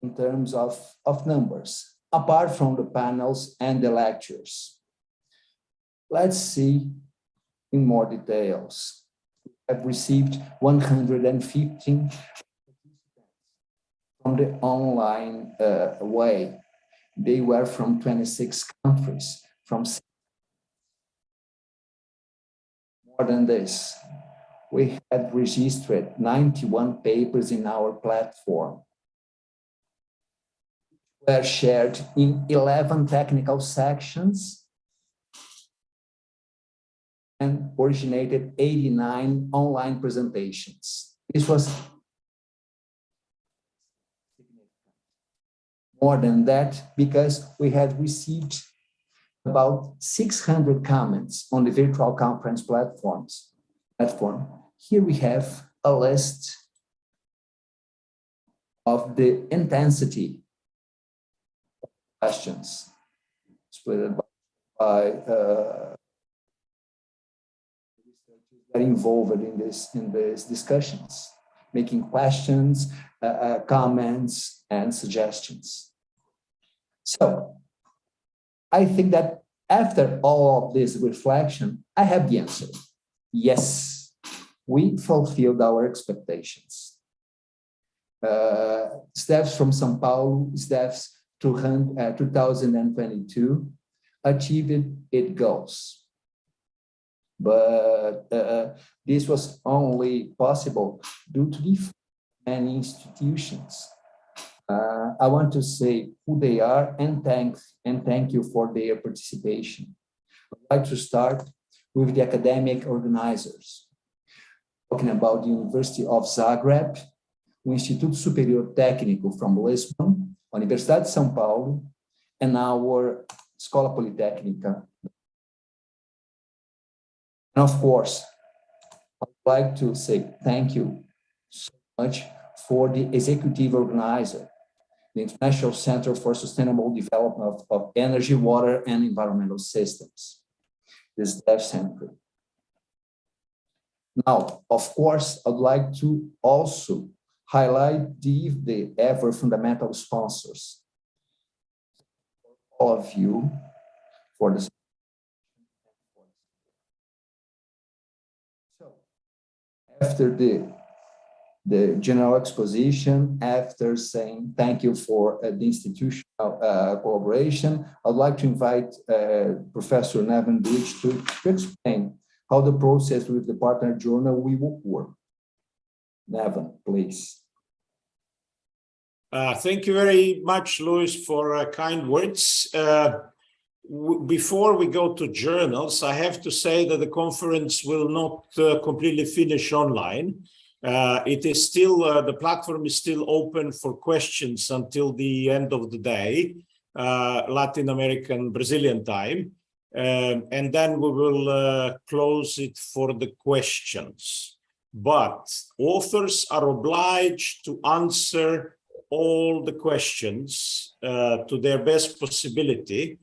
Speaker 8: in terms of numbers, apart from the panels and the lectures? Let's see in more details. We have received 115 from the online way. They were from 26 countries, from more than this. We had registered 91 papers in our platform. Were shared in 11 technical sections and originated 89 online presentations. This was more than that because we had received about 600 comments on the virtual conference platform. Here we have a list of the intensity of questions split by that involved in these discussions, making questions, comments, and suggestions. So I think that after all of this reflection, I have the answer. Yes, we fulfilled our expectations. SDEWES from São Paulo, SDEWES 2022, achieved its goals. But this was only possible due to the many institutions. I want to say who they are and thank you for their participation. I'd like to start with the academic organizers. Talking about the University of Zagreb, o Instituto Superior Técnico from Lisbon, Universidade de São Paulo, and our Escola Politécnica. And of course, I'd like to say thank you so much for the executive organizer, the International Center for Sustainable Development of Energy, Water, and Environmental Systems, this SDEWES Center. Now, of course, I'd like to also highlight the ever fundamental sponsors, all of you, for this. So, after the general exposition, after saying thank you for the institutional cooperation, I'd like to invite Professor Neven Beach to explain how the process with the partner journal will work. Neven, please.
Speaker 7: Thank you very much, Luis, for kind words. Before we go to journals, I have to say that the conference will not completely finish online. It is still, the platform is still open for questions until the end of the day, Latin American, Brazilian time. And then we will close it for the questions. But authors are obliged to answer all the questions to their best possibility,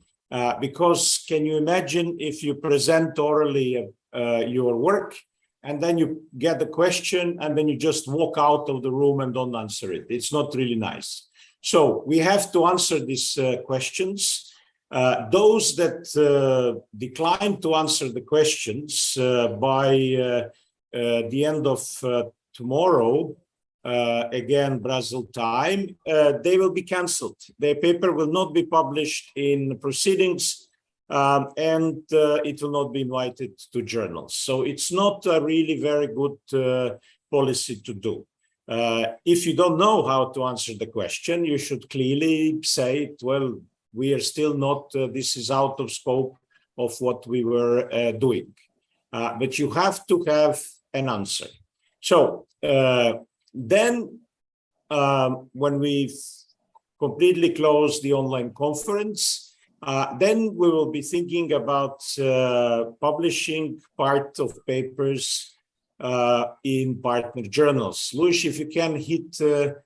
Speaker 7: because can you imagine if you present orally your work, and then you get the question, and then you just walk out of the room and don't answer it? It's not really nice. So we have to answer these questions. Those that decline to answer the questions by the end of tomorrow, again, Brazil time, they will be cancelled. Their paper will not be published in proceedings, and it will not be invited to journals. So it's not a really very good policy to do. If you don't know how to answer the question, you should clearly say, well, we are still not, this is out of scope of what we were doing. But you have to have an answer. So then when we've completely closed the online conference, then we will be thinking about publishing part of papers in partner journals. Luis, if you can hit,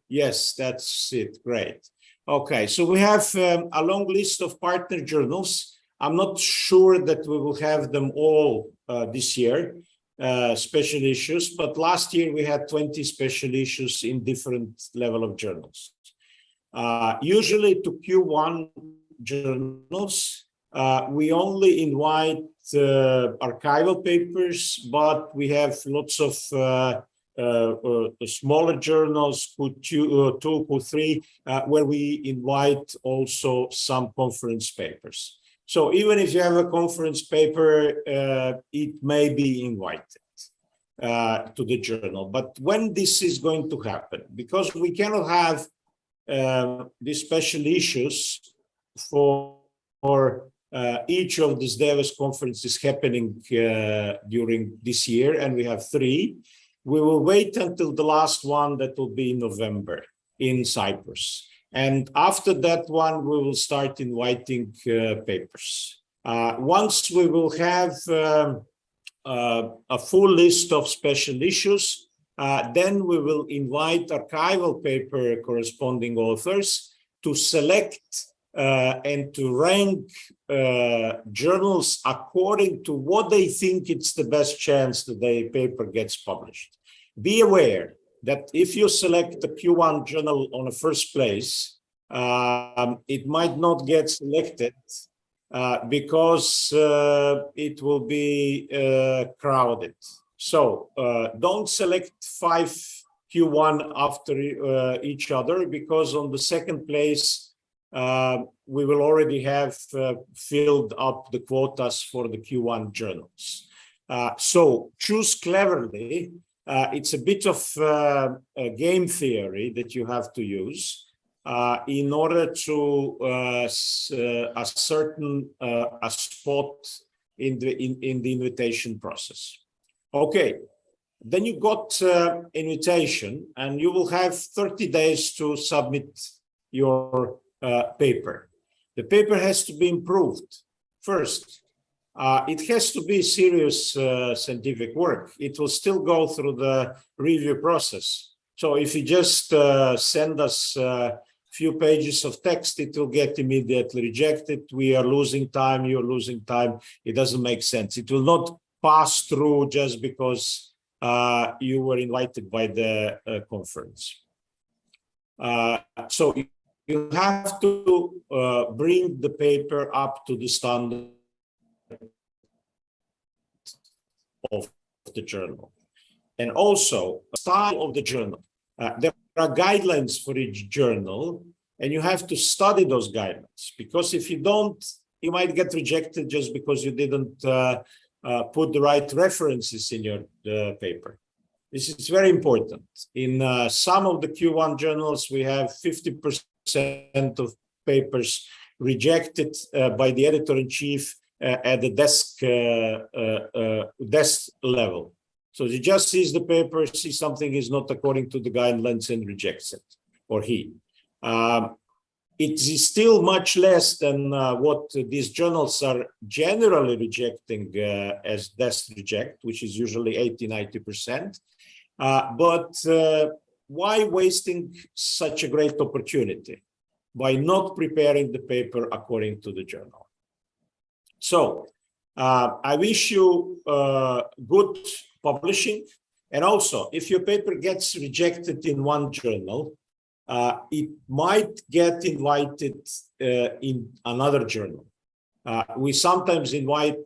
Speaker 7: yes, that's it, great. Okay, so we have a long list of partner journals. I'm not sure that we will have them all this year, special issues, but last year we had 20 special issues in different level of journals. Usually to Q1 journals, we only invite archival papers, but we have lots of smaller journals, Q2, Q3, where we invite also some conference papers. So even if you have a conference paper, it may be invited to the journal. But when this is going to happen, because we cannot have these special issues for each of the SDEWES conferences happening during this year, and we have 3. We will wait until the last one that will be in November in Cyprus. And after that one, we will start inviting papers. Once we will have a full list of special issues, then we will invite archival paper corresponding authors to select and to rank journals according to what they think it's the best chance that the paper gets published. Be aware that if you select the Q1 journal on the first place, it might not get selected because it will be crowded. So don't select 5 Q1 after each other, because on the second place, we will already have filled up the quotas for the Q1 journals. So choose cleverly. It's a bit of a game theory that you have to use in order to ascertain a spot in the invitation process. Okay, then you got invitation, and you will have 30 days to submit your paper. The paper has to be improved. First, it has to be serious scientific work. It will still go through the review process. So if you just send us a few pages of text, it will get immediately rejected. We are losing time, you're losing time. It doesn't make sense. It will not pass through just because you were invited by the conference. So you have to bring the paper up to the standard of the journal. And also, style of the journal. There are guidelines for each journal, and you have to study those guidelines, because if you don't, you might get rejected just because you didn't put the right references in your paper. This is very important. In some of the Q1 journals, we have 50% of papers rejected by the editor-in-chief at the desk level. So he just sees the paper, sees something is not according to the guidelines and rejects it, or he. It is still much less than what these journals are generally rejecting as desk reject, which is usually 80–90%. But why wasting such a great opportunity by not preparing the paper according to the journal? So I wish you good publishing. And also, if your paper gets rejected in one journal, it might get invited in another journal. We sometimes invite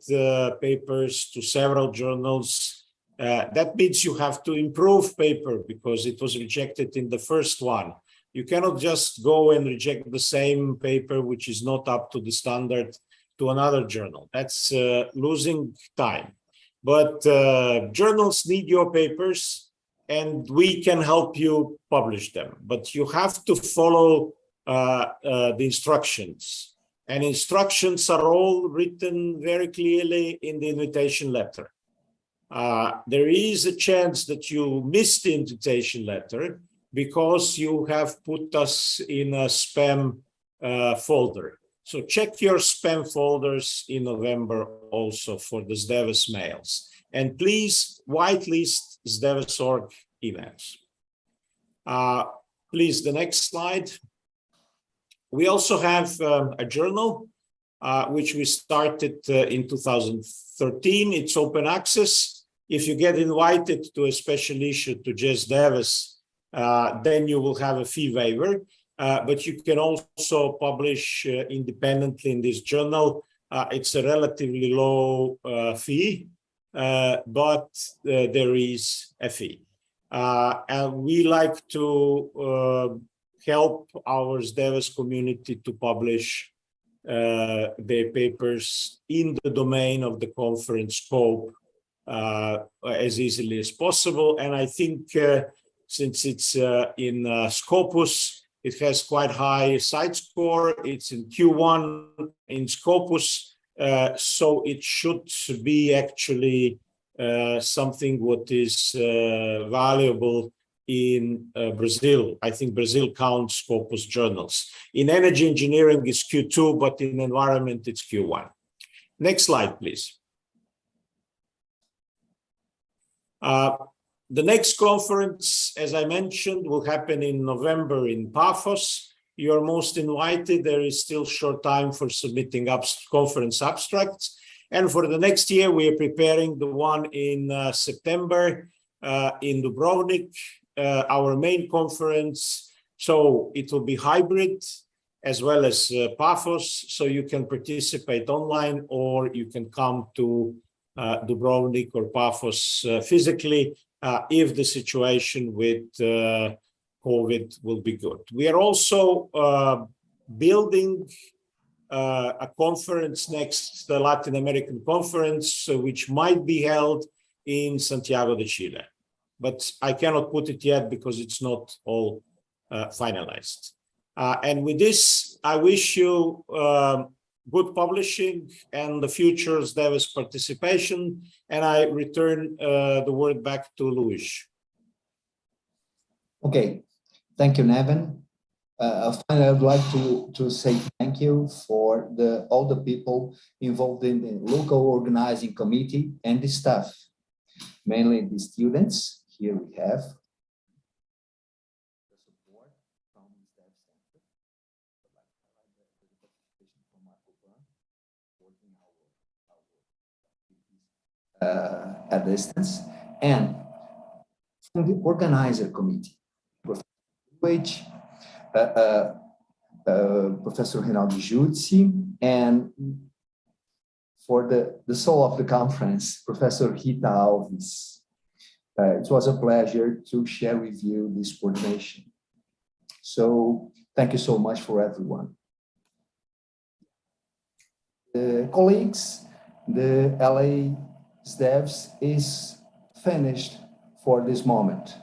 Speaker 7: papers to several journals. That means you have to improve paper because it was rejected in the first one. You cannot just go and reject the same paper which is not up to the standard to another journal. That's losing time. But journals need your papers. and we can help you publish them. But you have to follow the instructions. And instructions are all written very clearly in the invitation letter. There is a chance that you missed the invitation letter because you have put us in a spam folder. So check your spam folders in November also for the SDEWES mails. And please whitelist SDEWES.org emails. Please, the next slide. We also have a journal, which we started in 2013. It's open access. If you get invited to a special issue to just SDEWES, then you will have a fee waiver. But you can also publish independently in this journal. It's a relatively low fee, but there is a fee. And we like to help our SDEWES community to publish their papers in the domain of the conference scope as easily as possible. And I think since it's in Scopus, it has quite high site score. It's in Q1 in Scopus, so it should be actually something what is valuable in Brazil. I think Brazil counts Scopus journals. In energy engineering, it's Q2, but in environment, it's Q1. Next slide, please. The next conference, as I mentioned, will happen in November in Paphos. You are most invited. There is still short time for submitting conference abstracts. And for the next year, we are preparing the one in September in Dubrovnik, our main conference. So it will be hybrid as well as Paphos. So you can participate online or you can come to Dubrovnik or Paphos physically if the situation with COVID will be good. We are also building a conference next, the Latin American conference, which might be held in Santiago de Chile. But I cannot put it yet because it's not all finalized. And with this, I wish you good publishing and the future SDEWES participation. And I return the word back to Luis.
Speaker 8: Okay, thank you, Neven. Finally, I would like to say thank you for all the people involved in the local organizing committee and the staff, mainly the students. Here we have the support from the staff center. At distance, and from the organizer committee, which Professor Reinaldo Giuzzi, and for the soul of the conference, Professor Rita Alves. It was a pleasure to share with you this coordination. So thank you so much for everyone. Colleagues, the LA SDEWES is finished for this moment.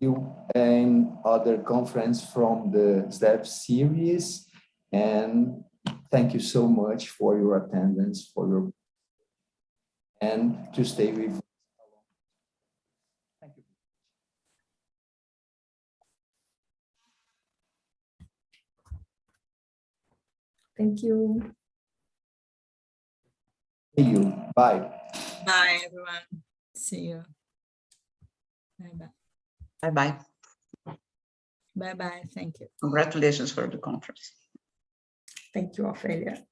Speaker 8: You and other conference from the SDEWES series, and thank you so much for your attendance, and to stay with. Thank you.
Speaker 2: Thank you.
Speaker 8: See you. Bye.
Speaker 2: Bye, everyone. See you. Bye-bye.
Speaker 1: Bye-bye.
Speaker 2: Bye-bye. Thank you.
Speaker 1: Congratulations for the conference.
Speaker 2: Thank you, Ophelia.